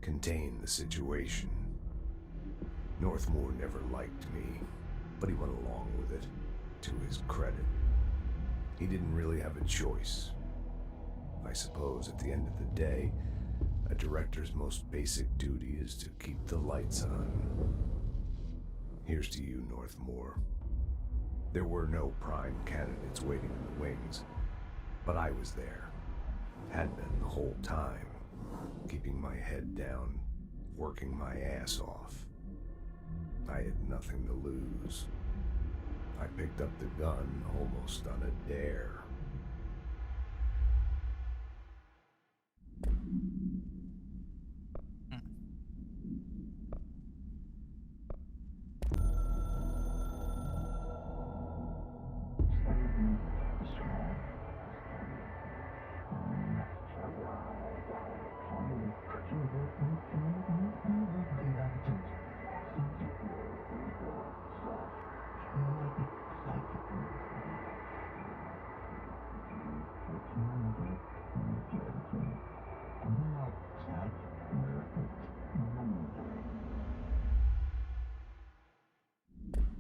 contain the situation. Northmoor never liked me, but he went along with it, to his credit. He didn't really have a choice. I suppose at the end of the day, a director's most basic duty is to keep the lights on. Here's to you, Northmoor. There were no prime candidates waiting in the wings, but I was there. Had been the whole time, keeping my head down, working my ass off. I had nothing to lose. I picked up the gun almost on a dare.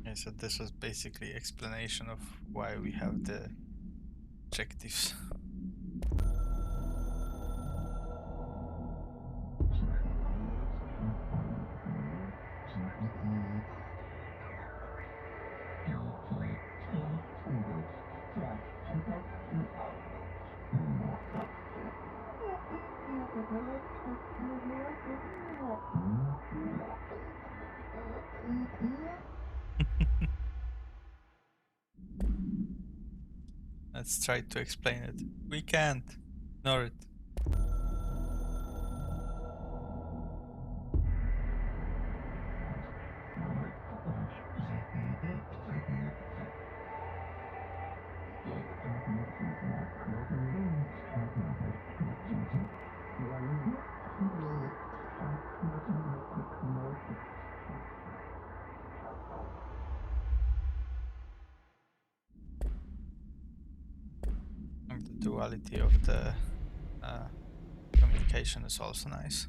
Okay, so this was basically explanation of why we have the objectives. Let's try to explain it. We can't. Ignore it. And the duality of the communication is also nice.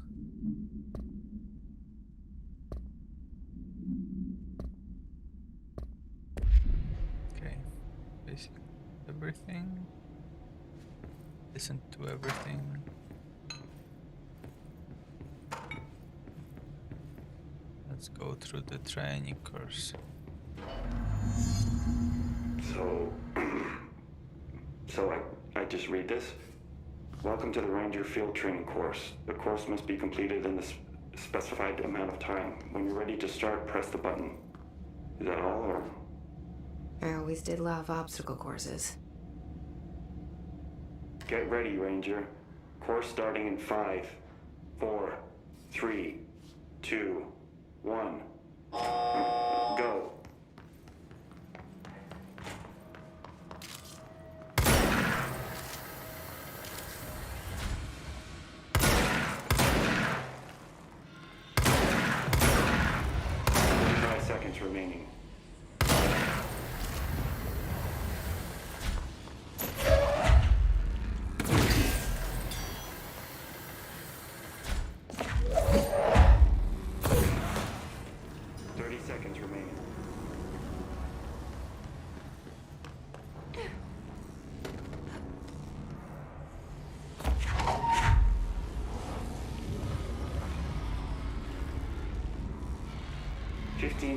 Okay, basically everything. Listen to everything. Let's go through the training course. So I just read this. Welcome to the Ranger Field Training course. The course must be completed in the specified amount of time. When you're ready to start, press the button. Is that all, or? I always did love obstacle courses. Get ready, Ranger. Course starting in 5, 4, 3, 2, 1. Go. Seconds remaining.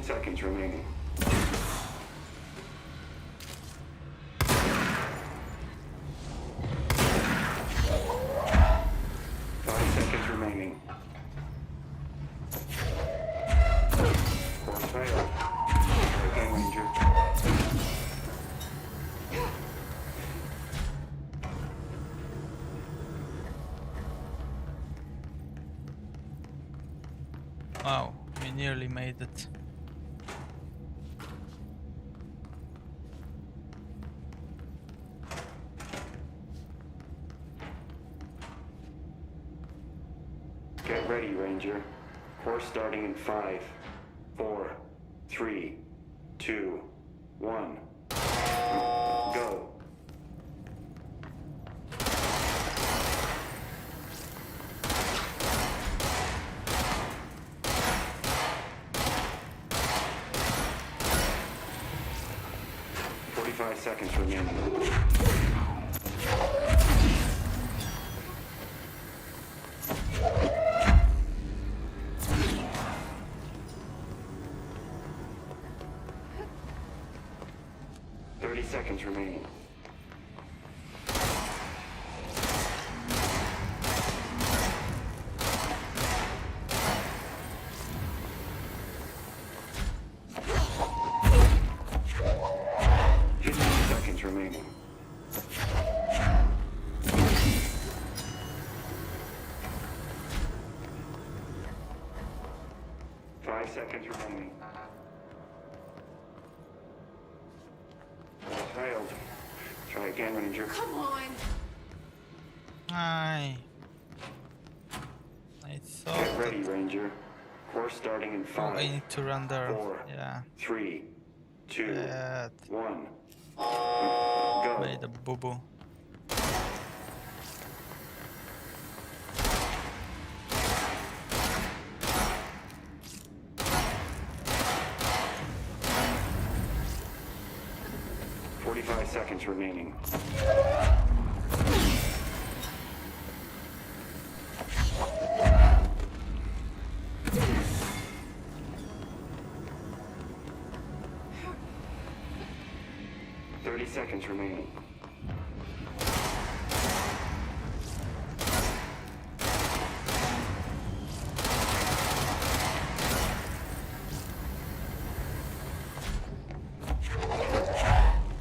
Seconds remaining. 5 seconds remaining. Course failed. Okay, Ranger. Wow, we nearly made it. Get ready, Ranger. Course starting in 5, 4, 3, 2, 1. Go. Seconds remaining. 30 seconds remaining. 15 seconds remaining. 5 seconds remaining. Failed. Try again, Ranger. Come on! I thought. Get ready, Ranger. Course starting in 5. Oh, I need to run there. 4, Yeah. 3, 2, That 1. Go. made a boo boo. Seconds remaining. 30 seconds remaining.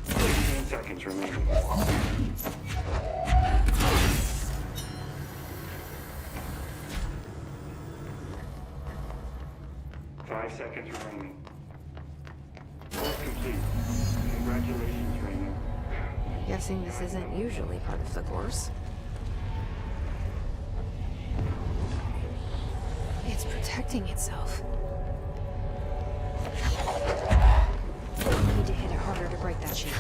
15 seconds remaining. 5 seconds remaining. Course complete. Congratulations, Raymond. Guessing this isn't usually part of the course. It's protecting itself. I need to hit it harder to break that sheet.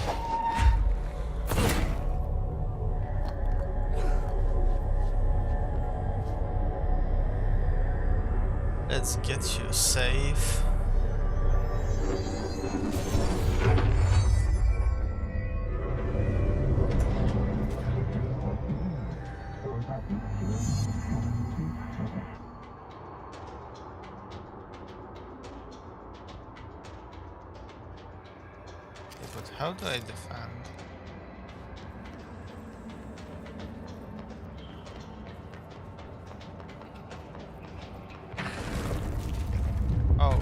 Let's get you safe. But how do I defend? Oh.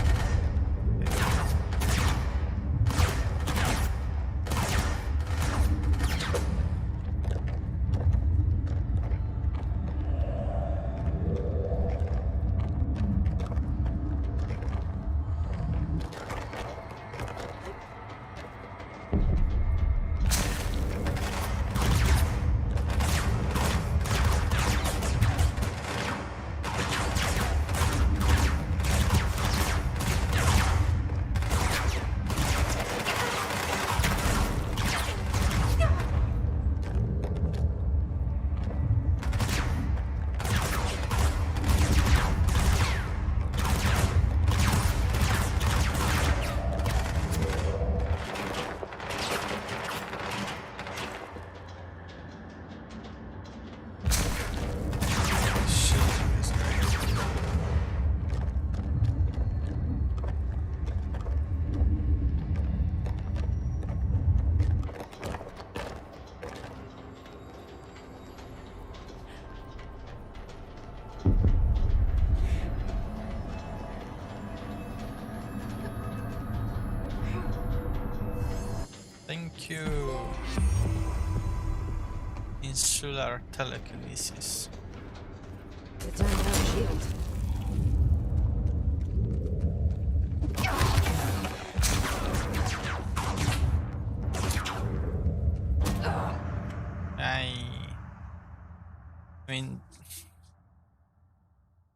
you. Insular telekinesis. Good time to have a shield. I mean,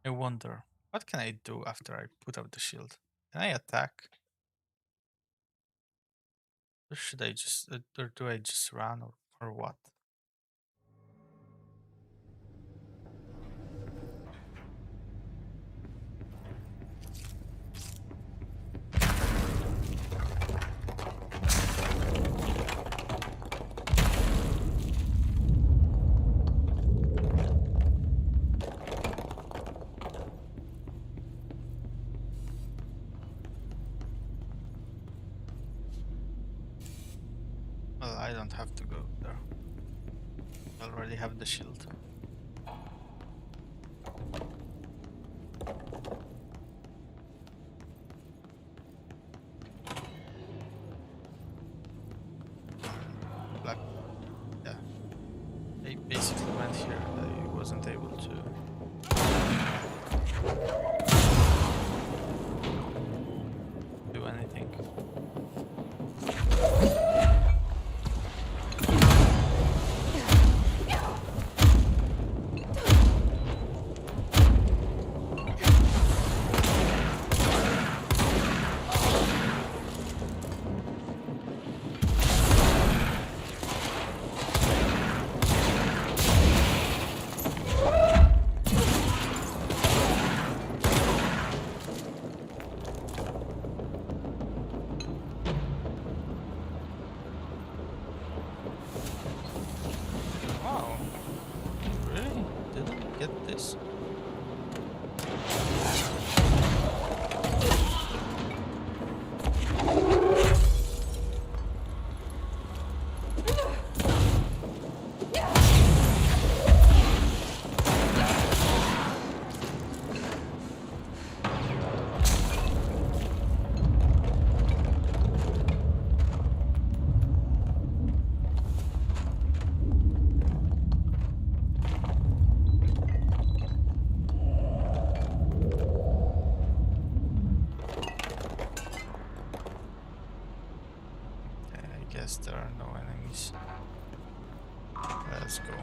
I wonder, what can I do after I put up the shield? Can I attack? Or should I just, or do I just run, or what? Well, I don't have to go there. I already have the shield. Black, yeah. I basically went here. I wasn't able to. Do anything. Wow. Really? Didn't get this? I guess there are no enemies. Let's go.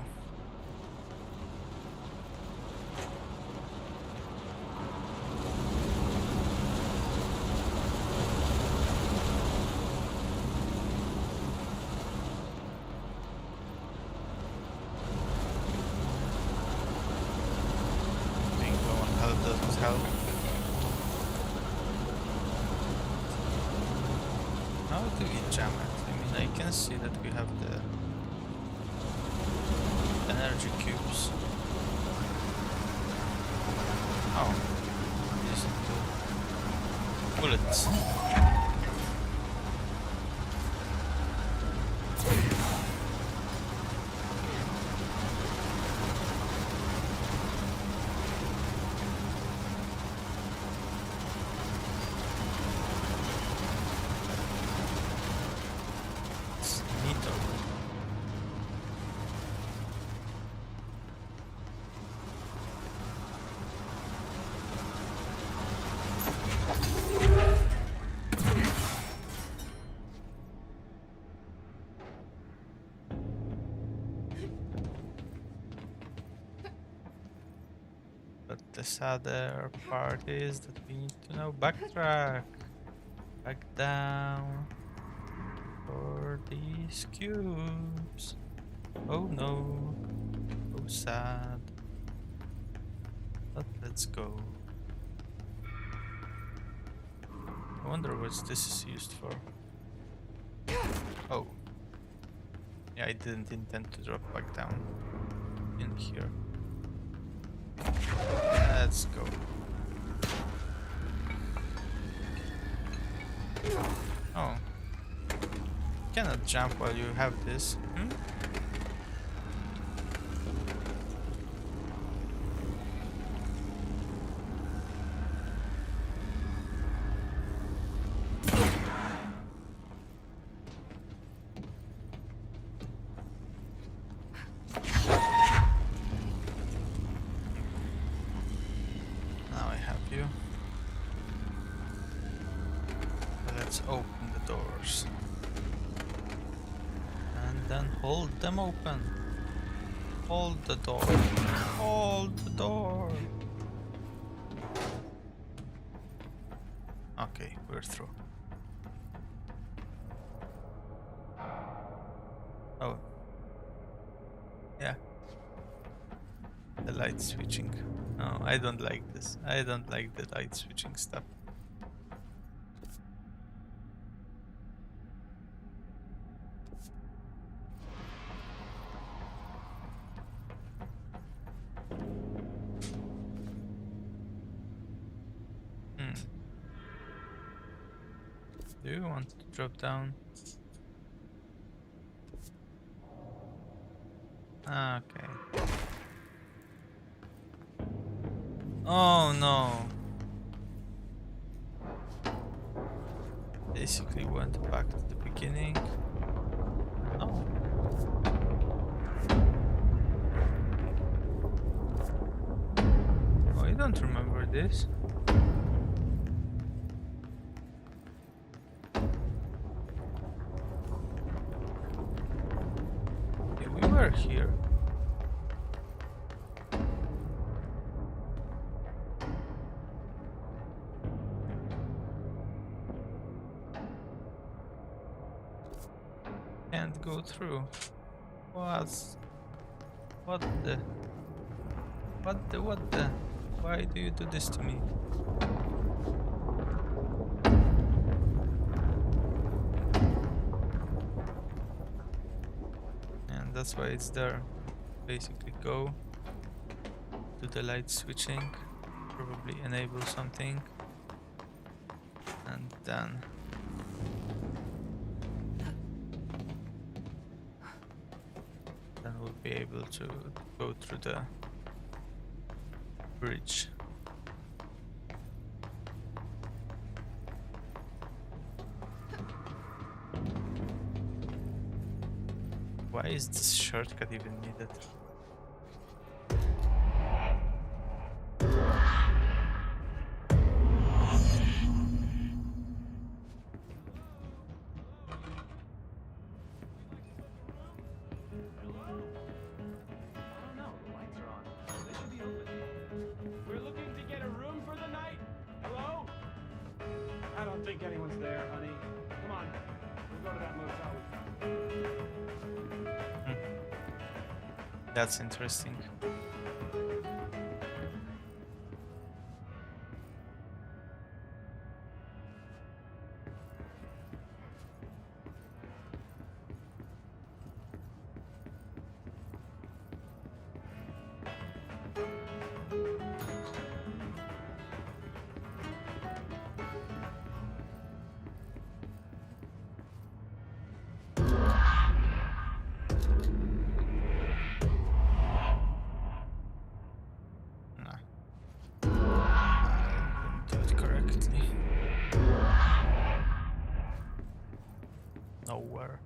Being low on health doesn't help. How do we jam it? I mean, I can see that we have the energy cubes. Oh, using the bullets. But the sadder part is that we need to now backtrack. Back down for these cubes. Oh no. So sad. But let's go. I wonder what this is used for. Oh. Yeah, I didn't intend to drop back down in here. Let's go. Oh. You cannot jump while you have this. Hmm? you. Let's open the doors. And then hold them open. Hold the door. Hold the door. Okay, we're through. Oh. Yeah. The light switching. No, I don't like this. I don't like the light switching stuff. Do you want to drop down? Okay. Oh no. Basically went back to the beginning. Oh. Oh, you don't remember this? Yeah, we were here. Can't go through. What the? What the? Why do you do this to me? And that's why it's there. Basically go to the light switching, probably enable something, and then we'll be able to go through the bridge. Why is this shortcut even needed? That's interesting. Nowhere.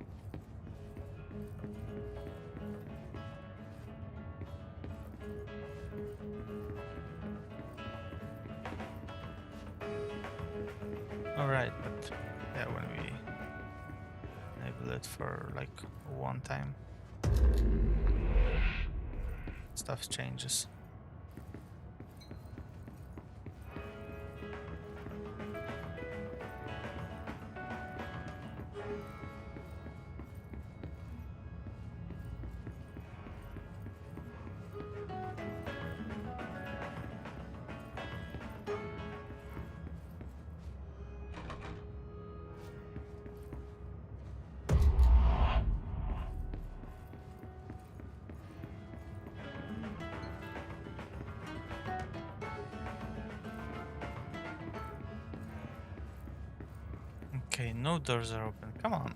Alright, but yeah, when we enable it for like one time, stuff changes. Okay, no doors are open. Come on.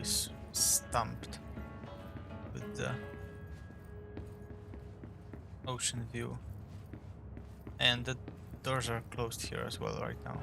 always stumped with the ocean view. And the doors are closed here as well right now.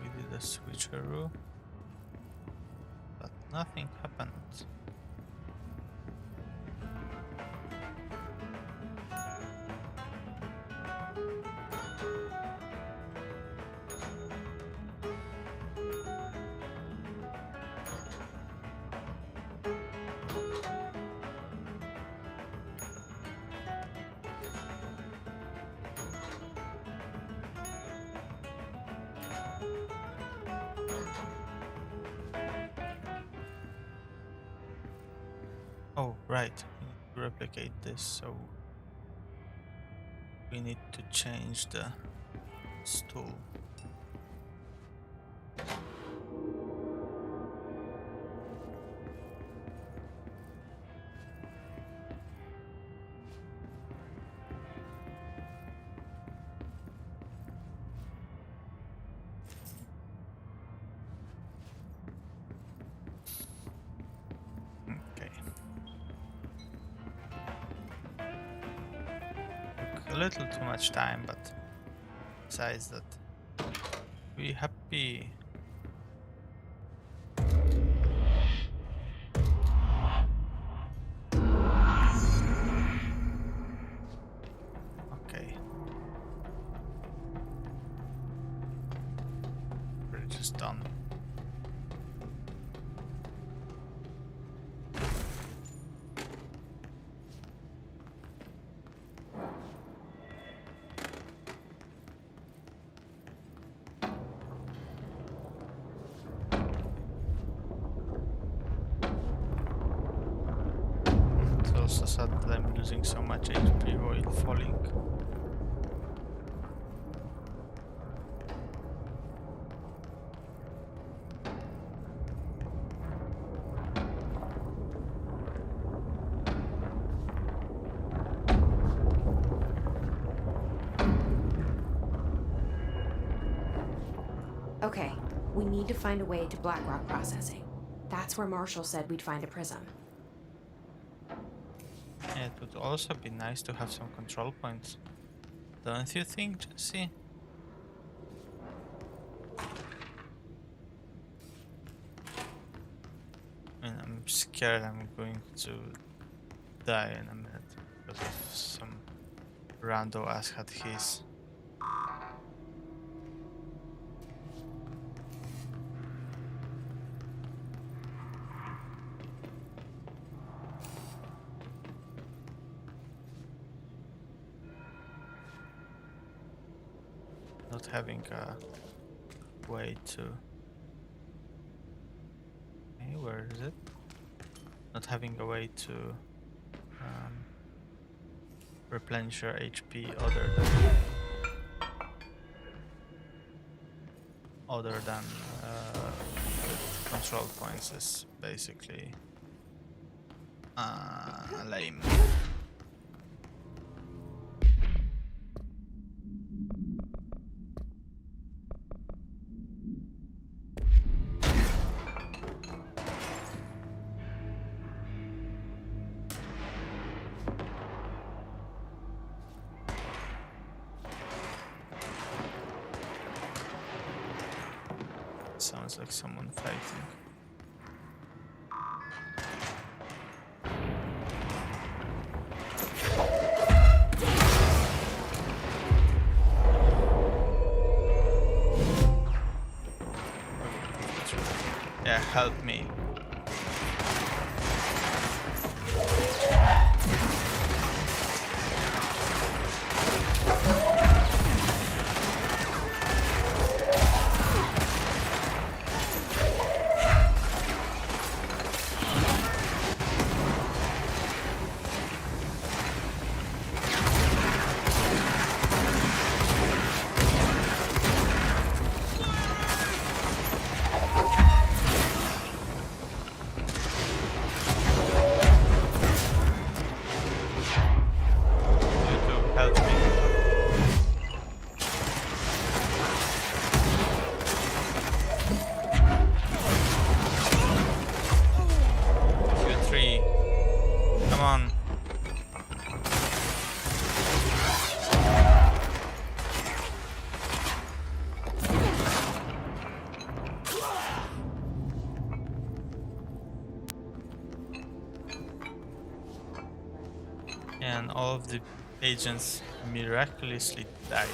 We did a switcheroo, but nothing happened. Oh, right. We need to replicate this, so we need to change the stool. Okay. Took a little too much time, but besides that, we happy. Okay. Bridge is done. It's also sad that I'm losing so much HP while falling. Okay, we need to find a way to Blackrock processing. That's where Marshall said we'd find a prism. It would also be nice to have some control points. Don't you think, Jesse? I mean, I'm scared I'm going to die in a minute because of some rando ass had his. Not having a way to. Hey, where is it? Not having a way to replenish your HP other than with control points is basically lame. Sounds like someone fighting. help me. And all of the agents miraculously died.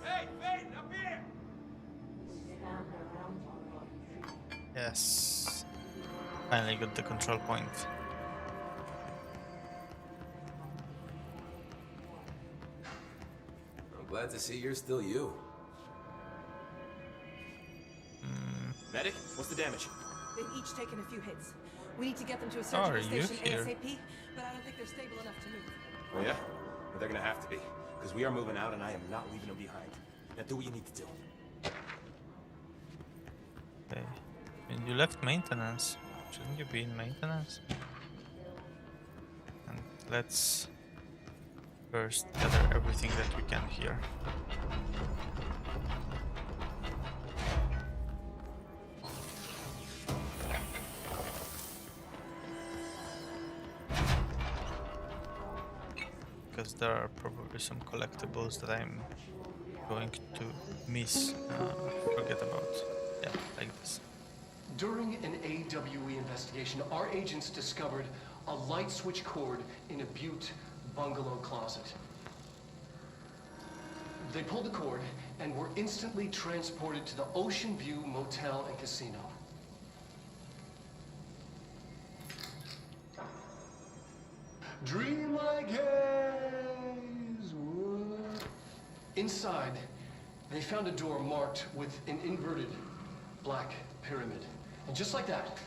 Hey, wait, up here! Yes. Finally got the control point. Glad to see you're still you. Medic, what's the damage? They've each taken a few hits. We need to get them to a Are surgical you station here? ASAP, but I don't think they're stable enough to move. Oh yeah? Well, they're gonna have to be, because we are moving out and I am not leaving them behind. Now do what you need to do. Okay. And you left maintenance. Shouldn't you be in maintenance? And let's first gather everything that we can here. Because there are probably some collectibles that I'm going to miss, forget about. Yeah, like this. During an AWE investigation, our agents discovered a light switch cord in a Butte bungalow closet. They pulled the cord and were instantly transported to the Ocean View Motel and Casino. Dream like haze. Inside, they found a door marked with an inverted black pyramid. And just like that,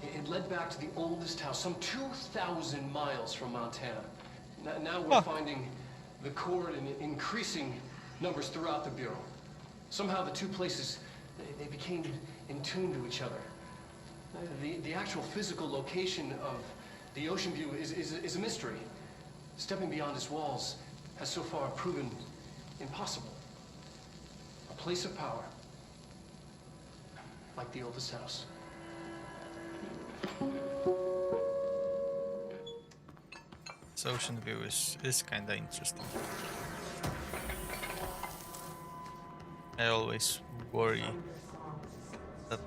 it led back to the oldest house, some 2,000 miles from Montana. Now we're finding the cord in increasing numbers throughout the Bureau. Somehow the two places, they became in tune to each other. The actual physical location of the Ocean View is a mystery. Stepping beyond its walls has so far proven impossible. A place of power, like the oldest house. This Ocean View is kinda interesting. I always worry that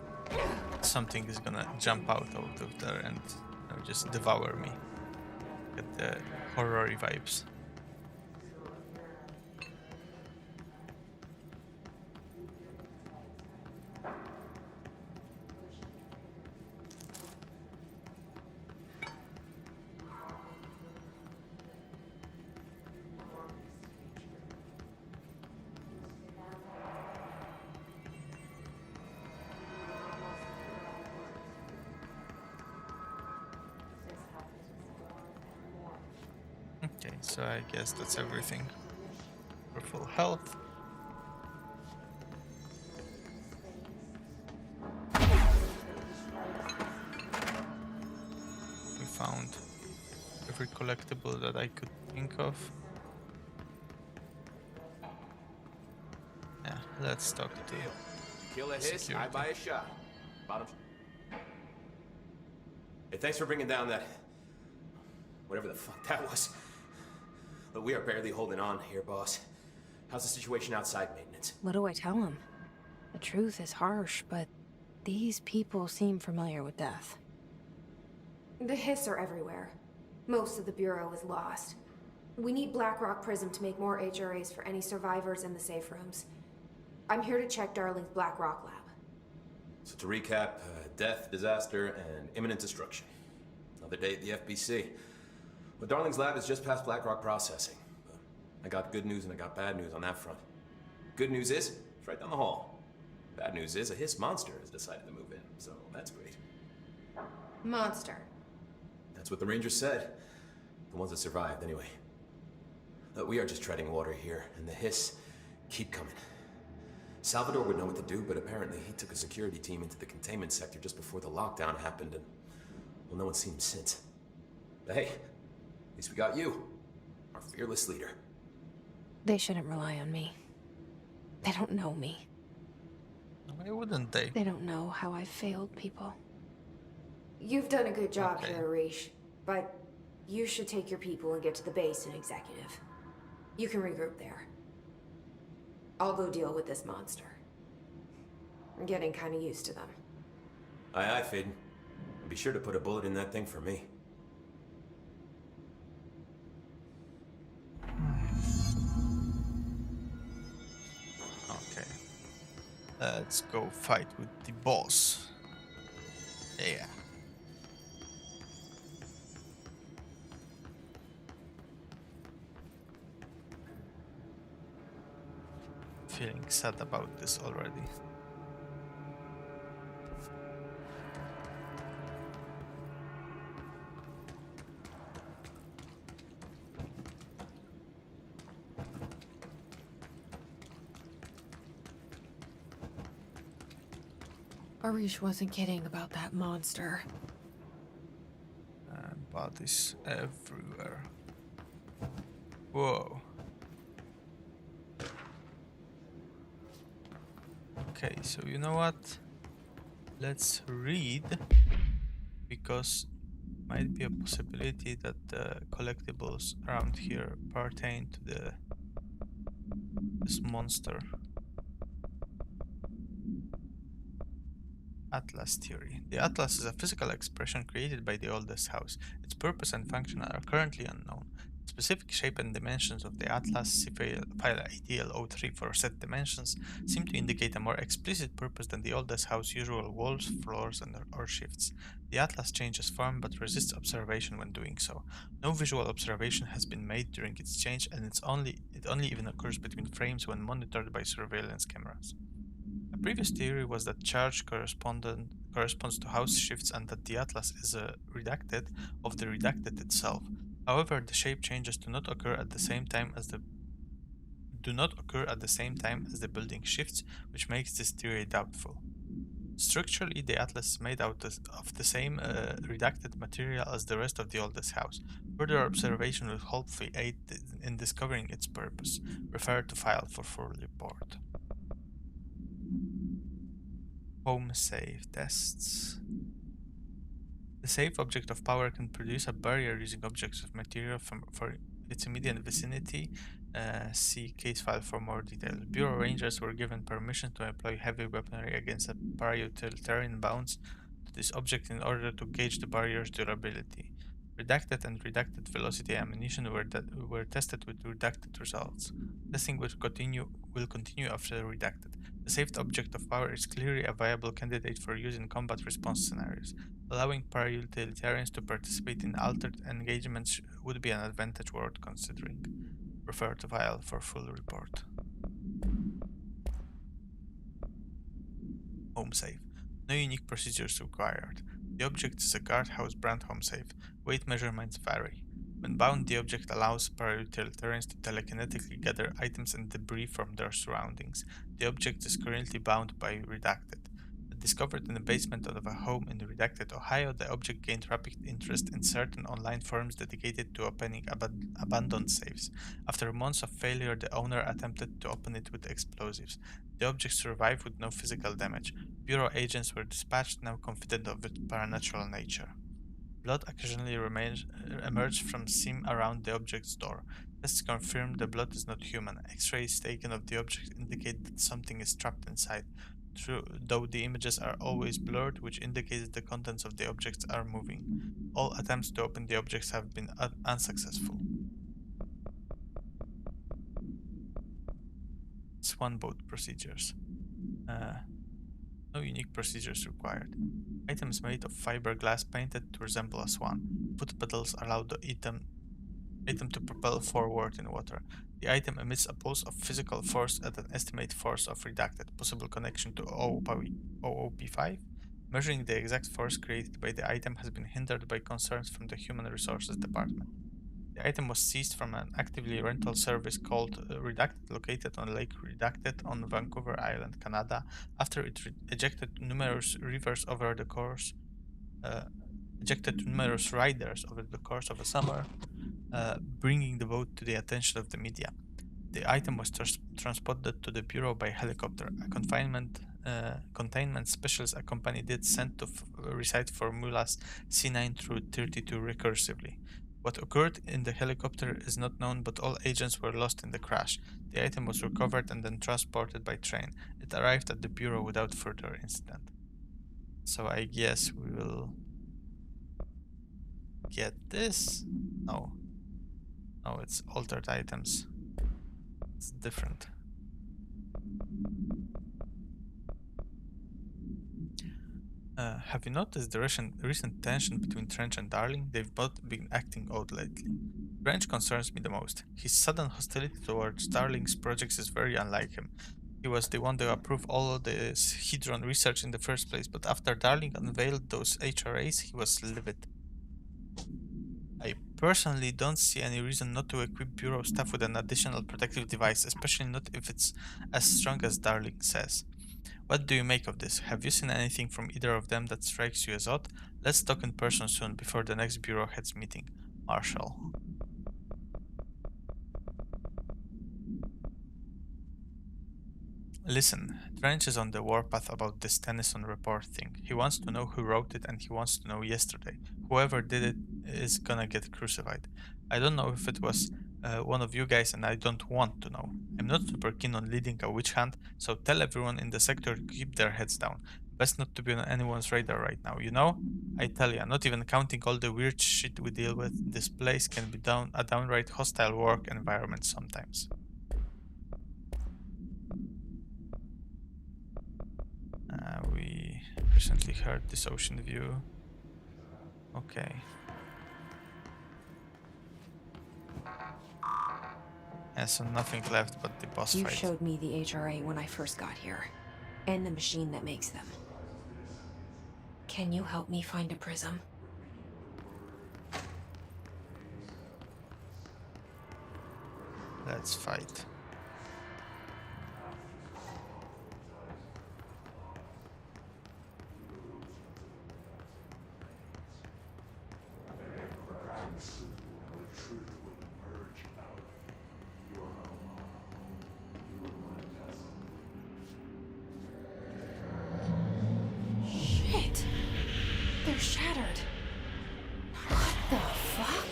something is gonna jump out of there and just devour me. Get the horror vibes. Okay, so I guess that's everything for full health. We found every collectible that I could think of. Yeah, let's talk to you. Kill a hiss, I buy a shot. Bottom. Hey, thanks for bringing down that... whatever the fuck that was. But we are barely holding on here, boss. How's the situation outside maintenance? What do I tell him? The truth is harsh, but these people seem familiar with death. The Hiss are everywhere. Most of the Bureau is lost. We need Blackrock Prism to make more HRAs for any survivors in the safe rooms. I'm here to check Darling's Blackrock lab. So to recap, death, disaster, and imminent destruction. Another day at the FBC. Well, Darling's lab is just past Blackrock processing. But I got good news and I got bad news on that front. Good news is, it's right down the hall. Bad news is, a Hiss monster has decided to move in, so that's great. Monster. That's what the Rangers said. The ones that survived, anyway. We are just treading water here, and the Hiss keep coming. Salvador would know what to do, but apparently he took a security team into the containment sector just before the lockdown happened, and, well, no one's seen him since. But hey, at least we got you, our fearless leader. They shouldn't rely on me. They don't know me. Why wouldn't they? They don't know how I failed people. You've done a good job here, Arish, but you should take your people and get to the base and executive. You can regroup there. I'll go deal with this monster. I'm getting kind of used to them. Aye, aye, Faden. Be sure to put a bullet in that thing for me. Okay. Let's go fight with the boss. Yeah. Feeling sad about this already. Arish wasn't kidding about that monster. Bodies everywhere. Whoa. Okay, so you know what? Let's read, because might be a possibility that the collectibles around here pertain to this monster. Atlas theory. The Atlas is a physical expression created by the oldest house. Its purpose and function are currently unknown. Specific shape and dimensions of the Atlas file ATL03 for set dimensions seem to indicate a more explicit purpose than the oldest house usual walls, floors, or shifts. The Atlas changes form but resists observation when doing so. No visual observation has been made during its change, and it only even occurs between frames when monitored by surveillance cameras. A previous theory was that charge corresponds to house shifts and that the Atlas is a redacted of the redacted itself. However, the shape changes do not occur at the same time as the building shifts, which makes this theory doubtful. Structurally, the Atlas is made out of the same redacted material as the rest of the oldest house. Further observation will hopefully aid in discovering its purpose. Refer to file for full report. Home save tests. The safe object of power can produce a barrier using objects of material for its immediate vicinity. See case file for more detail. Bureau Rangers were given permission to employ heavy weaponry against a para-utilitarian bounce to this object in order to gauge the barrier's durability. Redacted and redacted velocity ammunition were tested with redacted results. Testing will continue after redacted. The saved object of power is clearly a viable candidate for use in combat response scenarios. Allowing para-utilitarians to participate in altered engagements would be an advantage worth considering. Refer to file for full report. Home save. No unique procedures required. The object is a guardhouse brand home safe. Weight measurements vary. When bound, the object allows para-utilitarians to telekinetically gather items and debris from their surroundings. The object is currently bound by redacted. Discovered in the basement of a home in redacted Ohio, the object gained rapid interest in certain online forums dedicated to opening abandoned safes. After months of failure, the owner attempted to open it with explosives. The object survived with no physical damage. Bureau agents were dispatched, now confident of its paranatural nature. Blood occasionally emerged from seam around the object's door. Tests confirmed the blood is not human. X-rays taken of the object indicate that something is trapped inside. though the images are always blurred, which indicates the contents of the objects are moving. All attempts to open the objects have been unsuccessful. Swan boat procedures. No unique procedures required. Items made of fiberglass painted to resemble a swan. Foot pedals allow the item to propel forward in water. The item emits a pulse of physical force at an estimated force of redacted. Possible connection to OOP5. Measuring the exact force created by the item has been hindered by concerns from the Human Resources Department. The item was seized from an actively rental service called Redacted, located on Lake Redacted on Vancouver Island, Canada, after it ejected numerous riders over the course of a summer, bringing the boat to the attention of the media. The item was transported to the bureau by helicopter. A containment specialist accompanied it, sent to recite formulas C9 through 32 recursively. What occurred in the helicopter is not known, but all agents were lost in the crash. The item was recovered and then transported by train. It arrived at the bureau without further incident. So I guess we will get this? No. No, it's altered items. It's different. Have you noticed the recent tension between Trench and Darling? They've both been acting odd lately. Trench concerns me the most. His sudden hostility towards Darling's projects is very unlike him. He was the one to approve all of this Hedron research in the first place, but after Darling unveiled those HRAs, he was livid. I personally don't see any reason not to equip Bureau staff with an additional protective device, especially not if it's as strong as Darling says. What do you make of this? Have you seen anything from either of them that strikes you as odd? Let's talk in person soon, before the next Bureau heads meeting. Marshall. Listen, Trench is on the warpath about this Tennyson report thing. He wants to know who wrote it, and he wants to know yesterday. Whoever did it is gonna get crucified. I don't know if it was one of you guys, and I don't want to know. I'm not super keen on leading a witch hunt, so tell everyone in the sector to keep their heads down. Best not to be on anyone's radar right now, you know? I tell ya, not even counting all the weird shit we deal with, this place can be a downright hostile work environment sometimes. We recently heard this Ocean View. Okay. Yeah, so nothing left but the boss You fight. showed me the HRA when I first got here, and the machine that makes them. Can you help me find a prism? Let's fight. Shit! They're shattered. What the fuck?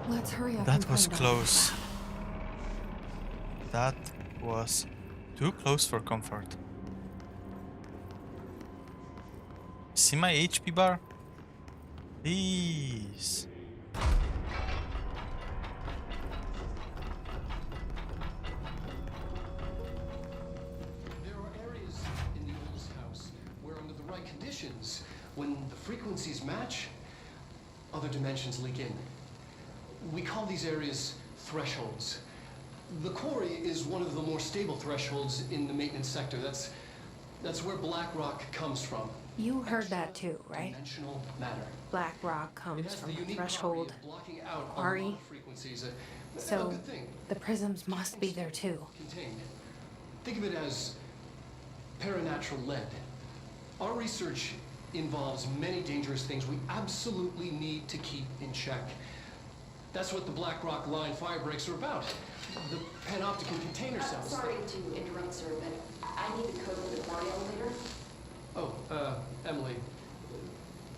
Let's hurry up. That was close. That was too close for comfort. See my HP bar? Please. There are areas in the old house where, under the right conditions, when the frequencies match, other dimensions leak in. We call these areas thresholds. The quarry is one of the more stable thresholds in the maintenance sector. That's where black rock comes from. You heard that too, right? Dimensional matter. Black rock comes from a threshold quarry. So the prisms must be there too. Contained. Think of it as paranatural lead. Our research involves many dangerous things we absolutely need to keep in check. That's what the Black Rock Line fire breaks are about. The panopticon container cells. Sorry to interrupt, sir, but I need the code for the quarry elevator. Oh, Emily.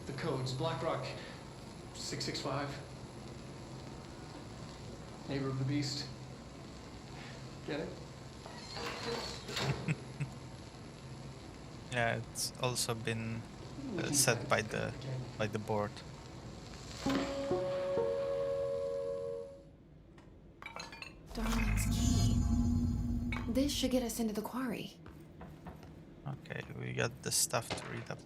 The codes. Black Rock 665. Neighbor of the Beast. Get it? Yeah, it's also been set by the board. Darling's key. This should get us into the quarry. Okay, we got the stuff to read up.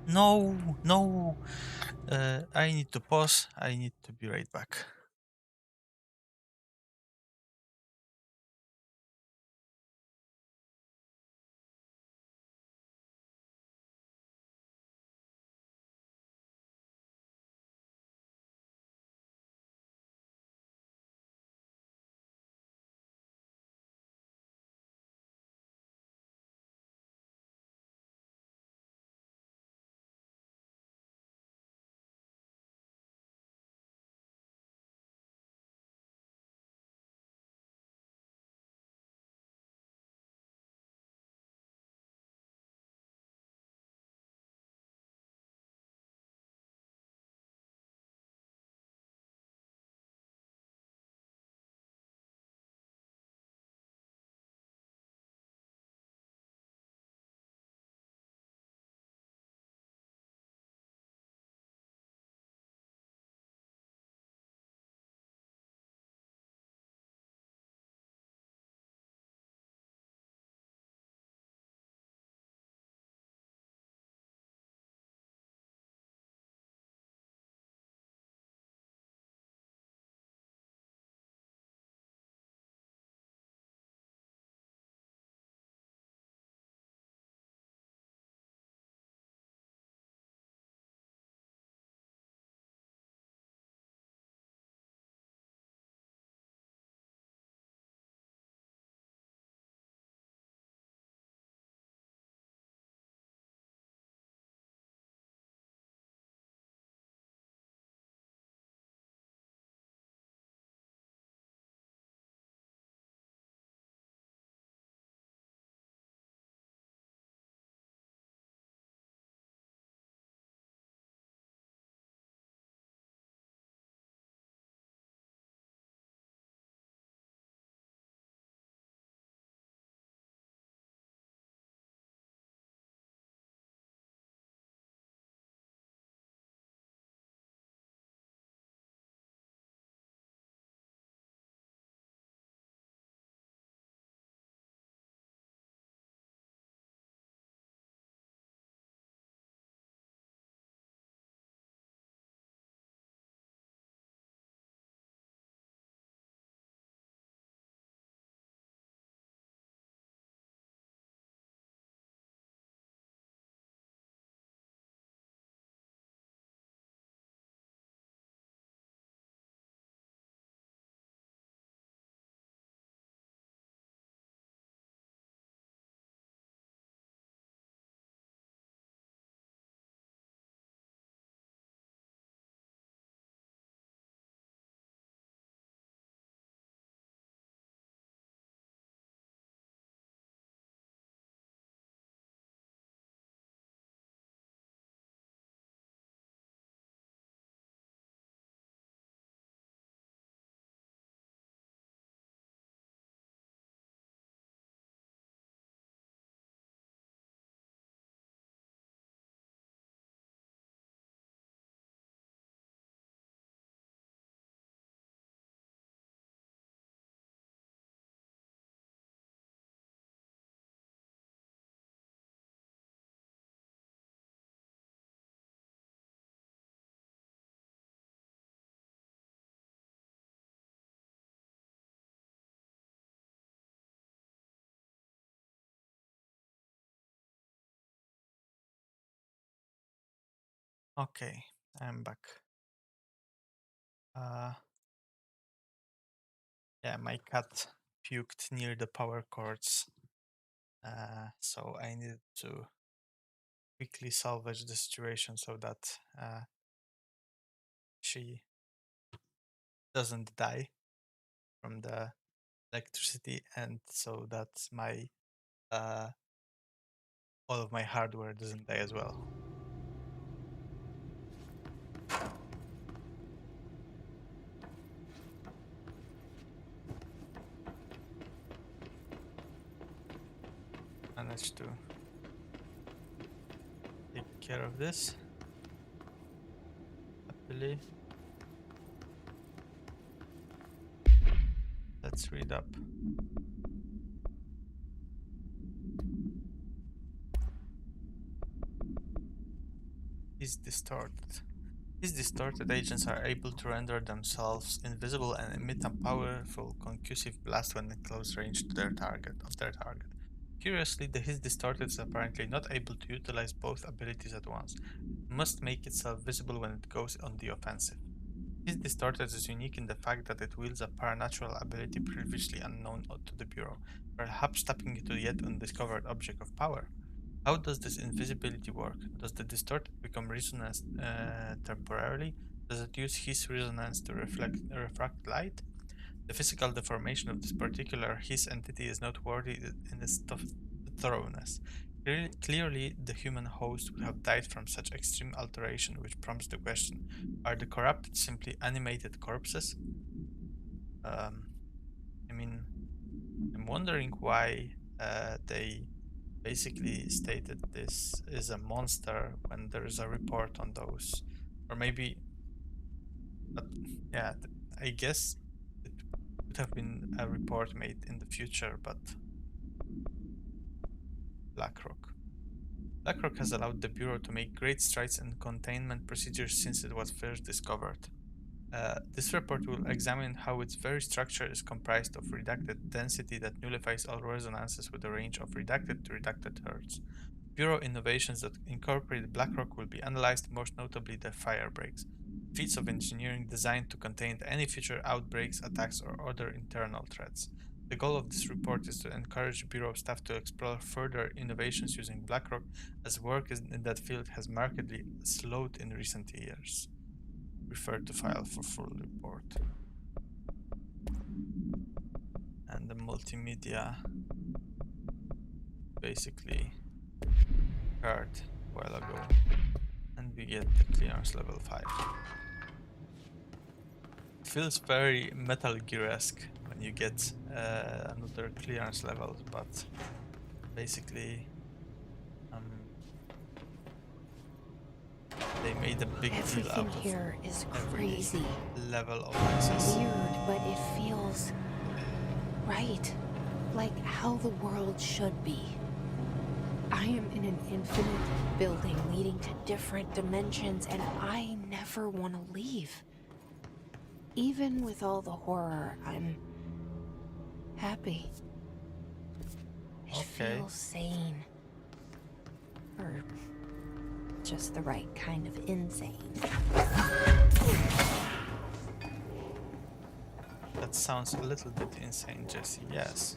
No, no. I need to pause. I need to be right back. Okay, I'm back. Yeah, my cat puked near the power cords, so I needed to quickly salvage the situation so that she doesn't die from the electricity, and so that my all of my hardware doesn't die as well. Managed to take care of this happily. Let's read up. Is distorted. These distorted agents are able to render themselves invisible and emit a powerful concussive blast when in close range to their target. Curiously, the His Distorted is apparently not able to utilize both abilities at once. It must make itself visible when it goes on the offensive. His Distorted is unique in the fact that it wields a paranatural ability previously unknown to the Bureau, perhaps tapping into a yet undiscovered object of power. How does this invisibility work? Does the distorted become resonance temporarily? Does it use his resonance to refract light? The physical deformation of this particular his entity is noteworthy in its thoroughness. Clearly, the human host would have died from such extreme alteration, which prompts the question: are the corrupted simply animated corpses? I mean, I'm wondering why they basically stated this is a monster when there is a report on those, or maybe, but yeah, I guess it would have been a report made in the future. But BlackRock has allowed the Bureau to make great strides in containment procedures since it was first discovered. This report will examine how its very structure is comprised of redacted density that nullifies all resonances with a range of redacted to redacted hertz. Bureau innovations that incorporate BlackRock will be analyzed, most notably the fire breaks, feats of engineering designed to contain any future outbreaks, attacks, or other internal threats. The goal of this report is to encourage Bureau staff to explore further innovations using BlackRock, as work in that field has markedly slowed in recent years. Refer to file for full report. And the multimedia basically occurred a while ago. And we get the clearance level 5. It feels very Metal Gear-esque when you get another clearance level, but basically they made a big deal out of here is every crazy. level of access. Weird, but it feels right. Like how the world should be. I am in an infinite building leading to different dimensions, and I never want to leave. Even with all the horror, I'm happy. It feels sane. Or just the right kind of insane. That sounds a little bit insane, Jesse, yes.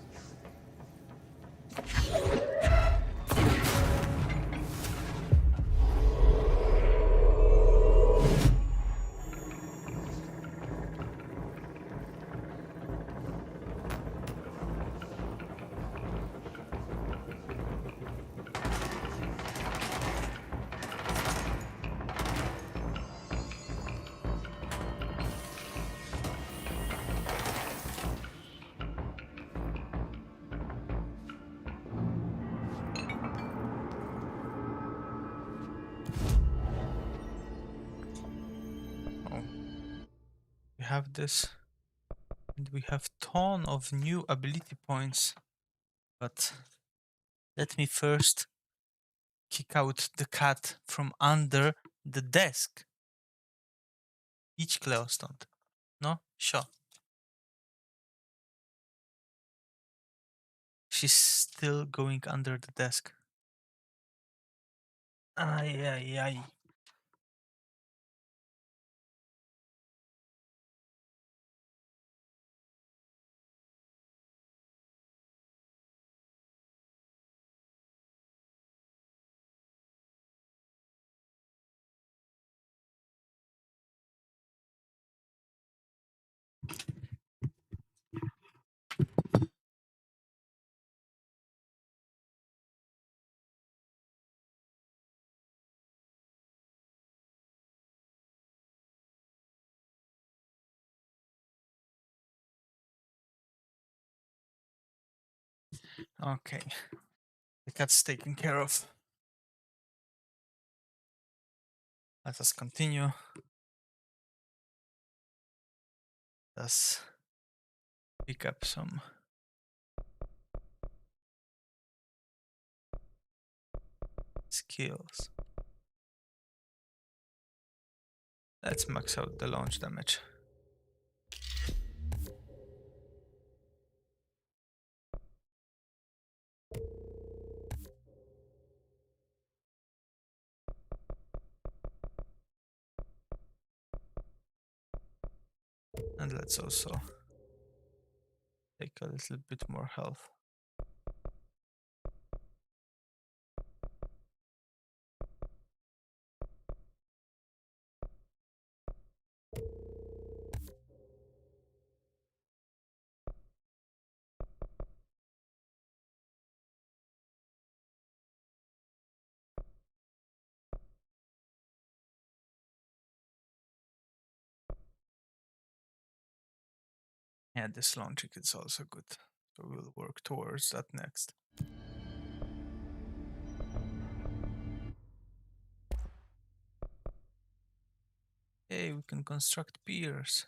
We have this, and we have ton of new ability points, but let me first kick out the cat from under the desk. Idź, Kleo, stąd. No, sio. She's still going under the desk. Ay, ay, ay. Okay, the cat's taken care of. Let us continue. Let's pick up some skills. Let's max out the launch damage. And let's also take a little bit more health. Yeah, this launching is also good. So we'll work towards that next. Hey, we can construct piers.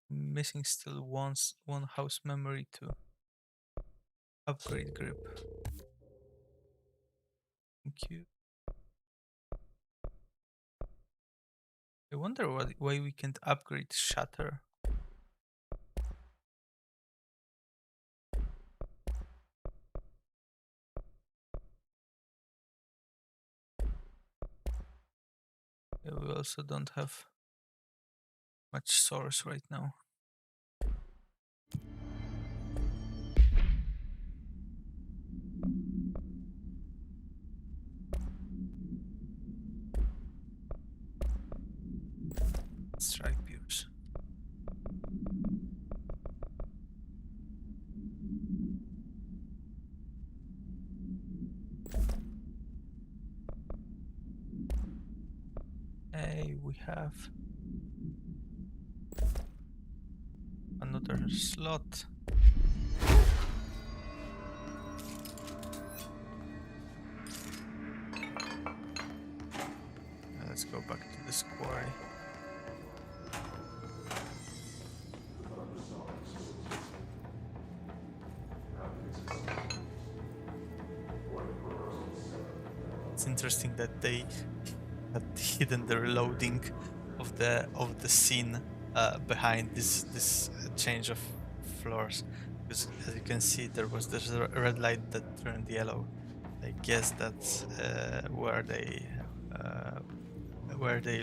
Missing still one house memory to upgrade grip. Thank you. I wonder why we can't upgrade shatter. Yeah, we also don't have much source right now. Strike piers. Hey, we have another slot. Let's go back to this quarry. It's interesting that they had hidden the reloading of the scene behind this change of floors, because as you can see there was this red light that turned yellow. I guess that's where they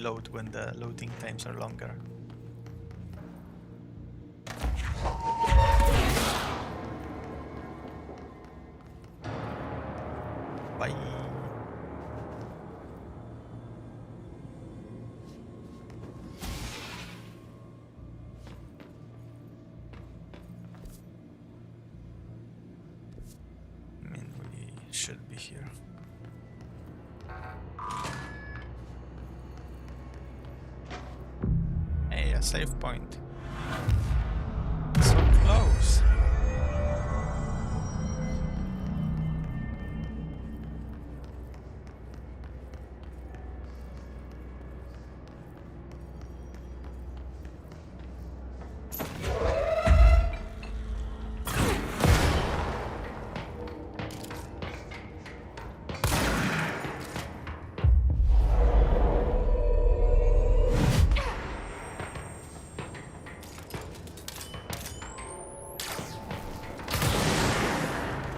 load when the loading times are longer. Bye. I mean, we should be here. Hey, a save point. So close.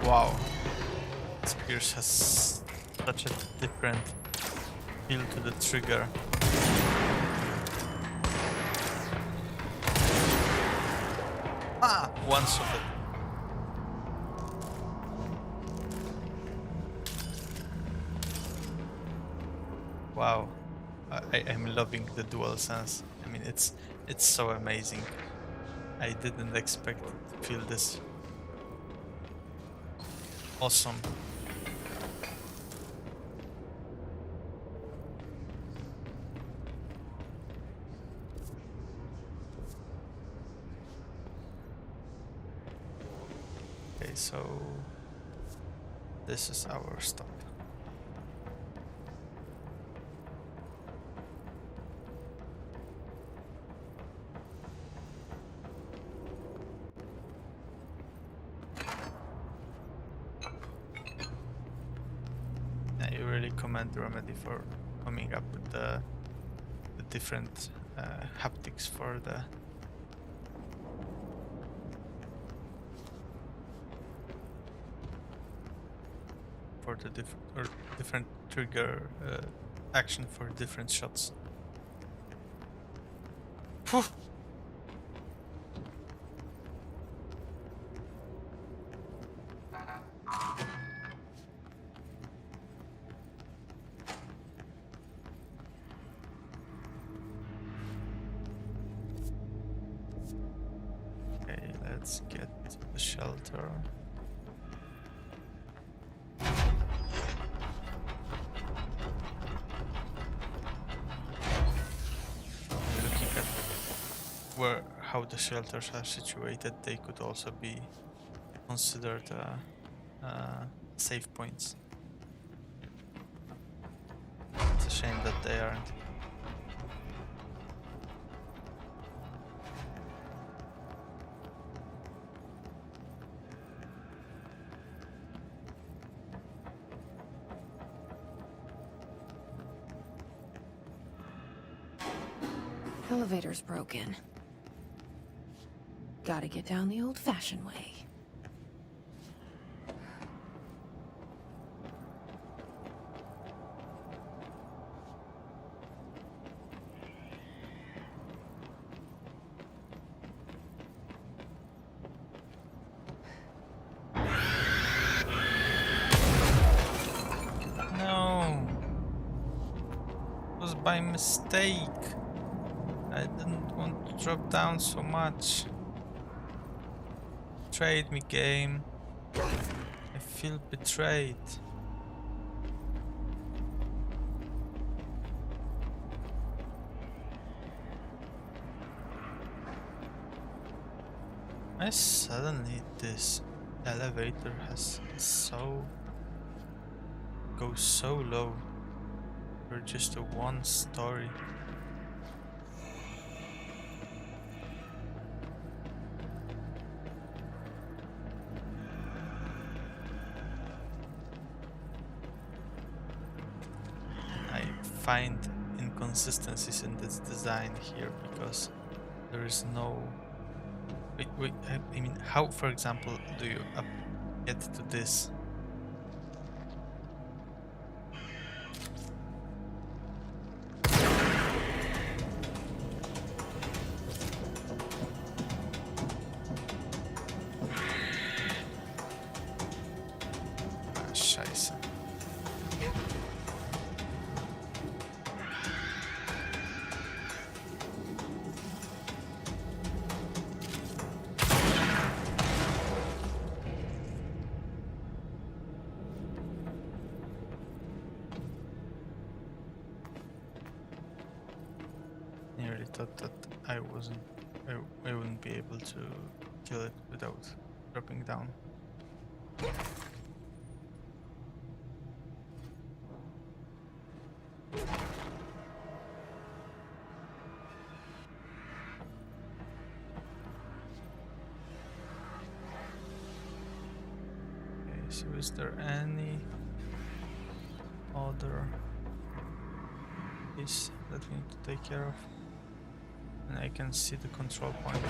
Wow, Spears has such a different feel to the trigger. Ah, once of it. Wow, I'm loving the DualSense. I mean, it's so amazing. I didn't expect to feel this awesome. so this is our stop. I really commend Remedy for coming up with the different haptics for the different trigger action for different shots. Phew. Okay, let's get the shelter. How the shelters are situated, they could also be considered save points. It's a shame that they aren't. Elevator's broken. Gotta get down the old-fashioned way. No! It was by mistake. I didn't want to drop down so much. Betrayed me, game. I feel betrayed. Why suddenly this elevator has goes so low for just a one story? Find inconsistencies in this design here because there is no. Wait, I mean, how, for example, do you get to this? Scheiße. Thought that I wouldn't be able to kill it without dropping down. Okay, so is there any other piece that we need to take care of? And I can see the control point.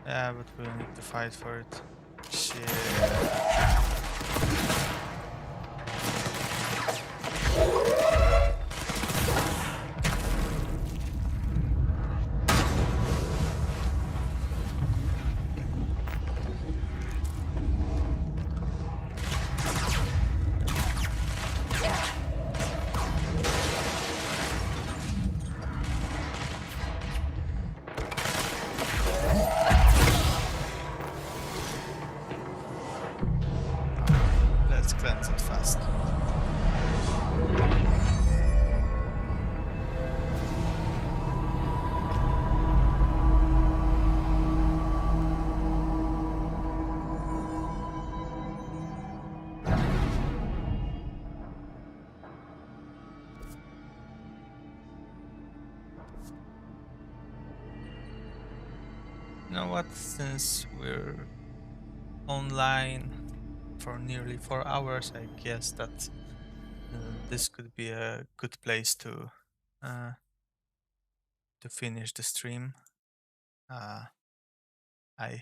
Yeah, but we'll need to fight for it. Shit. You know what? Since we're online for nearly 4 hours, I guess that this could be a good place uh, to finish the stream. I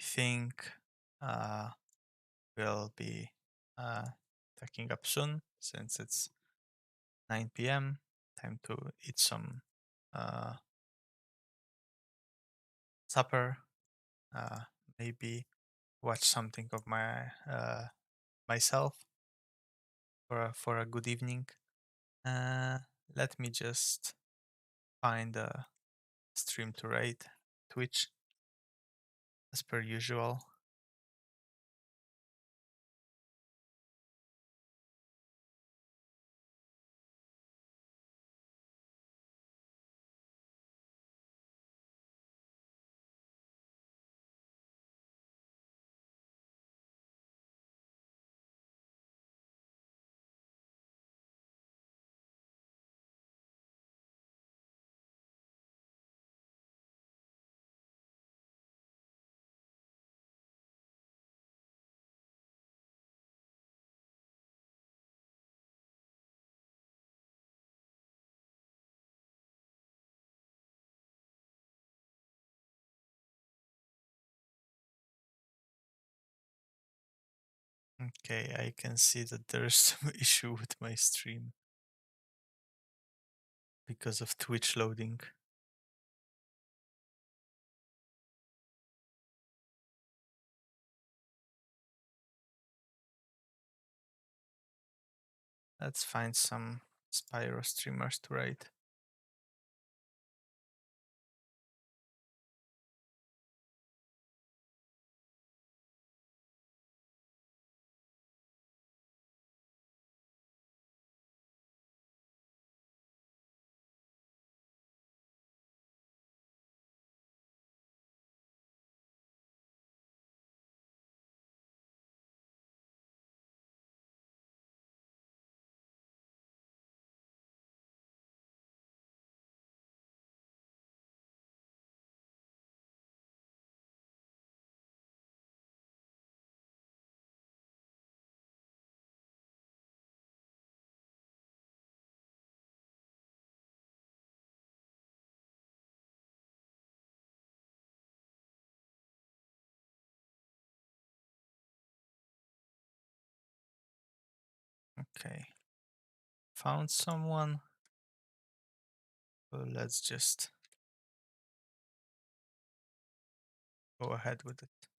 think uh, we'll be packing up soon since it's 9 p.m. Time to eat some uh, supper. Maybe watch something of myself for a good evening. Let me just find a stream to rate Twitch as per usual. Okay, I can see that there's some issue with my stream because of Twitch loading. Let's find some Spyro streamers to rate. Okay, found someone. So let's just go ahead with it.